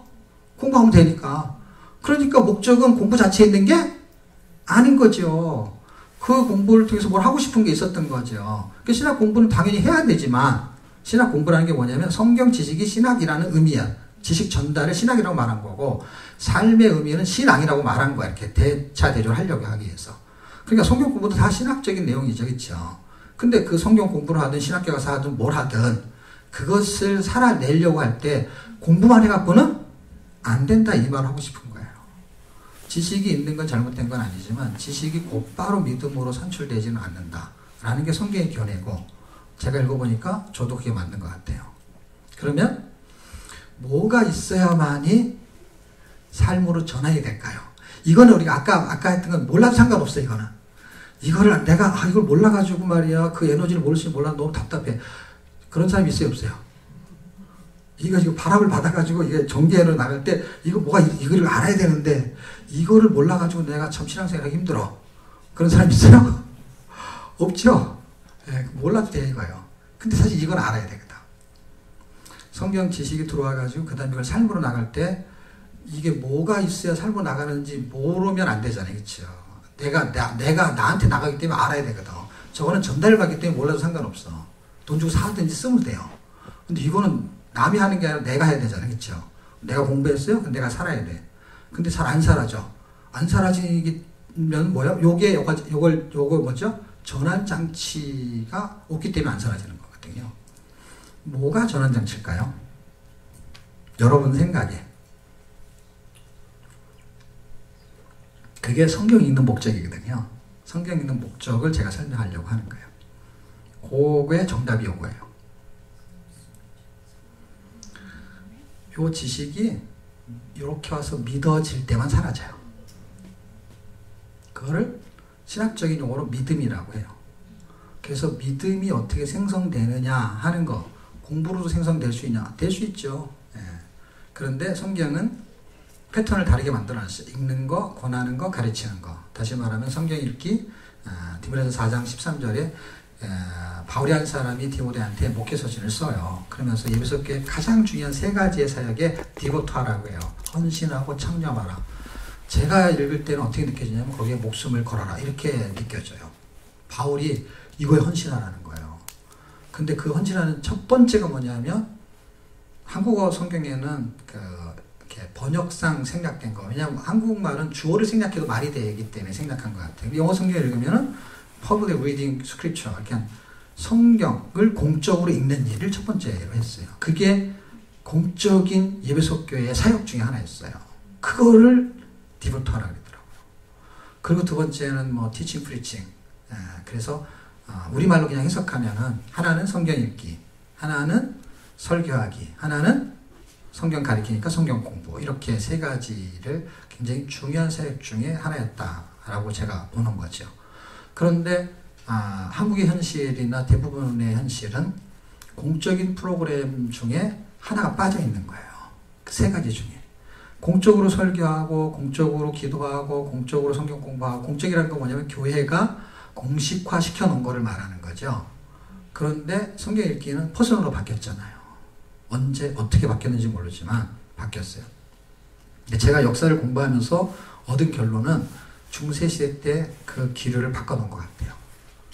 공부하면 되니까. 그러니까 목적은 공부 자체에 있는 게 아닌 거죠. 그 공부를 통해서 뭘 하고 싶은 게 있었던 거죠. 그 신학 공부는 당연히 해야 되지만 신학 공부라는 게 뭐냐면 성경 지식이 신학이라는 의미야. 지식 전달을 신학이라고 말한 거고 삶의 의미는 신앙이라고 말한 거야. 이렇게 대차대조를 하려고 하기 위해서. 그러니까 성경 공부도 다 신학적인 내용이죠. 그렇죠? 근데 그 성경 공부를 하든 신학교 가서 하든 뭘 하든 그것을 살아내려고 할 때 공부만 해갖고는 안 된다 이 말을 하고 싶은 거예요. 지식이 있는 건 잘못된 건 아니지만 지식이 곧바로 믿음으로 산출되지는 않는다라는 게 성경의 견해고 제가 읽어보니까 저도 그게 맞는 것 같아요. 그러면 뭐가 있어야만이 삶으로 전환이 될까요? 이거는 우리가 아까 했던 건 몰라도 상관없어요. 이거를 내가 이걸 몰라가지고 말이야 그 에너지를 모를 줄 몰라 너무 답답해. 그런 사람이 있어요, 없어요? 이거 지금 바람을 받아가지고 이게 전기회로 나갈 때 이거를 알아야 되는데 이거를 몰라가지고 내가 참 신앙생활하기 힘들어. 그런 사람 있어요? 없죠? 예, 몰라도 돼 이거예요. 근데 사실 이건 알아야 되거든. 성경 지식이 들어와가지고 그 다음에 이걸 삶으로 나갈 때 이게 뭐가 있어야 삶으로 나가는지 모르면 안 되잖아요. 그렇죠? 내가 나한테 나가기 때문에 알아야 되거든. 저거는 전달을 받기 때문에 몰라도 상관없어. 돈 주고 사든지 쓰면 돼요. 근데 이거는 남이 하는 게 아니라 내가 해야 되잖아요. 그렇죠? 내가 공부했어요? 그럼 내가 살아야 돼. 근데 잘 안 사라져. 안 사라지면 뭐야? 요걸 뭐죠? 전환장치가 없기 때문에 안 사라지는 거거든요. 뭐가 전환장치일까요? 여러분 생각에. 그게 성경 읽는 목적이거든요. 성경 읽는 목적을 제가 설명하려고 하는 거예요. 그거의 정답이 요거예요. 요 지식이 이렇게 와서 믿어질 때만 사라져요. 그거를 신학적인 용어로 믿음이라고 해요. 그래서 믿음이 어떻게 생성되느냐 하는 거, 공부로도 생성될 수 있냐? 될 수 있죠. 예. 그런데 성경은 패턴을 다르게 만들어놨어요. 읽는 거, 권하는 거, 가르치는 거. 다시 말하면 성경 읽기, 디모데전서 4장 13절에 바울이 한 사람이 디모데한테 목회서신을 써요. 그러면서 예배소교회 가장 중요한 세 가지의 사역에 디보트하라고 해요. 헌신하고 창념하라. 제가 읽을 때는 어떻게 느껴지냐면 거기에 목숨을 걸어라 이렇게 느껴져요. 바울이 이거에 헌신하라는 거예요. 근데 그 헌신하는 첫 번째가 뭐냐면 한국어 성경에는 이렇게 번역상 생략된 거. 왜냐하면 한국말은 주어를 생략해도 말이 되기 때문에 생략한 것 같아요. 영어 성경을 읽으면은 Public Reading Scripture, 그냥 성경을 공적으로 읽는 일을 첫 번째로 했어요. 그게 공적인 예배소교회의 사역 중에 하나였어요. 그거를 디보트하라고 그러더라고요. 그리고 두 번째는 뭐 Teaching, Preaching. 그래서 우리말로 그냥 해석하면은 하나는 성경 읽기, 하나는 설교하기, 하나는 성경 가리키니까 성경 공부, 이렇게 세 가지를 굉장히 중요한 사역 중에 하나였다라고 제가 보는 거죠. 그런데 한국의 현실이나 대부분의 현실은 공적인 프로그램 중에 하나가 빠져 있는 거예요. 그 세 가지 중에. 공적으로 설교하고, 공적으로 기도하고, 공적으로 성경 공부하고, 공적이라는 건 뭐냐면 교회가 공식화 시켜놓은 거를 말하는 거죠. 그런데 성경 읽기는 퍼스널로 바뀌었잖아요. 언제 어떻게 바뀌었는지 모르지만 바뀌었어요. 근데 제가 역사를 공부하면서 얻은 결론은 중세시대 때 그 기류를 바꿔놓은 것 같아요.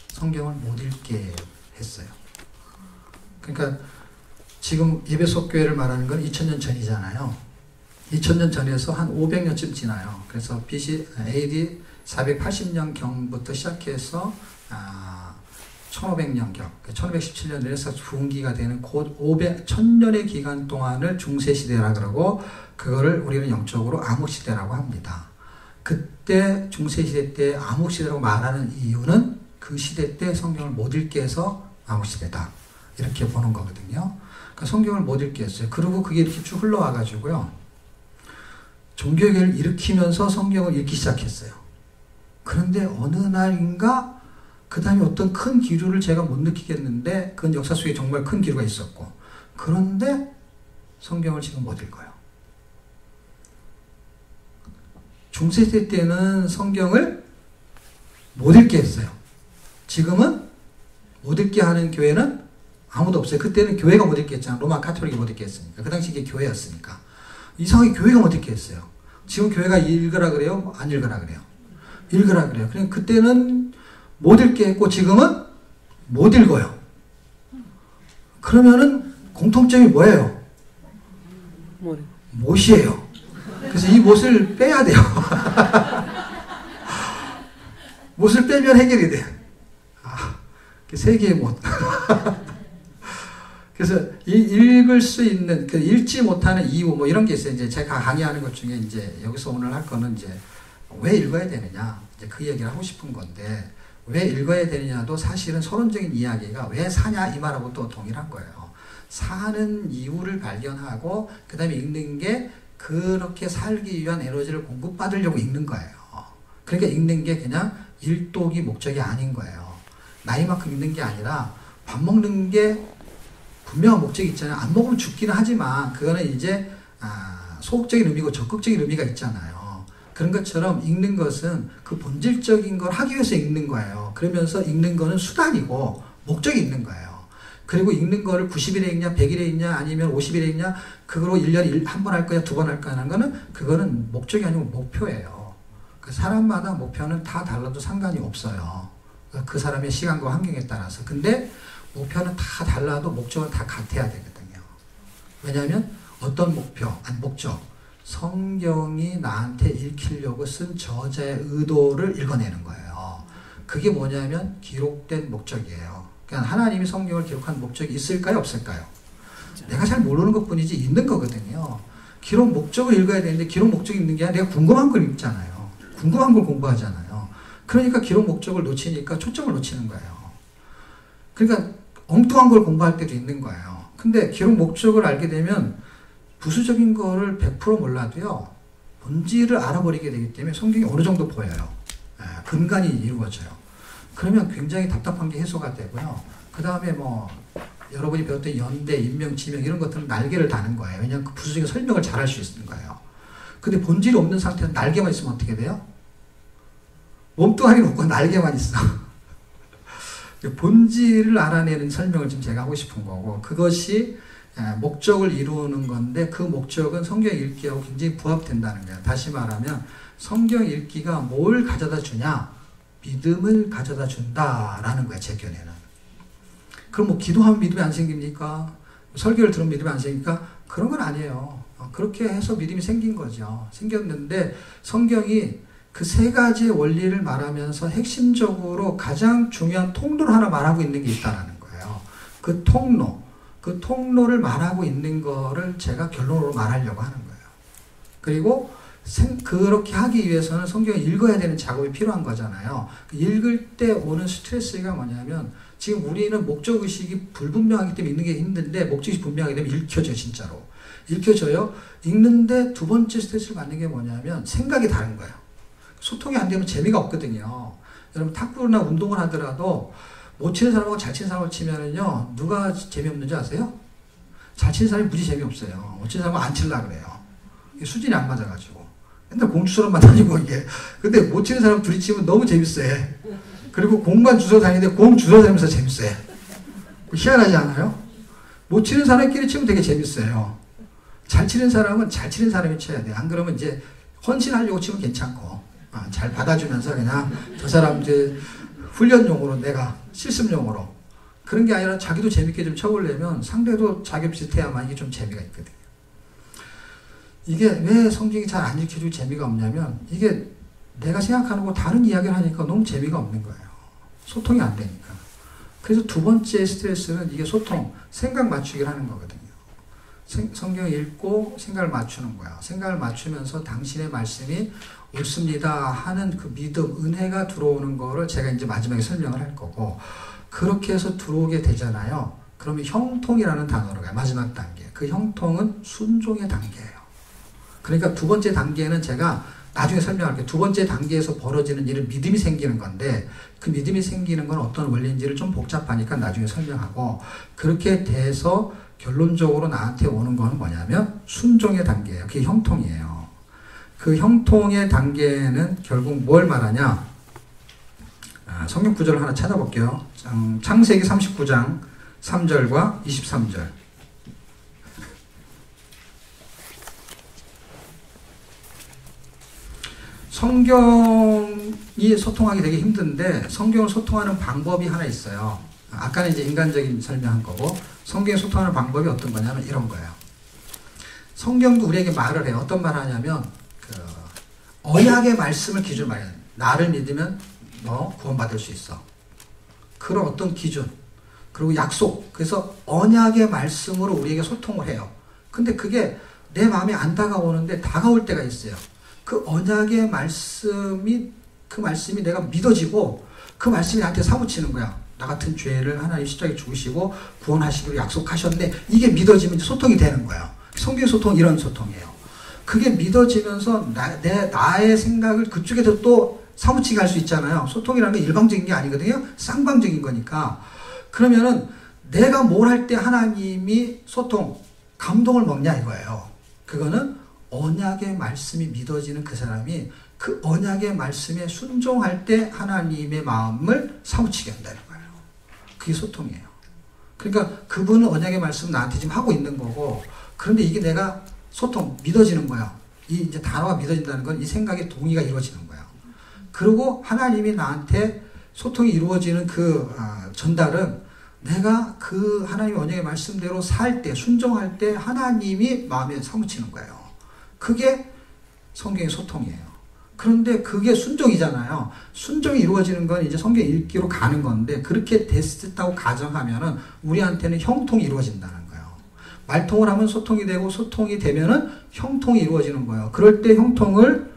성경을 못 읽게 했어요. 그러니까 지금 예배소교회를 말하는 건 2000년 전이잖아요. 2000년 전에서 한 500년쯤 지나요. 그래서 BC AD 480년경부터 시작해서 1500년경, 1517년 레네상스 부흥기가 되는 곧 1000년의 기간 동안을 중세시대라 그러고, 그거를 우리는 영적으로 암흑시대라고 합니다. 그때 중세시대 때 암흑시대라고 말하는 이유는 그 시대 때 성경을 못 읽게 해서 암흑시대다, 이렇게 보는 거거든요. 그러니까 성경을 못 읽게 했어요. 그리고 그게 이렇게 쭉 흘러와가지고요, 종교개혁을 일으키면서 성경을 읽기 시작했어요. 그런데 어느 날인가 그 다음에 어떤 큰 기류를 제가 못 느끼겠는데, 그건 역사 속에 정말 큰 기류가 있었고, 그런데 성경을 지금 못 읽어요. 중세시대 때는 성경을 못 읽게 했어요. 지금은 못 읽게 하는 교회는 아무도 없어요. 그때는 교회가 못 읽게 했잖아요. 로마 카톨릭이 못 읽게 했으니까. 그 당시 이게 교회였으니까. 이상하게 교회가 못 읽게 했어요. 지금 교회가 읽으라 그래요? 안 읽으라 그래요? 읽으라 그래요. 그러니까 그때는 못 읽게 했고 지금은 못 읽어요. 그러면은 공통점이 뭐예요? 못이에요. 그래서 이 못을 빼야 돼요. 못을 빼면 해결이 돼요. 세 개의 못. 그래서 읽을 수 있는, 읽지 못하는 이유, 뭐 이런 게 있어요. 이제 제가 강의하는 것 중에 이제 여기서 오늘 할 거는 이제 왜 읽어야 되느냐, 이제 그 얘기를 하고 싶은 건데, 왜 읽어야 되느냐도 사실은 서론적인 이야기가 왜 사냐 이 말하고 또 동일한 거예요. 사는 이유를 발견하고 그 다음에 읽는 게 그렇게 살기 위한 에너지를 공급받으려고 읽는 거예요. 그러니까 읽는 게 그냥 일독이 목적이 아닌 거예요. 나이만큼 읽는 게 아니라 밥 먹는 게 분명한 목적이 있잖아요. 안 먹으면 죽기는 하지만 그거는 이제 소극적인 의미고 적극적인 의미가 있잖아요. 그런 것처럼 읽는 것은 그 본질적인 걸 하기 위해서 읽는 거예요. 그러면서 읽는 거는 수단이고 목적이 있는 거예요. 그리고 읽는 거를 90일에 읽냐, 100일에 읽냐, 아니면 50일에 읽냐, 그거로 1년에 한 번 할 거야, 두 번 할 거야 하는 거는 그거는 목적이 아니고 목표예요. 그 사람마다 목표는 다 달라도 상관이 없어요. 그 사람의 시간과 환경에 따라서. 근데 목표는 다 달라도 목적은 다 같아야 되거든요. 왜냐하면 어떤 목적, 성경이 나한테 읽히려고 쓴 저자의 의도를 읽어내는 거예요. 그게 뭐냐면 기록된 목적이에요. 그러니까 하나님이 성경을 기록한 목적이 있을까요? 없을까요? 내가 잘 모르는 것뿐이지 있는 거거든요. 기록 목적을 읽어야 되는데 기록 목적이 있는 게 아니라 내가 궁금한 걸 읽잖아요. 궁금한 걸 공부하잖아요. 그러니까 기록 목적을 놓치니까 초점을 놓치는 거예요. 그러니까 엉뚱한 걸 공부할 때도 있는 거예요. 근데 기록 목적을 알게 되면 부수적인 거를 100% 몰라도요, 본질을 알아버리게 되기 때문에 성경이 어느 정도 보여요. 근간이 이루어져요. 그러면 굉장히 답답한 게 해소가 되고요. 그 다음에 뭐 여러분이 배웠던 연대, 인명, 지명 이런 것들은 날개를 다는 거예요. 왜냐하면 그 부수적인 설명을 잘 할 수 있는 거예요. 근데 본질이 없는 상태에서 날개만 있으면 어떻게 돼요? 몸뚱아리는 없고 날개만 있어. 본질을 알아내는 설명을 지금 제가 하고 싶은 거고, 그것이 목적을 이루는 건데 그 목적은 성경 읽기하고 굉장히 부합된다는 거예요. 다시 말하면 성경 읽기가 뭘 가져다 주냐? 믿음을 가져다 준다라는 거예요. 제 견해는. 그럼 뭐 기도하면 믿음이 안 생깁니까? 설교를 들으면 믿음이 안 생깁니까? 그런 건 아니에요. 그렇게 해서 믿음이 생긴 거죠. 생겼는데 성경이 그 세 가지의 원리를 말하면서 핵심적으로 가장 중요한 통로를 하나 말하고 있는 게 있다는 거예요. 그 통로를 말하고 있는 거를 제가 결론으로 말하려고 하는 거예요. 그리고 그렇게 하기 위해서는 성경을 읽어야 되는 작업이 필요한 거잖아요. 읽을 때 오는 스트레스가 뭐냐면, 지금 우리는 목적의식이 불분명하기 때문에 읽는 게 힘든데, 목적이 분명하게 되면 읽혀져요. 진짜로 읽혀져요. 읽는데 두 번째 스트레스를 받는 게 뭐냐면 생각이 다른 거예요. 소통이 안 되면 재미가 없거든요. 여러분 탁구나 운동을 하더라도 못 치는 사람하고 잘 치는 사람을 치면은요, 누가 재미없는지 아세요? 잘 치는 사람이 무지 재미없어요. 못 치는 사람은 안 치려고 그래요. 수준이 안 맞아가지고 맨날 공주처럼만 다니고 이게. 근데 못 치는 사람 둘이 치면 너무 재밌어요. 그리고 공만 주워 다니는데 공 주워 다니면서 재밌어요. 희한하지 않아요? 못 치는 사람끼리 치면 되게 재밌어요. 잘 치는 사람은 잘 치는 사람이 쳐야 돼요. 안 그러면 이제 헌신하려고 치면 괜찮고, 잘 받아주면서 그냥 저 사람 이제 훈련용으로, 내가 실습용으로, 그런 게 아니라 자기도 재밌게 좀 쳐보려면 상대도 자기 비슷해야만 이게 좀 재미가 있거든요. 이게 왜 성경이 잘 안 읽혀주고 재미가 없냐면, 이게 내가 생각하는 거 다른 이야기를 하니까 너무 재미가 없는 거예요. 소통이 안 되니까. 그래서 두 번째 스트레스는 이게 소통, 생각 맞추기를 하는 거거든요. 성경을 읽고 생각을 맞추는 거야. 생각을 맞추면서 당신의 말씀이 옳습니다 하는 그 믿음, 은혜가 들어오는 거를 제가 이제 마지막에 설명을 할 거고, 그렇게 해서 들어오게 되잖아요. 그러면 형통이라는 단어로 가요. 마지막 단계. 그 형통은 순종의 단계예요. 그러니까 두 번째 단계는 제가 나중에 설명할게요. 두 번째 단계에서 벌어지는 일은 믿음이 생기는 건데, 그 믿음이 생기는 건 어떤 원리인지를 좀 복잡하니까 나중에 설명하고, 그렇게 돼서 결론적으로 나한테 오는 거는 뭐냐면 순종의 단계예요. 그게 형통이에요. 그 형통의 단계는 결국 뭘 말하냐? 성경 구절을 하나 찾아볼게요. 창세기 39장 3절과 23절. 성경이 소통하기 되게 힘든데 성경을 소통하는 방법이 하나 있어요. 아까는 이제 인간적인 설명한 거고, 성경에 소통하는 방법이 어떤 거냐면 이런 거예요. 성경도 우리에게 말을 해요. 어떤 말을 하냐면, 언약의 말씀을 기준으로 말해요. 나를 믿으면 너 구원받을 수 있어. 그런 어떤 기준, 그리고 약속. 그래서 언약의 말씀으로 우리에게 소통을 해요. 근데 그게 내 마음에 안 다가오는데 다가올 때가 있어요. 그 언약의 말씀이 그 말씀이 내가 믿어지고 그 말씀이 나한테 사무치는 거야. 나 같은 죄를 하나님 십자가에 죽으시고 구원하시기로 약속하셨는데 이게 믿어지면 이제 소통이 되는 거예요. 성경 소통 이런 소통이에요. 그게 믿어지면서 나의 생각을 그쪽에서 또 사무치게 할 수 있잖아요. 소통이라는 게 일방적인 게 아니거든요. 쌍방적인 거니까. 그러면은 내가 뭘 할 때 하나님이 소통, 감동을 먹냐 이거예요. 그거는 언약의 말씀이 믿어지는 그 사람이 그 언약의 말씀에 순종할 때 하나님의 마음을 사무치게 한다는 거예요. 그게 소통이에요. 그러니까 그분은 언약의 말씀 나한테 지금 하고 있는 거고, 그런데 이게 내가 소통, 믿어지는 거야. 이 이제 단어가 믿어진다는 건 이 생각의 동의가 이루어지는 거야. 그리고 하나님이 나한테 소통이 이루어지는 그 전달은 내가 그 하나님의 언약의 말씀대로 살 때, 순종할 때 하나님이 마음에 사무치는 거예요. 그게 성경의 소통이에요. 그런데 그게 순종이잖아요. 순종이 이루어지는 건 이제 성경 읽기로 가는 건데, 그렇게 됐다고 가정하면은 우리한테는 형통이 이루어진다는 거예요. 말통을 하면 소통이 되고, 소통이 되면은 형통이 이루어지는 거예요. 그럴 때 형통을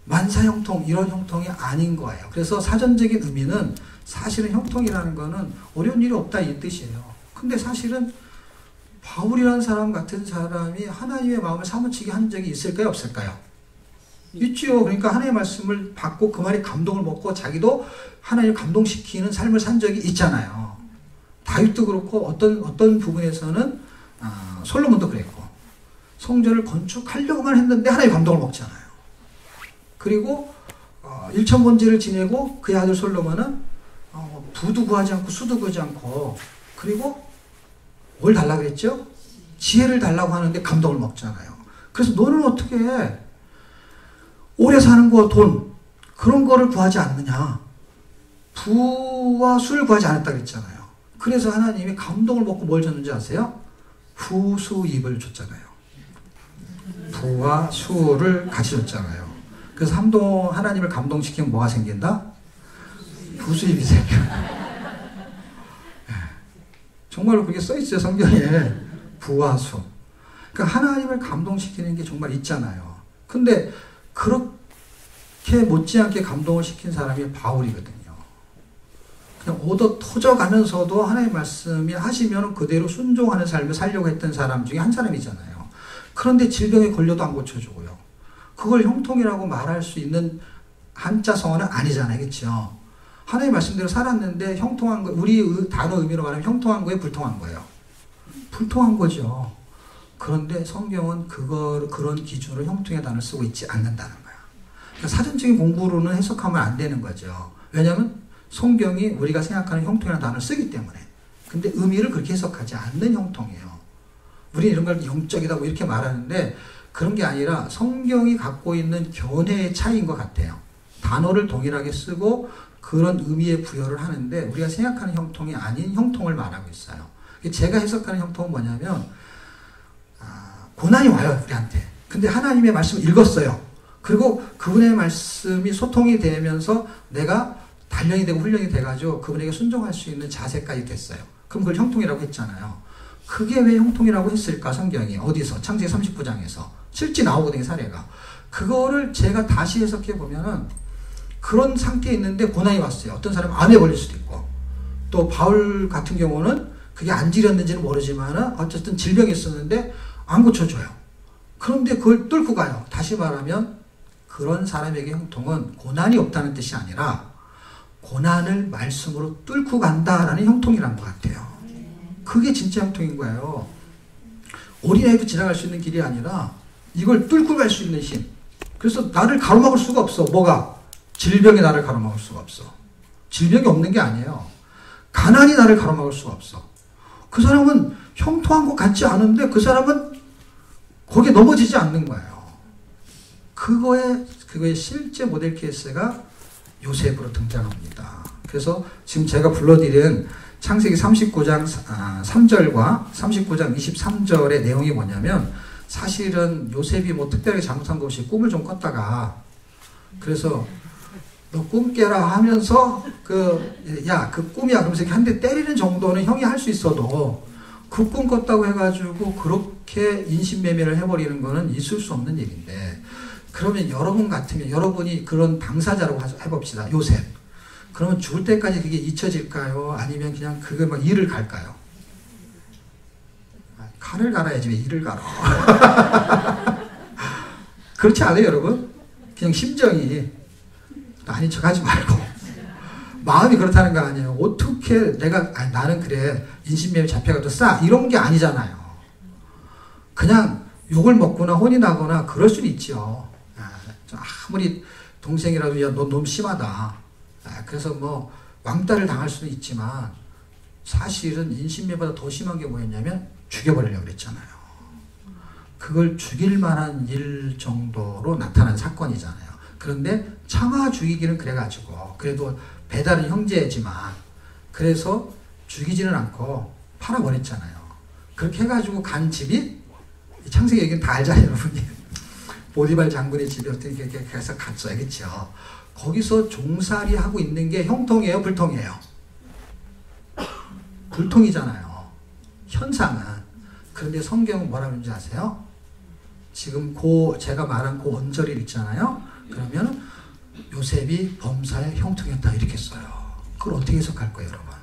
만사형통, 이런 형통이 아닌 거예요. 그래서 사전적인 의미는 사실은 형통이라는 거는 어려운 일이 없다 이 뜻이에요. 근데 사실은 바울이라는 사람 같은 사람이 하나님의 마음을 사무치게 한 적이 있을까요? 없을까요? 있지요. 그러니까 하나님의 말씀을 받고 그 말이 감동을 먹고 자기도 하나님을 감동시키는 삶을 산 적이 있잖아요. 다윗도 그렇고 어떤 부분에서는 솔로몬도 그랬고, 성전을 건축하려고만 했는데 하나님의 감동을 먹잖아요. 그리고 일천번제를 지내고 그의 아들 솔로몬은 부도 구하지 않고 수도 구하지 않고, 그리고 뭘 달라고 그랬죠? 지혜를 달라고 하는데 감동을 먹잖아요. 그래서 너는 어떻게 해? 오래 사는 거, 돈, 그런 거를 구하지 않느냐? 부와 수를 구하지 않았다 그랬잖아요. 그래서 하나님이 감동을 먹고 뭘 줬는지 아세요? 부수입을 줬잖아요. 부와 수를 같이 줬잖아요. 그래서 하나님을 감동시키면 뭐가 생긴다? 부수입이 생겨. 정말로 그게 써있어요, 성경에. 부와 수. 그러니까 하나님을 감동시키는 게 정말 있잖아요. 근데 그렇게 못지않게 감동을 시킨 사람이 바울이거든요. 그냥 얻어 터져가면서도 하나님의 말씀이 하시면 그대로 순종하는 삶을 살려고 했던 사람 중에 한 사람이잖아요. 그런데 질병에 걸려도 안 고쳐주고요. 그걸 형통이라고 말할 수 있는 한자성어는 아니잖아요. 그렇죠? 하나님의 말씀대로 살았는데 형통한 거, 우리 단어 의미로 말하면 형통한 거예요? 불통한 거예요? 불통한 거죠. 그런데 성경은 그런 기준으로 형통의 단어를 쓰고 있지 않는다는 거야. 그러니까 사전적인 공부로는 해석하면 안 되는 거죠. 왜냐하면 성경이 우리가 생각하는 형통이라는 단어를 쓰기 때문에. 근데 의미를 그렇게 해석하지 않는 형통이에요. 우리는 이런 걸 영적이다 뭐 이렇게 말하는데 그런 게 아니라 성경이 갖고 있는 견해의 차이인 것 같아요. 단어를 동일하게 쓰고 그런 의미의 부여를 하는데 우리가 생각하는 형통이 아닌 형통을 말하고 있어요. 제가 해석하는 형통은 뭐냐면 고난이 와요, 우리한테. 근데 하나님의 말씀을 읽었어요. 그리고 그분의 말씀이 소통이 되면서 내가 단련이 되고 훈련이 돼가지고 그분에게 순종할 수 있는 자세까지 됐어요. 그럼 그걸 형통이라고 했잖아요. 그게 왜 형통이라고 했을까, 성경이? 어디서? 창세기 39장에서. 실제 나오거든요, 사례가. 그거를 제가 다시 해석해 보면은 그런 상태에 있는데 고난이 왔어요. 어떤 사람은 암에 걸릴 수도 있고, 또 바울 같은 경우는 그게 안 지렸는지는 모르지만은 어쨌든 질병이 있었는데 안 고쳐줘요. 그런데 그걸 뚫고 가요. 다시 말하면 그런 사람에게 형통은 고난이 없다는 뜻이 아니라 고난을 말씀으로 뚫고 간다라는 형통이란 것 같아요. 그게 진짜 형통인 거예요. 어린아이도 지나갈 수 있는 길이 아니라 이걸 뚫고 갈 수 있는 힘. 그래서 나를 가로막을 수가 없어. 뭐가? 질병이 나를 가로막을 수가 없어. 질병이 없는 게 아니에요. 가난이 나를 가로막을 수가 없어. 그 사람은 형통한 것 같지 않은데 그 사람은 거기에 넘어지지 않는 거예요. 그거의 실제 모델 케이스가 요셉으로 등장합니다. 그래서 지금 제가 불러드린 창세기 39장 3절과 39장 23절의 내용이 뭐냐면 사실은 요셉이 뭐 특별하게 잘못한 것 없이 꿈을 좀 꿨다가 그래서 너 꿈 깨라 하면서 그 꿈이야 그러면서 한 대 때리는 정도는 형이 할 수 있어도 그 꿈 꿨다고 해가지고 그렇게 인신매매를 해버리는 거는 있을 수 없는 일인데 그러면 여러분 같으면 여러분이 그런 당사자라고 해봅시다. 요셉. 그러면 죽을 때까지 그게 잊혀질까요? 아니면 그냥 그걸 막 일을 갈까요? 칼을 갈아야지 왜 일을 갈아? 그렇지 않아요, 여러분? 그냥 심정이 아닌 척 하지 말고 마음이 그렇다는 거 아니에요. 어떻게 내가 나는 그래 인신매매 잡혀가도 싸 이런 게 아니잖아요. 그냥 욕을 먹거나 혼이 나거나 그럴 수는 있죠. 아무리 동생이라도 야 너 너무 심하다. 그래서 뭐 왕따를 당할 수는 있지만 사실은 인신매매보다 더 심한 게 뭐였냐면 죽여버리려고 그랬잖아요. 그걸 죽일 만한 일 정도로 나타난 사건이잖아요. 그런데 참아 죽이기는 그래가지고 그래도 배다른 형제지만 그래서 죽이지는 않고 팔아버렸잖아요. 그렇게 해가지고 간 집이 창세기 얘기는 다 알잖아요, 여러분이. 보디발 장군의 집이 어떻게 해서 갔어요, 그렇죠? 거기서 종살이 하고 있는 게 형통이에요, 불통이에요? 불통이잖아요. 현상은. 그런데 성경은 뭐라고 하는지 아세요? 지금 제가 말한 그 언저리 있잖아요. 그러면 요셉이 범사에 형통했다 이렇게 써요. 그걸 어떻게 해석할 거예요, 여러분?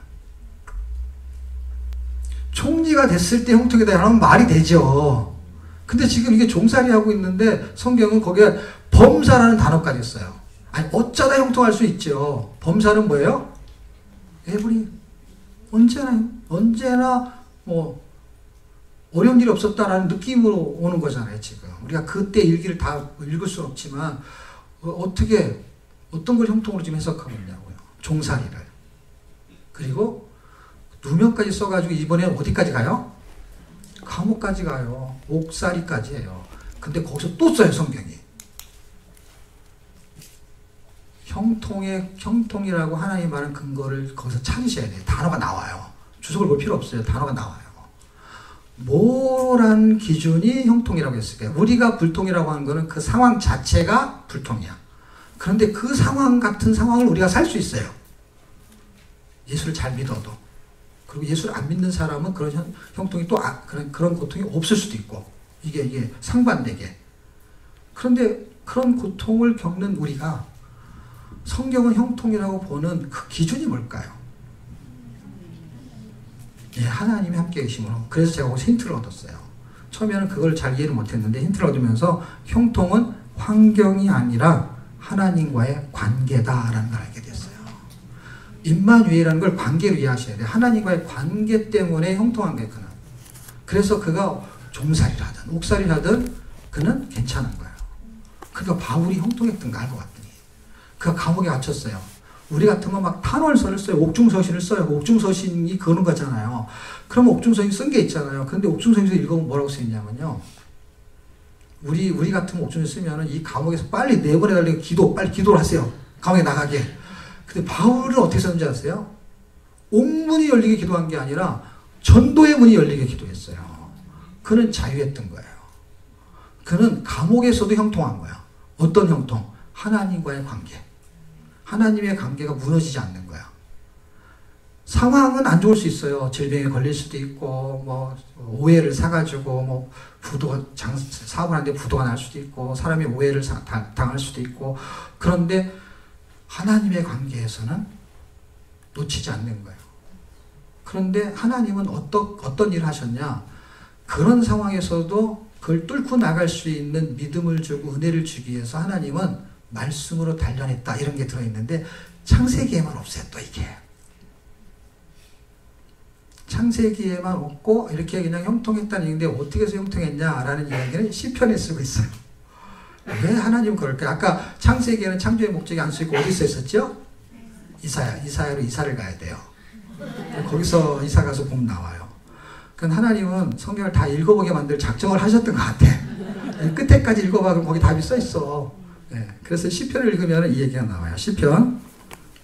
총리가 됐을 때 형통이다 하면 말이 되죠. 근데 지금 이게 종살이 하고 있는데 성경은 거기에 범사라는 단어까지 써요. 아니 어쩌다 형통할 수 있죠. 범사는 뭐예요? 에브리 언제나 뭐 어려운 일이 없었다라는 느낌으로 오는 거잖아요. 지금 우리가 그때 일기를 다 읽을 수는 없지만 어떤 걸 형통으로 지금 해석하고 있냐고요. 종살이를. 그리고 누명까지 써가지고 이번에 어디까지 가요? 감옥까지 가요. 옥살이까지 해요. 근데 거기서 또 써요, 성경이. 형통이라고 하나님 말한 근거를 거기서 찾으셔야 돼요. 단어가 나와요. 주석을 볼 필요 없어요. 단어가 나와요. 뭐란 기준이 형통이라고 했을까요? 우리가 불통이라고 하는 거는 그 상황 자체가 불통이야. 그런데 그 상황 같은 상황을 우리가 살 수 있어요. 예수를 잘 믿어도. 그리고 예수를 안 믿는 사람은 그런 형통이 또 그런 고통이 없을 수도 있고 이게 상반되게. 그런데 그런 고통을 겪는 우리가 성경은 형통이라고 보는 그 기준이 뭘까요? 예, 하나님이 함께 계심으로. 그래서 제가 거기서 힌트를 얻었어요. 처음에는 그걸 잘 이해를 못했는데 힌트를 얻으면서 형통은 환경이 아니라 하나님과의 관계다라는 걸 알게 됐어요. 임마누엘이라는 걸 관계로 이해하셔야 돼요. 하나님과의 관계 때문에 형통한 게 그는. 그래서 그가 종살이라든 옥살이라든 그는 괜찮은 거예요. 그러니까 바울이 형통했던 거 알 것 같더니 그가 감옥에 갇혔어요. 우리 같으면 막 탄원서를 써요. 옥중서신을 써요. 옥중서신이 그런 거잖아요. 그럼 옥중서신 쓴 게 있잖아요. 근데 옥중서신에서 읽어보면 뭐라고 써있냐면요. 우리 같으면 옥중서신 쓰면은 이 감옥에서 빨리 내보내달라고 빨리 기도를 하세요. 감옥에 나가게. 근데 바울은 어떻게 썼는지 아세요? 옥문이 열리게 기도한 게 아니라 전도의 문이 열리게 기도했어요. 그는 자유했던 거예요. 그는 감옥에서도 형통한 거야. 어떤 형통? 하나님과의 관계. 하나님의 관계가 무너지지 않는 거야. 상황은 안 좋을 수 있어요. 질병에 걸릴 수도 있고, 뭐, 오해를 사가지고, 뭐, 사업을 하는데 부도가 날 수도 있고, 사람이 오해를 당할 수도 있고, 그런데 하나님의 관계에서는 놓치지 않는 거예요. 그런데 하나님은 어떤 일을 하셨냐? 그런 상황에서도 그걸 뚫고 나갈 수 있는 믿음을 주고 은혜를 주기 위해서 하나님은 말씀으로 단련했다 이런 게 들어있는데 창세기에만 없어요. 또 이게 창세기에만 없고 이렇게 그냥 형통했다는 얘기인데 어떻게 해서 형통했냐라는 이야기는 시편에 쓰고 있어요. 왜 하나님은 그럴까요? 아까 창세기에는 창조의 목적이 안 쓰이고 어디서 있었죠? 이사야로 이사를 가야 돼요. 거기서 이사 가서 보면 나와요. 그러니까 하나님은 성경을 다 읽어보게 만들 작정을 하셨던 것 같아. 끝에까지 읽어봐. 그럼 거기 답이 써있어. 네, 그래서 시편을 읽으면 이 얘기가 나와요. 시편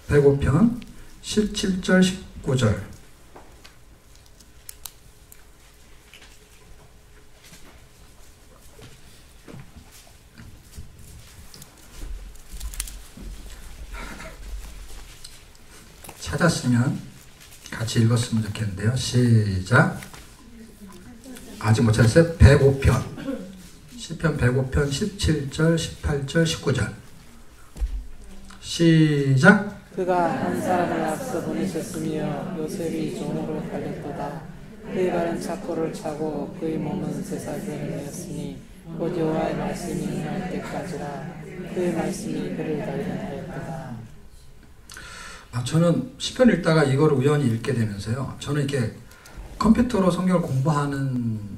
105편 17절 19절 찾았으면 같이 읽었으면 좋겠는데요. 시작. 아직 못 찾았어요? 105편 시편 105편 17절, 18절, 19절. 시작. 그가 한 사람을 앞서 보내셨으며 요셉이 종으로 팔렸도다. 그의 발은 착고를 차고 그의 몸은 쇠사슬을 매었으니 곧 여호와의 말씀이 임할 때까지라. 그의 말씀이 그를 단련하였도다. 저는 시편 읽다가 이걸 우연히 읽게 되면서요. 저는 이렇게 컴퓨터로 성경을 공부하는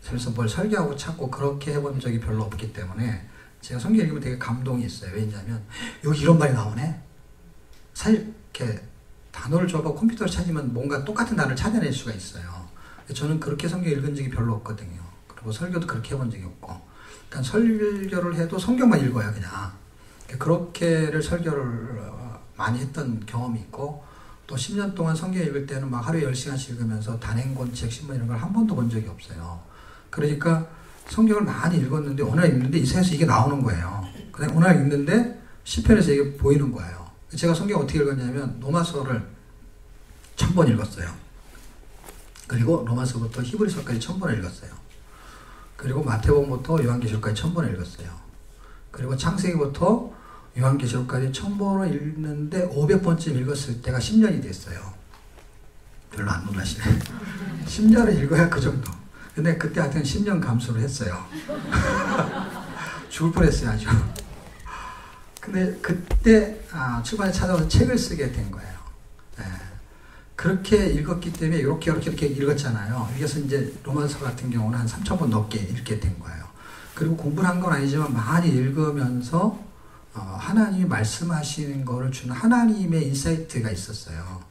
그래서 뭘 설계하고 찾고 그렇게 해본 적이 별로 없기 때문에 제가 성경 읽으면 되게 감동이 있어요. 왜냐하면 여기 이런 말이 나오네. 사실 이렇게 단어를 줘봐 컴퓨터로 찾으면 뭔가 똑같은 단어를 찾아낼 수가 있어요. 저는 그렇게 성경 읽은 적이 별로 없거든요. 그리고 설교도 그렇게 해본 적이 없고, 그러니까 설교를 해도 성경만 읽어야 그냥 그렇게를 설교를 많이 했던 경험이 있고, 또 10년 동안 성경 읽을 때는 막 하루에 10시간씩 읽으면서 단행본, 책, 신문 이런 걸 한 번도 본 적이 없어요. 그러니까 성경을 많이 읽었는데 어느 날 읽는데 이 세상에서 이게 나오는 거예요. 그냥 어느 날 읽는데 시편에서 이게 보이는 거예요. 제가 성경 어떻게 읽었냐면 로마서를 1000번 읽었어요. 그리고 로마서부터 히브리서까지 1000번을 읽었어요. 그리고 마태복음부터 요한계시록까지 1000번을 읽었어요. 그리고 창세기부터 요한계시록까지 1000번을 읽는데 500번쯤 읽었을 때가 10년이 됐어요. 별로 안 놀라시네. 10년을 읽어야 그 정도. 근데 그때 하여튼 10년 감수를 했어요. 죽을 뻔했어요, 아주. 근데 그때 출판에 찾아와서 책을 쓰게 된 거예요. 네. 그렇게 읽었기 때문에 이렇게 읽었잖아요. 그래서 이제 로마서 같은 경우는 한 3000번 넘게 읽게 된 거예요. 그리고 공부를 한 건 아니지만 많이 읽으면서 하나님이 말씀하시는 거를 주는 하나님의 인사이트가 있었어요.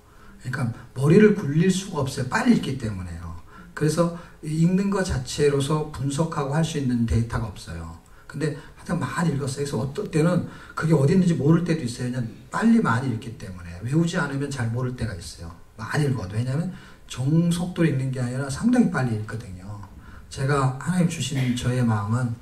그러니까 머리를 굴릴 수가 없어요. 빨리 읽기 때문에요. 그래서 읽는 것 자체로서 분석하고 할 수 있는 데이터가 없어요. 근데 하여튼 많이 읽었어요. 그래서 어떨 때는 그게 어디 있는지 모를 때도 있어요. 그냥 빨리 많이 읽기 때문에. 외우지 않으면 잘 모를 때가 있어요. 많이 읽어도. 왜냐하면 정속도로 읽는 게 아니라 상당히 빨리 읽거든요. 제가 하나님 주신 저의 마음은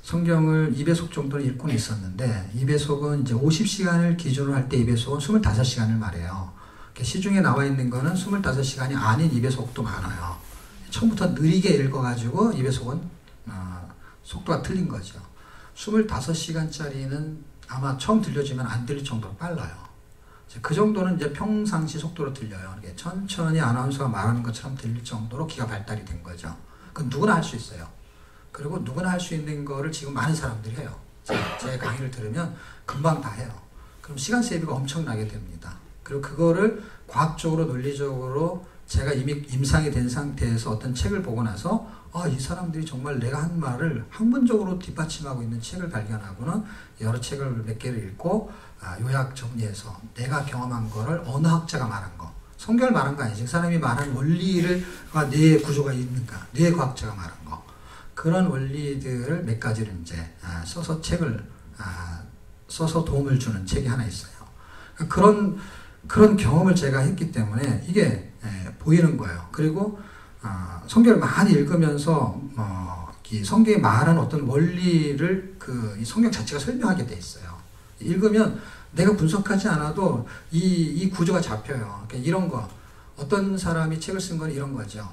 성경을 2배속 정도는 읽고는 있었는데 2배속은 이제 50시간을 기준으로 할 때 2배속은 25시간을 말해요. 시중에 나와 있는 거는 25시간이 아닌 2배속도 많아요. 처음부터 느리게 읽어가지고 2배속은 속도가 틀린 거죠. 25시간짜리는 아마 처음 들려주면 안 들릴 정도로 빨라요. 그 정도는 이제 평상시 속도로 들려요. 이렇게 천천히 아나운서가 말하는 것처럼 들릴 정도로 귀가 발달이 된 거죠. 그건 누구나 할 수 있어요. 그리고 누구나 할 수 있는 거를 지금 많은 사람들이 해요. 제 강의를 들으면 금방 다 해요. 그럼 시간 세이브가 엄청나게 됩니다. 그리고 그거를 과학적으로 논리적으로 제가 이미 임상이 된 상태에서 어떤 책을 보고 나서 이 사람들이 정말 내가 한 말을 학문적으로 뒷받침하고 있는 책을 발견하고는 여러 책을 몇 개를 읽고 요약 정리해서 내가 경험한 거를 어느 학자가 말한 거, 성경을 말한 거 아니지. 그 사람이 말한 원리를 뇌의 구조가 있는가, 뇌 과학자가 말한 거, 그런 원리들을 몇 가지를 이제 써서 책을 써서 도움을 주는 책이 하나 있어요. 그런 경험을 제가 했기 때문에 이게 보이는 거예요. 그리고 성경을 많이 읽으면서 이 성경에 말하는 어떤 원리를 이 성경 자체가 설명하게 돼 있어요. 읽으면 내가 분석하지 않아도 이 구조가 잡혀요. 그러니까 이런 거, 어떤 사람이 책을 쓴 건 이런 거죠.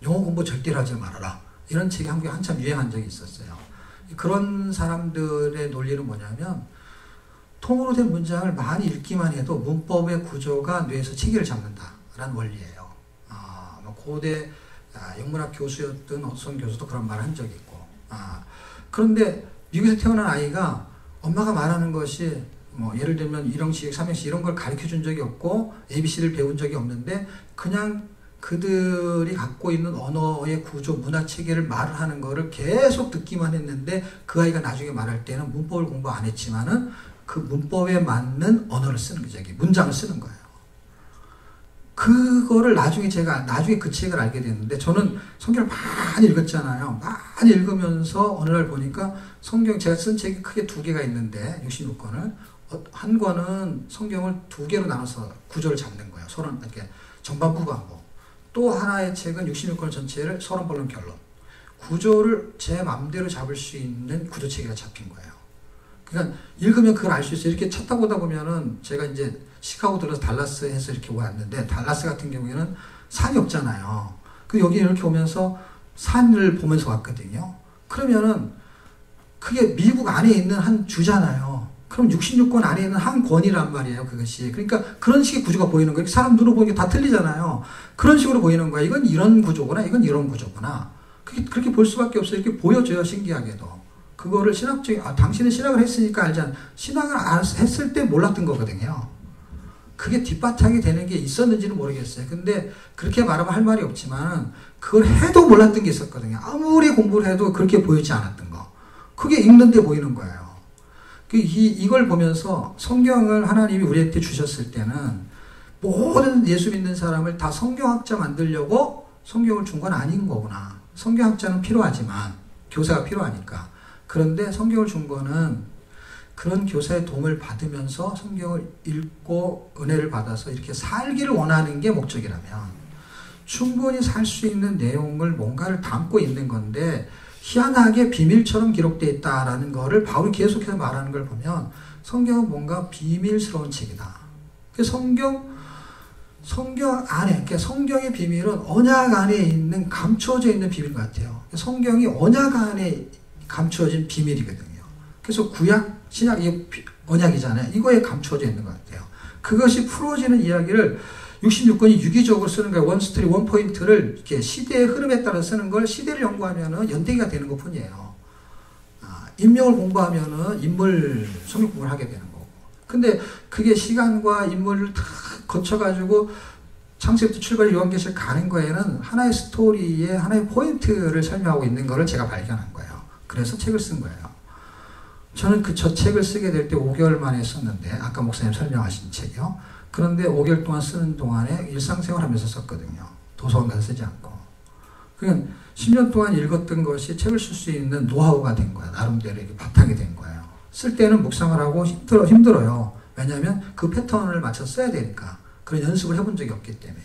영어 공부 절대로 하지 말아라. 이런 책이 한국에 한참 유행한 적이 있었어요. 그런 사람들의 논리는 뭐냐면 통으로 된 문장을 많이 읽기만 해도 문법의 구조가 뇌에서 체계를 잡는다라는 원리예요. 고대 영문학 교수였던 어떤 교수도 그런 말을 한 적이 있고. 그런데 미국에서 태어난 아이가 엄마가 말하는 것이 예를 들면 1형식, 3형식 이런 걸 가르쳐 준 적이 없고 ABC를 배운 적이 없는데 그냥 그들이 갖고 있는 언어의 구조, 문화 체계를 말을 하는 거를 계속 듣기만 했는데 그 아이가 나중에 말할 때는 문법을 공부 안 했지만은 그 문법에 맞는 언어를 쓰는 거죠. 문장을 쓰는 거예요. 그거를 나중에 그 책을 알게 됐는데, 저는 성경을 많이 읽었잖아요. 많이 읽으면서 어느 날 보니까 제가 쓴 책이 크게 2개가 있는데 66권을 한 권은 성경을 2개로 나눠서 구조를 잡는 거예요. 이렇게 전반부 후반부. 또 하나의 책은 66권 전체를 서론 본론 결론. 구조를 제 마음대로 잡을 수 있는 구조체계가 잡힌 거예요. 그러니까 읽으면 그걸 알 수 있어요. 이렇게 찾다 보다 보면은 제가 이제 시카고 들어서 달라스에서 이렇게 왔는데, 달라스 같은 경우에는 산이 없잖아요. 그 여기 이렇게 오면서 산을 보면서 왔거든요. 그러면은 그게 미국 안에 있는 한 주잖아요. 그럼 66권 안에 있는 한 권이란 말이에요, 그것이. 그러니까 그런 식의 구조가 보이는 거예요. 사람 눈으로 보기에 다 틀리잖아요. 그런 식으로 보이는 거야. 이건 이런 구조구나, 이건 이런 구조구나. 그렇게 볼 수밖에 없어요. 이렇게 보여줘요, 신기하게도. 그거를 당신은 신학을 했으니까 알잖아. 신학을 했을 때 몰랐던 거거든요. 그게 뒷바탕이 되는 게 있었는지는 모르겠어요. 근데 그렇게 말하면 할 말이 없지만, 그걸 해도 몰랐던 게 있었거든요. 아무리 공부를 해도 그렇게 보이지 않았던 거. 그게 읽는데 보이는 거예요. 이걸 보면서 성경을 하나님이 우리한테 주셨을 때는 모든 예수 믿는 사람을 다 성경학자 만들려고 성경을 준 건 아닌 거구나. 성경학자는 필요하지만, 교사가 필요하니까. 그런데 성경을 준 거는 그런 교사의 도움을 받으면서 성경을 읽고 은혜를 받아서 이렇게 살기를 원하는 게 목적이라면 충분히 살 수 있는 내용을 뭔가를 담고 있는 건데 희한하게 비밀처럼 기록되어 있다라는 거를 바울이 계속해서 말하는 걸 보면 성경은 뭔가 비밀스러운 책이다. 성경 안에, 그러니까 성경의 비밀은 언약 안에 있는 감추어져 있는 비밀 같아요. 성경이 언약 안에 감추어진 비밀이거든요. 그래서 구약, 신약, 이 언약이잖아요. 이거에 감추어져 있는 것 같아요. 그것이 풀어지는 이야기를 66권이 유기적으로 쓰는 거예요. 원 스토리, 원 포인트를 이렇게 시대의 흐름에 따라 쓰는 걸 시대를 연구하면은 연대기가 되는 것 뿐이에요. 인명을 공부하면은 인물 성경 공부를 하게 되는 거고. 근데 그게 시간과 인물을 다 거쳐가지고 창세부터 출발해 요한계시록 가는 거에는 하나의 스토리에 하나의 포인트를 설명하고 있는 거를 제가 발견한 거예요. 그래서 책을 쓴 거예요. 저는 저 책을 쓰게 될 때 5개월 만에 썼는데, 아까 목사님 설명하신 책이요. 그런데 5개월 동안 쓰는 동안에 일상생활 하면서 썼거든요. 도서관 가서 쓰지 않고. 그러니까 10년 동안 읽었던 것이 책을 쓸 수 있는 노하우가 된 거야. 나름대로 이렇게 바탕이 된 거예요. 쓸 때는 묵상을 하고 힘들어요. 왜냐하면 그 패턴을 맞춰 써야 되니까. 그런 연습을 해본 적이 없기 때문에.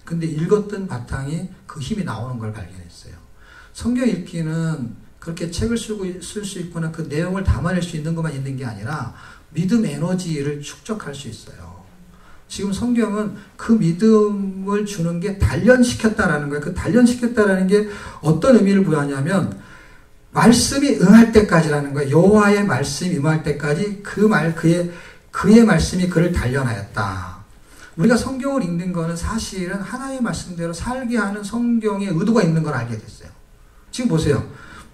근데 읽었던 바탕이 그 힘이 나오는 걸 발견했어요. 성경 읽기는 그렇게 책을 쓸 수 있거나 그 내용을 담아낼 수 있는 것만 있는 게 아니라 믿음 에너지를 축적할 수 있어요. 지금 성경은 그 믿음을 주는 게 단련시켰다라는 거예요. 그 단련시켰다라는 게 어떤 의미를 부여하냐면 말씀이 응할 때까지라는 거예요. 여호와의 말씀이 임할 때까지 그의 말씀이 그를 단련하였다. 우리가 성경을 읽는 거는 사실은 하나님의 말씀대로 살게 하는 성경의 의도가 있는 걸 알게 됐어요. 지금 보세요.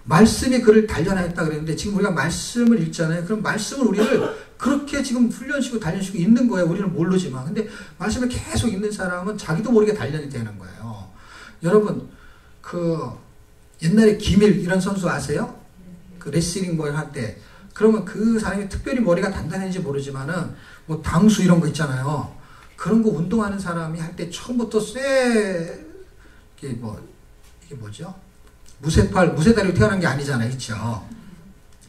말씀이 그를 단련하였다 그랬는데 지금 우리가 말씀을 읽잖아요. 그럼 말씀을 우리를 그렇게 지금 훈련시키고 단련시키고 있는 거예요. 우리는 모르지만. 근데 말씀을 계속 읽는 사람은 자기도 모르게 단련이 되는 거예요. 여러분, 옛날에 김일 이런 선수 아세요? 그 레슬링 뭐 할 때. 그러면 그 사람이 특별히 머리가 단단한지 모르지만은 뭐 당수 이런 거 있잖아요. 그런 거 운동하는 사람이 할 때 처음부터 이게 뭐죠? 무쇠다리로 태어난 게 아니잖아요. 그렇죠?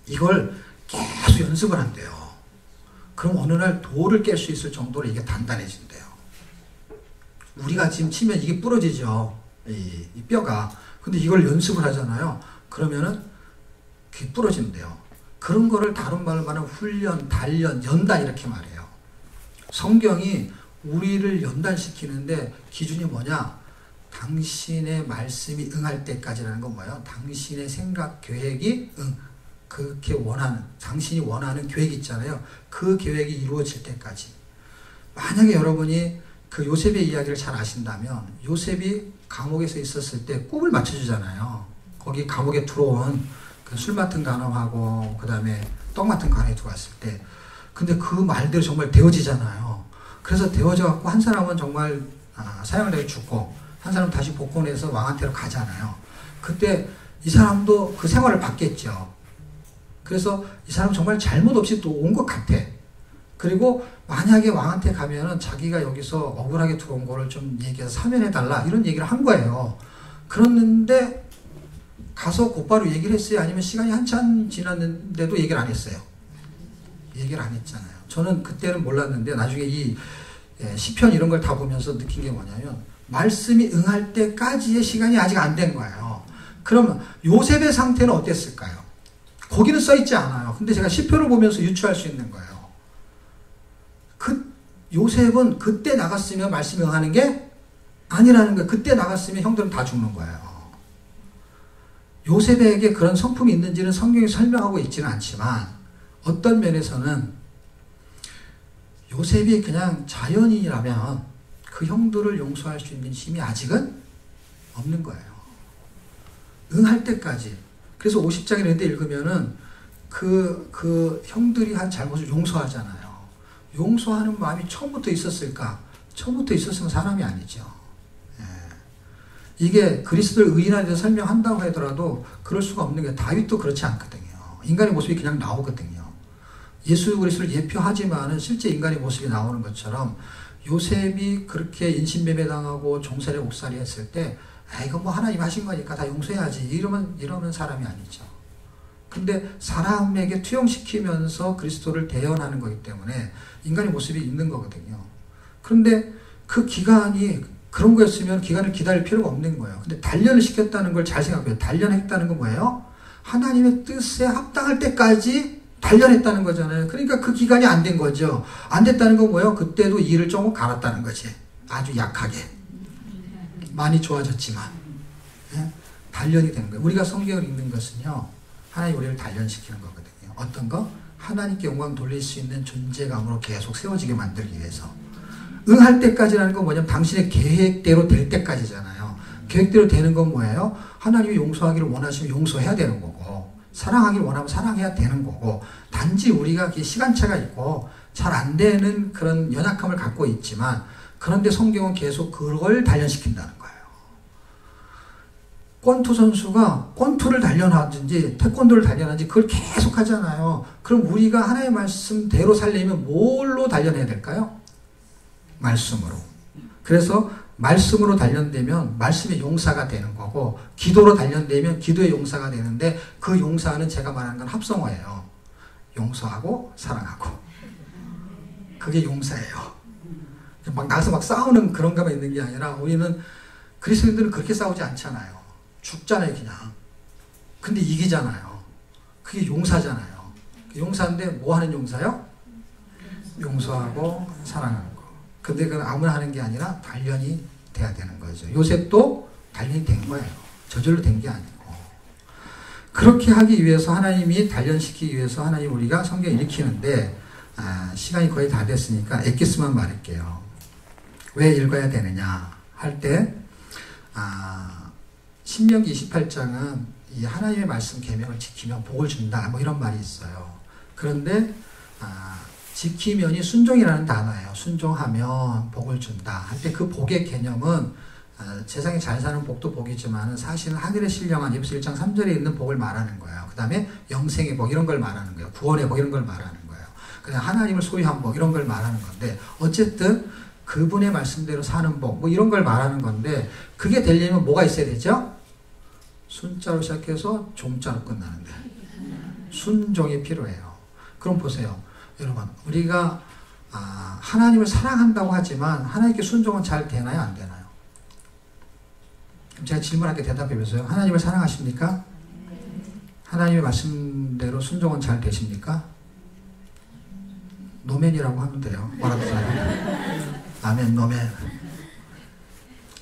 이걸 계속 연습을 한대요. 그럼 어느 날 돌을 깰 수 있을 정도로 이게 단단해진대요. 우리가 지금 치면 이게 부러지죠. 이 뼈가. 근데 이걸 연습을 하잖아요. 그러면은 그게 부러진대요. 그런 거를 다른 말로 말하면 훈련, 단련, 연단 이렇게 말해요. 성경이 우리를 연단시키는데 기준이 뭐냐? 당신의 말씀이 응할 때까지라는 건 뭐예요? 당신의 생각, 계획이 그렇게 당신이 원하는 계획이 있잖아요. 그 계획이 이루어질 때까지. 만약에 여러분이 그 요셉의 이야기를 잘 아신다면 요셉이 감옥에서 있었을 때 꿈을 맞춰주잖아요. 거기 감옥에 들어온 그 술 맡은 간호하고 그 다음에 떡 맡은 간호에 들어왔을 때 근데 그 말대로 정말 되어지잖아요. 그래서 되어져 갖고 한 사람은 정말 사형을 내려 죽고 한 사람은 다시 복권해서 왕한테로 가잖아요. 그때 이 사람도 그 생활을 받겠죠. 그래서 이 사람은 정말 잘못 없이 또 온 것 같아. 그리고 만약에 왕한테 가면은 자기가 여기서 억울하게 들어온 거를 좀 얘기해서 사면해달라 이런 얘기를 한 거예요. 그랬는데 가서 곧바로 얘기를 했어요? 아니면 시간이 한참 지났는데도 얘기를 안 했어요? 얘기를 안 했잖아요. 저는 그때는 몰랐는데 나중에 이 시편 이런 걸 다 보면서 느낀 게 뭐냐면 말씀이 응할 때까지의 시간이 아직 안 된 거예요. 그러면 요셉의 상태는 어땠을까요? 거기는 써있지 않아요. 근데 제가 시편을 보면서 유추할 수 있는 거예요. 요셉은 그때 나갔으면 말씀이 응하는 게 아니라는 거예요. 그때 나갔으면 형들은 다 죽는 거예요. 요셉에게 그런 성품이 있는지는 성경이 설명하고 있지는 않지만 어떤 면에서는 요셉이 그냥 자연인이라면 그 형들을 용서할 수 있는 힘이 아직은 없는 거예요. 응할 때까지. 그래서 50장에 이런 데 읽으면은 그 형들이 한 잘못을 용서하잖아요. 용서하는 마음이 처음부터 있었을까? 처음부터 있었으면 사람이 아니죠. 예. 이게 그리스도를 의인에 대해서 설명한다고 하더라도 그럴 수가 없는 게 다윗도 그렇지 않거든요. 인간의 모습이 그냥 나오거든요. 예수 그리스도를 예표하지만은 실제 인간의 모습이 나오는 것처럼 요셉이 그렇게 인신매매당하고 종살이 옥살이 했을 때 이거 뭐 하나님 하신 거니까 다 용서해야지 이러면 사람이 아니죠. 근데 사람에게 투영시키면서 그리스도를 대연하는 거기 때문에 인간의 모습이 있는 거거든요. 그런데 그 기간이 그런 거였으면 기간을 기다릴 필요가 없는 거예요. 근데 단련을 시켰다는 걸 잘 생각해요. 단련했다는 건 뭐예요? 하나님의 뜻에 합당할 때까지 단련했다는 거잖아요. 그러니까 그 기간이 안 된 거죠. 안 됐다는 건 뭐예요? 그때도 이를 조금 갈았다는 거지. 아주 약하게. 많이 좋아졌지만. 예? 단련이 되는 거예요. 우리가 성경을 읽는 것은요. 하나님 우리를 단련시키는 거거든요. 어떤 거? 하나님께 영광 돌릴 수 있는 존재감으로 계속 세워지게 만들기 위해서. 응할 때까지라는 건 뭐냐면 당신의 계획대로 될 때까지잖아요. 계획대로 되는 건 뭐예요? 하나님이 용서하기를 원하시면 용서해야 되는 거고 사랑하기를 원하면 사랑해야 되는 거고 단지 우리가 시간차가 있고 잘 안 되는 그런 연약함을 갖고 있지만 그런데 성경은 계속 그걸 단련시킨다는 거예요. 권투 선수가 권투를 단련하든지 태권도를 단련하든지 그걸 계속 하잖아요. 그럼 우리가 하나님의 말씀대로 살려면 뭘로 단련해야 될까요? 말씀으로. 그래서 말씀으로 단련되면 말씀의 용사가 되는 거고 기도로 단련되면 기도의 용사가 되는데 그 용사는 제가 말하는 건 합성어예요. 용서하고 사랑하고. 그게 용사예요. 막 나가서 막 싸우는 그런 거만 있는 게 아니라 우리는 그리스도인들은 그렇게 싸우지 않잖아요. 죽잖아요, 그냥. 근데 이기잖아요. 그게 용사잖아요. 용사인데 뭐 하는 용사요? 용서하고 사랑하는 거. 근데 그건 아무나 하는 게 아니라 단련이 돼야 되는 거죠. 요셉도 단련이 된 거예요. 저절로 된 게 아니고. 그렇게 하기 위해서 하나님이 단련시키기 위해서 하나님 우리가 성경을 일으키는데 시간이 거의 다 됐으니까 엑기스만 말할게요. 왜 읽어야 되느냐 할 때 신명기 28장은 이 하나님의 말씀 계명을 지키면 복을 준다 뭐 이런 말이 있어요. 그런데 지키면이 순종이라는 단어예요. 순종하면 복을 준다 할 때 그 복의 개념은 세상에 잘 사는 복도 복이지만 사실은 하늘에 신령한 에베소 1장 3절에 있는 복을 말하는 거예요. 그 다음에 영생의 복 이런 걸 말하는 거예요. 구원의 복 이런 걸 말하는 거예요. 그냥 하나님을 소유한 복 이런 걸 말하는 건데 어쨌든 그분의 말씀대로 사는 복 뭐 이런 걸 말하는 건데 그게 되려면 뭐가 있어야 되죠? 순자로 시작해서 종자로 끝나는데 순종이 필요해요. 그럼 보세요. 여러분 우리가 하나님을 사랑한다고 하지만 하나님께 순종은 잘 되나요? 안 되나요? 제가 질문할게 대답해 보세요. 하나님을 사랑하십니까? 하나님의 말씀대로 순종은 잘 되십니까? 노맨이라고 하면 돼요. 뭐라도 써요. 아멘 노맨.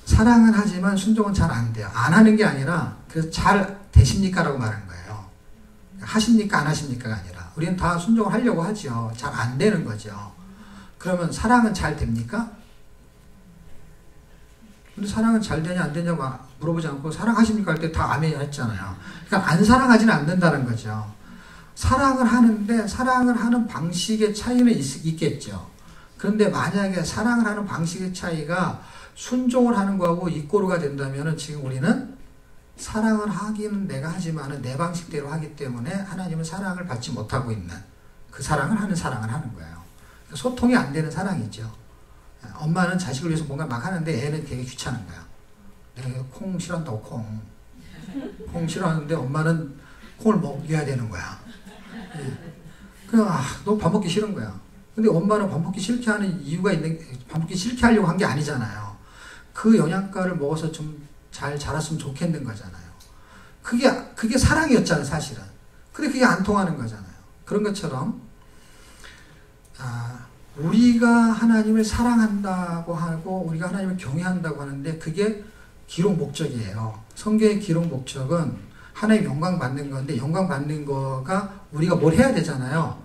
사랑은 하지만 순종은 잘 안 돼요. 안 하는 게 아니라 그래서 잘 되십니까? 라고 말한 거예요. 하십니까? 안 하십니까가 아니라 우리는 다 순종을 하려고 하죠. 잘 안 되는 거죠. 그러면 사랑은 잘 됩니까? 근데 사랑은 잘 되냐 안 되냐 물어보지 않고 사랑하십니까? 할 때 다 아멘 했잖아요. 그러니까 안 사랑하지는 않는다는 거죠. 사랑을 하는데 사랑을 하는 방식의 차이는 있겠죠. 그런데 만약에 사랑을 하는 방식의 차이가 순종을 하는 거하고 이꼬르가 된다면 지금 우리는 사랑을 하기는 내가 하지만 내 방식대로 하기 때문에 하나님은 사랑을 받지 못하고 있는 그 사랑을 하는 거예요. 소통이 안 되는 사랑이죠. 엄마는 자식을 위해서 뭔가 막 하는데 애는 되게 귀찮은 거야. 내가 콩 싫어한다고 콩 싫어하는데 엄마는 콩을 먹여야 되는 거야. 그냥 너 밥 먹기 싫은 거야. 근데 엄마는 밥 먹기 싫게 하는 이유가 밥 먹기 싫게 하려고 한 게 아니잖아요. 그 영양가를 먹어서 좀 잘 자랐으면 좋겠는 거잖아요. 그게 사랑이었잖아요, 사실은. 근데 그게 안 통하는 거잖아요. 그런 것처럼 우리가 하나님을 사랑한다고 하고 우리가 하나님을 경외한다고 하는데 그게 기록 목적이에요. 성경의 기록 목적은 하나님 영광 받는 건데, 영광 받는 거가 우리가 뭘 해야 되잖아요.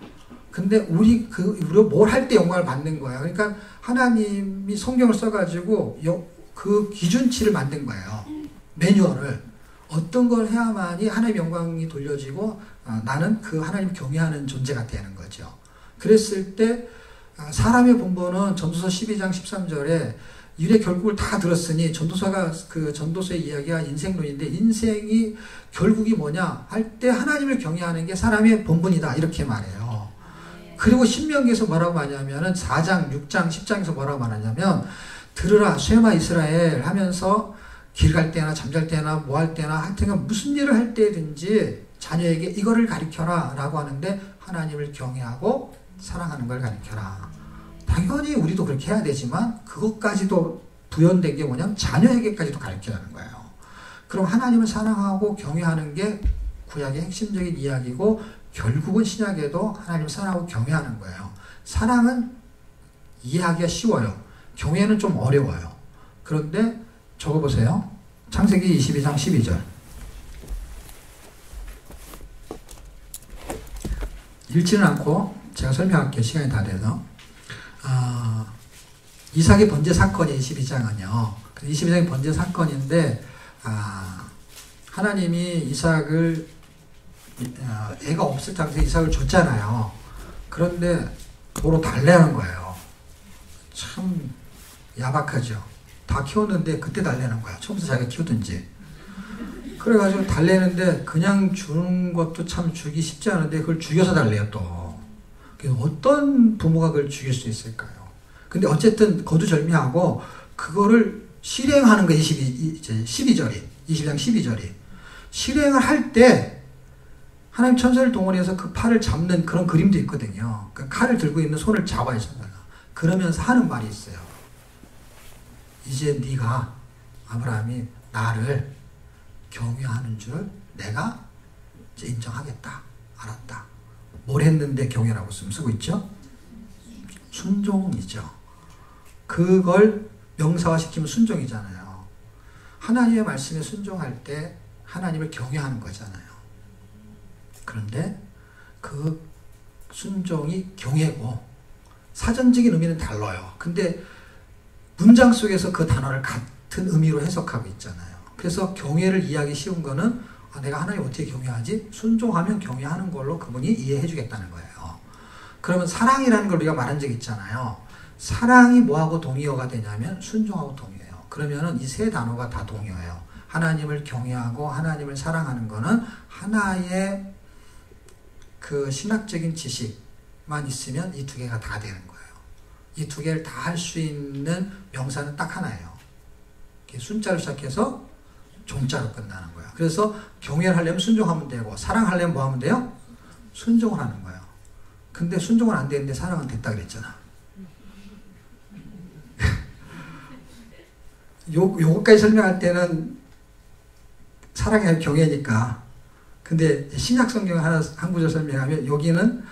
근데 우리가 뭘 할 때 영광을 받는 거야. 그러니까 하나님이 성경을 써가지고 그 기준치를 만든 거예요. 매뉴얼을. 어떤 걸 해야만이 하나님 영광이 돌려지고 나는 그 하나님 경외하는 존재가 되는 거죠. 그랬을 때 사람의 본보는 전도서 12장 13절에 일의 결국을 다 들었으니, 전도서가 그 전도서의 이야기가 인생론인데, 인생이 결국이 뭐냐 할 때 하나님을 경외하는 게 사람의 본분이다 이렇게 말해요. 그리고 신명기에서 뭐라고 하냐면은 4장, 6장, 10장에서 뭐라고 말하냐면, 들으라 쇠마 이스라엘 하면서 길 갈 때나 잠잘 때나 뭐 할 때나 하여튼 무슨 일을 할 때든지 자녀에게 이거를 가르쳐라 라고 하는데, 하나님을 경외하고 사랑하는 걸 가르쳐라. 당연히 우리도 그렇게 해야 되지만 그것까지도 부연된 게 뭐냐면 자녀에게까지도 가르쳐라는 거예요. 그럼 하나님을 사랑하고 경외하는 게 구약의 핵심적인 이야기고, 결국은 신약에도 하나님을 사랑하고 경외하는 거예요. 사랑은 이해하기가 쉬워요. 경외는 좀 어려워요. 그런데 적어보세요. 창세기 22장 12절. 읽지는 않고 제가 설명할게요. 시간이 다 돼서. 이삭의 번제 사건이 22장은요. 22장이 번제 사건인데, 하나님이 이삭을, 애가 없을 당시에 이삭을 줬잖아요. 그런데 도로 달래는 거예요. 참 야박하죠. 다 키웠는데 그때 달래는 거야. 처음부터 자기가 키우든지. 그래가지고 달래는데 그냥 주는 것도 참 주기 쉽지 않은데 그걸 죽여서 달래요 또. 어떤 부모가 그걸 죽일 수 있을까요? 근데 어쨌든 거두절미하고 그거를 실행하는 거예요. 12절이. 22장 12절이. 실행을 할 때 하나님 천사를 동원해서 그 팔을 잡는 그런 그림도 있거든요. 그 칼을 들고 있는 손을 잡아야 잡아요. 그러면서 하는 말이 있어요. 이제 네가, 아브라함이 나를 경외하는 줄 내가 이제 인정하겠다. 알았다. 뭘 했는데 경외라고 쓰고 있죠? 순종이죠. 그걸 명사화시키면 순종이잖아요. 하나님의 말씀에 순종할 때 하나님을 경외하는 거잖아요. 그런데 그 순종이 경외고 사전적인 의미는 달라요. 근데 문장 속에서 그 단어를 같은 의미로 해석하고 있잖아요. 그래서 경외를 이해하기 쉬운 거는 내가 하나님 어떻게 경외하지? 순종하면 경외하는 걸로 그분이 이해해 주겠다는 거예요. 그러면 사랑이라는 걸 우리가 말한 적 있잖아요. 사랑이 뭐하고 동의어가 되냐면 순종하고 동의어예요. 그러면은 이 세 단어가 다 동의어예요. 하나님을 경외하고 하나님을 사랑하는 거는 하나의 그 신학적인 지식만 있으면 이 두 개가 다 되는 거예요. 이 두 개를 다 할 수 있는 명사는 딱 하나예요. 순자로 시작해서 종자로 끝나는 거예요. 그래서 경외를 하려면 순종하면 되고, 사랑하려면 뭐 하면 돼요? 순종을 하는 거예요. 근데 순종은 안 되는데 사랑은 됐다 그랬잖아. 요거까지 설명할 때는 사랑이 아니라 경외니까. 근데 신약 성경 한 구절 설명하면 여기는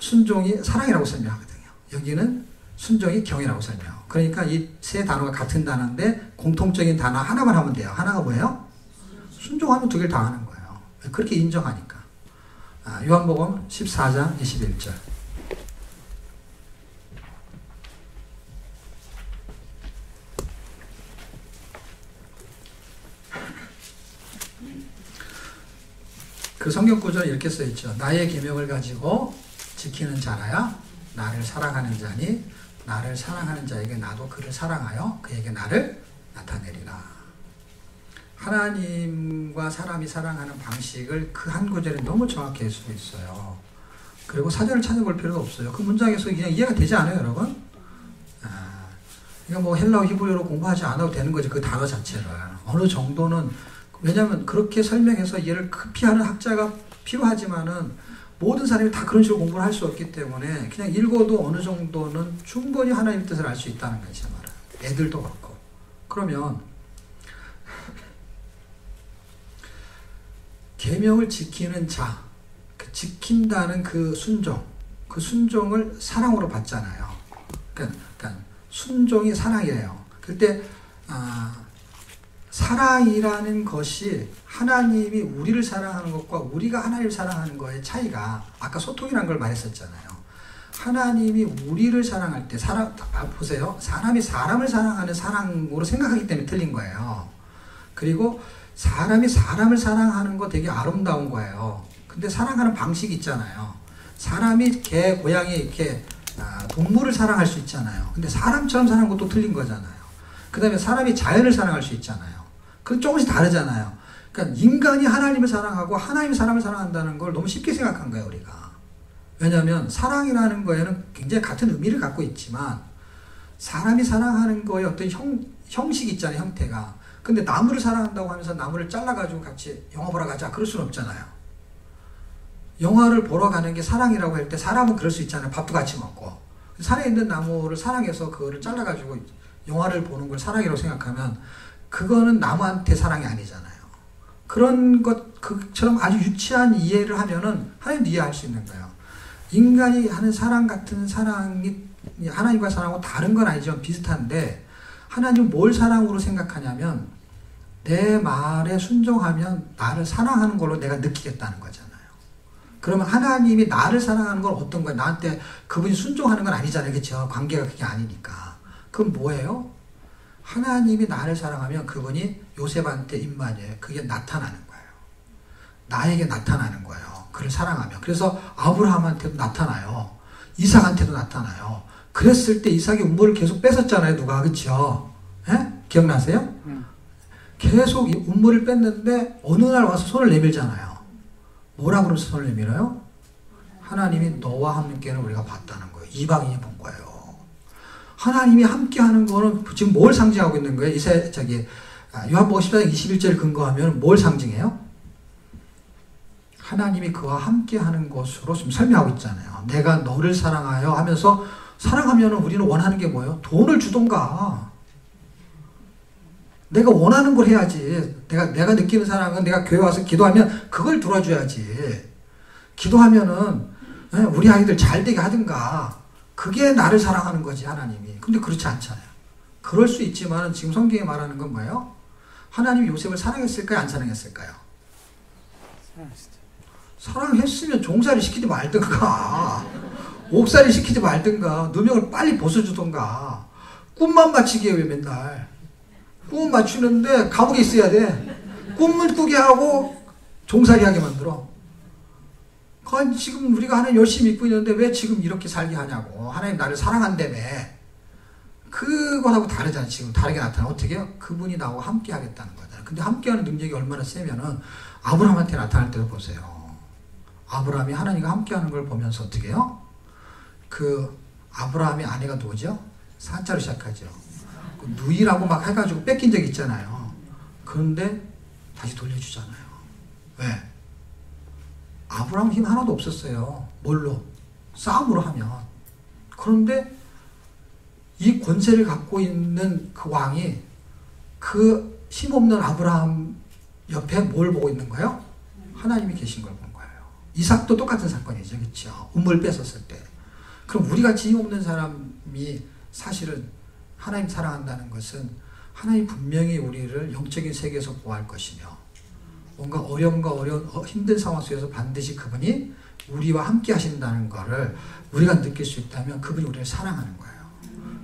순종이 사랑이라고 설명하거든요. 여기는 순종이 경외라고 설명하고. 그러니까 이 세 단어가 같은 단어인데 공통적인 단어 하나만 하면 돼요. 하나가 뭐예요? 순종하면 두 개를 다 하는 거예요. 그렇게 인정하니까. 요한복음 14장 21절. 그 성경 구절은 이렇게 써있죠. 나의 계명을 가지고 지키는 자라야 나를 사랑하는 자니, 나를 사랑하는 자에게 나도 그를 사랑하여 그에게 나를 나타내리라. 하나님과 사람이 사랑하는 방식을 그 한 구절에 너무 정확히 할 수 있어요. 그리고 사전을 찾아볼 필요가 없어요. 그 문장에서 그냥 이해가 되지 않아요, 여러분? 그러니까 뭐 헬라어 히브리어로 공부하지 않아도 되는 거지, 그 단어 자체를. 어느 정도는, 왜냐하면 그렇게 설명해서 이해를 급히 하는 학자가 필요하지만은 모든 사람이 다 그런 식으로 공부를 할 수 없기 때문에 그냥 읽어도 어느 정도는 충분히 하나님의 뜻을 알 수 있다는 거죠. 애들도 그렇고. 그러면 계명을 지키는 자, 지킨다는 그 순종을 사랑으로 받잖아요. 그러니까 순종이 사랑이에요. 그때 사랑이라는 것이 하나님이 우리를 사랑하는 것과 우리가 하나님을 사랑하는 것의 차이가 아까 소통이라는 걸 말했었잖아요. 하나님이 우리를 사랑할 때 보세요. 사람이 사람을 사랑하는 사랑으로 생각하기 때문에 틀린 거예요. 그리고 사람이 사람을 사랑하는 거 되게 아름다운 거예요. 근데 사랑하는 방식이 있잖아요. 사람이 개, 고양이 이렇게 동물을 사랑할 수 있잖아요. 근데 사람처럼 사랑하는 것도 틀린 거잖아요. 그 다음에 사람이 자연을 사랑할 수 있잖아요. 그건 조금씩 다르잖아요. 그러니까 인간이 하나님을 사랑하고 하나님이 사람을 사랑한다는 걸 너무 쉽게 생각한 거예요, 우리가. 왜냐하면 사랑이라는 거에는 굉장히 같은 의미를 갖고 있지만 사람이 사랑하는 거에 어떤 형식이 있잖아요, 형태가. 근데 나무를 사랑한다고 하면서 나무를 잘라가지고 같이 영화 보러 가자, 그럴 수는 없잖아요. 영화를 보러 가는 게 사랑이라고 할 때 사람은 그럴 수 있잖아요. 밥도 같이 먹고. 산에 있는 나무를 사랑해서 그거를 잘라가지고 영화를 보는 걸 사랑이라고 생각하면 그거는 나무한테 사랑이 아니잖아요. 그런 것처럼 아주 유치한 이해를 하면은 하나님도 이해할 수 있는 거예요. 인간이 하는 사랑 같은 사랑이 하나님과 사랑하고 다른 건 아니지만 비슷한데 하나님은 뭘 사랑으로 생각하냐면 내 말에 순종하면 나를 사랑하는 걸로 내가 느끼겠다는 거잖아요. 그러면 하나님이 나를 사랑하는 건 어떤 거예요? 나한테 그분이 순종하는 건 아니잖아요. 그렇죠? 관계가 그게 아니니까. 그럼 뭐예요? 하나님이 나를 사랑하면 그분이 요셉한테 임마누엘, 그게 나타나는 거예요. 나에게 나타나는 거예요. 그를 사랑하면. 그래서 아브라함한테도 나타나요. 이삭한테도 나타나요. 그랬을 때 이삭이 운물을 계속 뺏었잖아요. 누가. 그렇죠? 예? 기억나세요? 계속 운물을 뺐는데 어느 날 와서 손을 내밀잖아요. 뭐라 그러면서 손을 내밀어요? 하나님이 너와 함께는 우리가 봤다는 거예요. 이방인이 본 거예요. 하나님이 함께하는 거는 지금 뭘 상징하고 있는 거예요? 요한복음 14장 21절을 근거하면 뭘 상징해요? 하나님이 그와 함께하는 것으로 지금 설명하고 있잖아요. 내가 너를 사랑하여 하면서 사랑하면 우리는 원하는 게 뭐예요? 돈을 주던가. 내가 원하는 걸 해야지. 내가 느끼는 사랑은 내가 교회 와서 기도하면 그걸 들어줘야지. 기도하면은 우리 아이들 잘 되게 하든가. 그게 나를 사랑하는 거지, 하나님이. 근데 그렇지 않잖아요. 그럴 수 있지만 지금 성경이 말하는 건 뭐예요? 하나님이 요셉을 사랑했을까요? 안 사랑했을까요? 사랑했으면 종살이 시키지 말든가. 옥살이 시키지 말든가. 누명을 빨리 벗어주던가. 꿈만 맞추게 왜 맨날. 꿈 맞추는데 감옥에 있어야 돼. 꿈을 꾸게 하고 종살이 하게 만들어. 지금 우리가 하나님 열심히 믿고 있는데 왜 지금 이렇게 살게 하냐고. 하나님 나를 사랑한다며. 그거하고 다르잖아. 지금 다르게 나타나. 어떻게 해요? 그분이 나하고 함께 하겠다는 거잖아. 근데 함께하는 능력이 얼마나 세면은 아브라함한테 나타날 때도 보세요. 아브라함이 하나님과 함께하는 걸 보면서 어떻게 해요? 아브라함의 아내가 누구죠? 사자로 시작하죠. 누이라고 막 해가지고 뺏긴 적 있잖아요. 그런데 다시 돌려주잖아요. 왜? 아브라함 힘 하나도 없었어요. 뭘로? 싸움으로 하면. 그런데 이 권세를 갖고 있는 그 왕이 그 힘없는 아브라함 옆에 뭘 보고 있는 거예요? 하나님이 계신 걸 본 거예요. 이삭도 똑같은 사건이죠. 그렇죠? 운물 뺏었을 때. 그럼 우리같이 힘없는 사람이 사실은 하나님 사랑한다는 것은 하나님 분명히 우리를 영적인 세계에서 보호할 것이며 뭔가 어려운 힘든 상황 속에서 반드시 그분이 우리와 함께 하신다는 것을 우리가 느낄 수 있다면 그분이 우리를 사랑하는 거예요.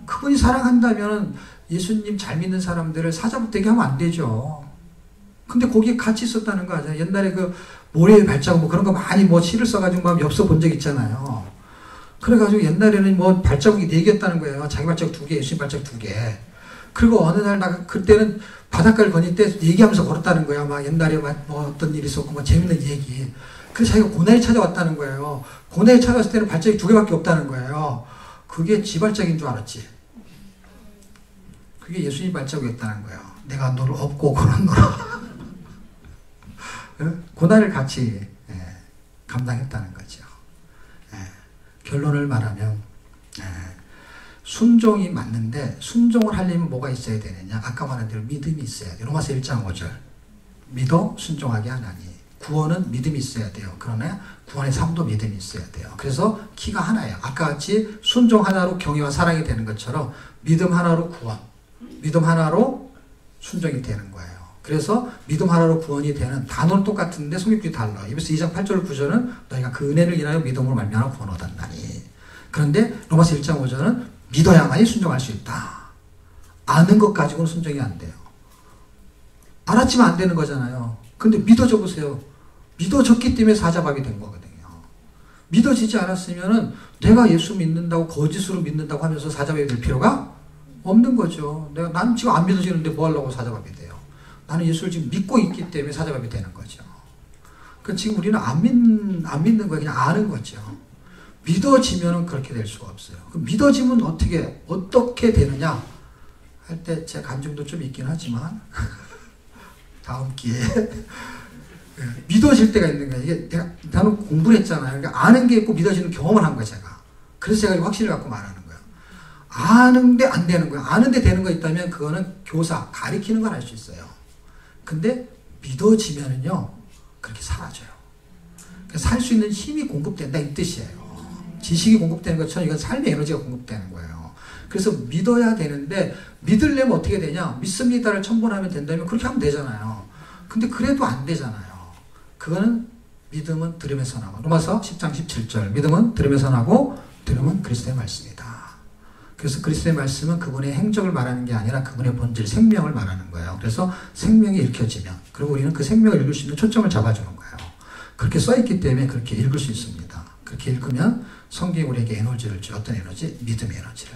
그분이 사랑한다면 예수님 잘 믿는 사람들을 사자부대게 하면 안 되죠. 근데 거기에 같이 있었다는 거 아니에요. 옛날에 모래의 발자국 그런 거 많이 실을 써가지고 막 엽서 본 적 있잖아요. 그래가지고 옛날에는 발자국이 4개였다는 거예요. 자기 발자국 2개, 예수님 발자국 2개. 그리고 어느 날 그때는 바닷가를 거닐 때 얘기하면서 걸었다는 거예요. 막 옛날에 어떤 일이 있었고 재밌는 얘기. 그래서 자기가 고난이 찾아왔다는 거예요. 고난이 찾아왔을 때는 발자국이 2개밖에 없다는 거예요. 그게 지 발자국인 줄 알았지. 그게 예수님 발자국이었다는 거예요. 내가 너를 업고 걸었노라. 고난을 같이 감당했다는 거죠. 결론을 말하면 순종이 맞는데 순종을 하려면 뭐가 있어야 되느냐. 아까 말한 대로 믿음이 있어야 돼요. 로마서 1장 5절 믿어 순종하게 하나니. 구원은 믿음이 있어야 돼요. 그러나 구원의 삶도 믿음이 있어야 돼요. 그래서 키가 하나예요. 아까 같이 순종 하나로 경외와 사랑이 되는 것처럼 믿음 하나로 구원, 믿음 하나로 순종이 되는 거예요. 그래서 믿음 하나로 구원이 되는 단어는 똑같은데 성격이 달라. 에베소 2장 8절 9절은 너희가 그 은혜를 인하여 믿음으로 말미암아 구원 얻었나니. 그런데 로마서 1장 5절은 믿어야만이 순종할 수 있다. 아는 것 가지고는 순종이 안 돼요. 알았지만 안 되는 거잖아요. 근데 믿어져 보세요. 믿어졌기 때문에 사자밥이 된 거거든요. 믿어지지 않았으면은 내가 예수 믿는다고 거짓으로 믿는다고 하면서 사자밥이 될 필요가 없는 거죠. 나는 지금 안 믿어지는데 뭐 하려고 사자밥이 돼요. 나는 예수를 지금 믿고 있기 때문에 사자밥이 되는 거죠. 그러니까 지금 우리는 안 믿는 거예요. 그냥 아는 거죠. 믿어지면은 그렇게 될 수가 없어요. 그럼 믿어지면 어떻게 되느냐 할 때 제 감정도 좀 있긴 하지만 다음 기회에 믿어질 때가 있는 거예요. 이게 나는 공부를 했잖아요. 그러니까 아는 게 있고 믿어지는 경험을 한 거예요, 제가. 그래서 제가 확신을 갖고 말하는 거예요. 아는데 안 되는 거예요. 아는데 되는 거 있다면 그거는 교사, 가리키는 걸 할 수 있어요. 근데 믿어지면은요, 그렇게 사라져요. 살 수 있는 힘이 공급된다 이 뜻이에요. 지식이 공급되는 것처럼 이건 삶의 에너지가 공급되는 거예요. 그래서 믿어야 되는데 믿으려면 어떻게 되냐? 믿습니다를 첨언하면 된다면 그렇게 하면 되잖아요. 근데 그래도 안 되잖아요. 그거는 믿음은 들으면서 나고 로마서 10장 17절 믿음은 들으면서 나고 들음은 그리스도의 말씀이다. 그래서 그리스도의 말씀은 그분의 행적을 말하는 게 아니라 그분의 본질 생명을 말하는 거예요. 그래서 생명이 읽혀지면 그리고 우리는 그 생명을 읽을 수 있는 초점을 잡아주는 거예요. 그렇게 써있기 때문에 그렇게 읽을 수 있습니다. 그렇게 읽으면 성경이 우리에게 에너지를 줘. 어떤 에너지? 믿음의 에너지를.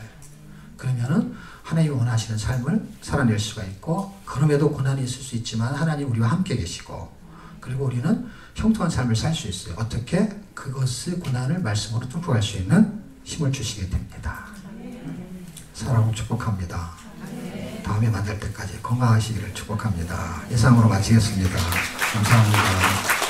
그러면은 하나님이 원하시는 삶을 살아낼 수가 있고 그럼에도 고난이 있을 수 있지만 하나님 우리와 함께 계시고 그리고 우리는 형통한 삶을 살 수 있어요. 어떻게? 그것의 고난을 말씀으로 뚫고 수 있는 힘을 주시게 됩니다. 사랑하고 축복합니다. 다음에 만날 때까지 건강하시기를 축복합니다. 이상으로 마치겠습니다. 감사합니다.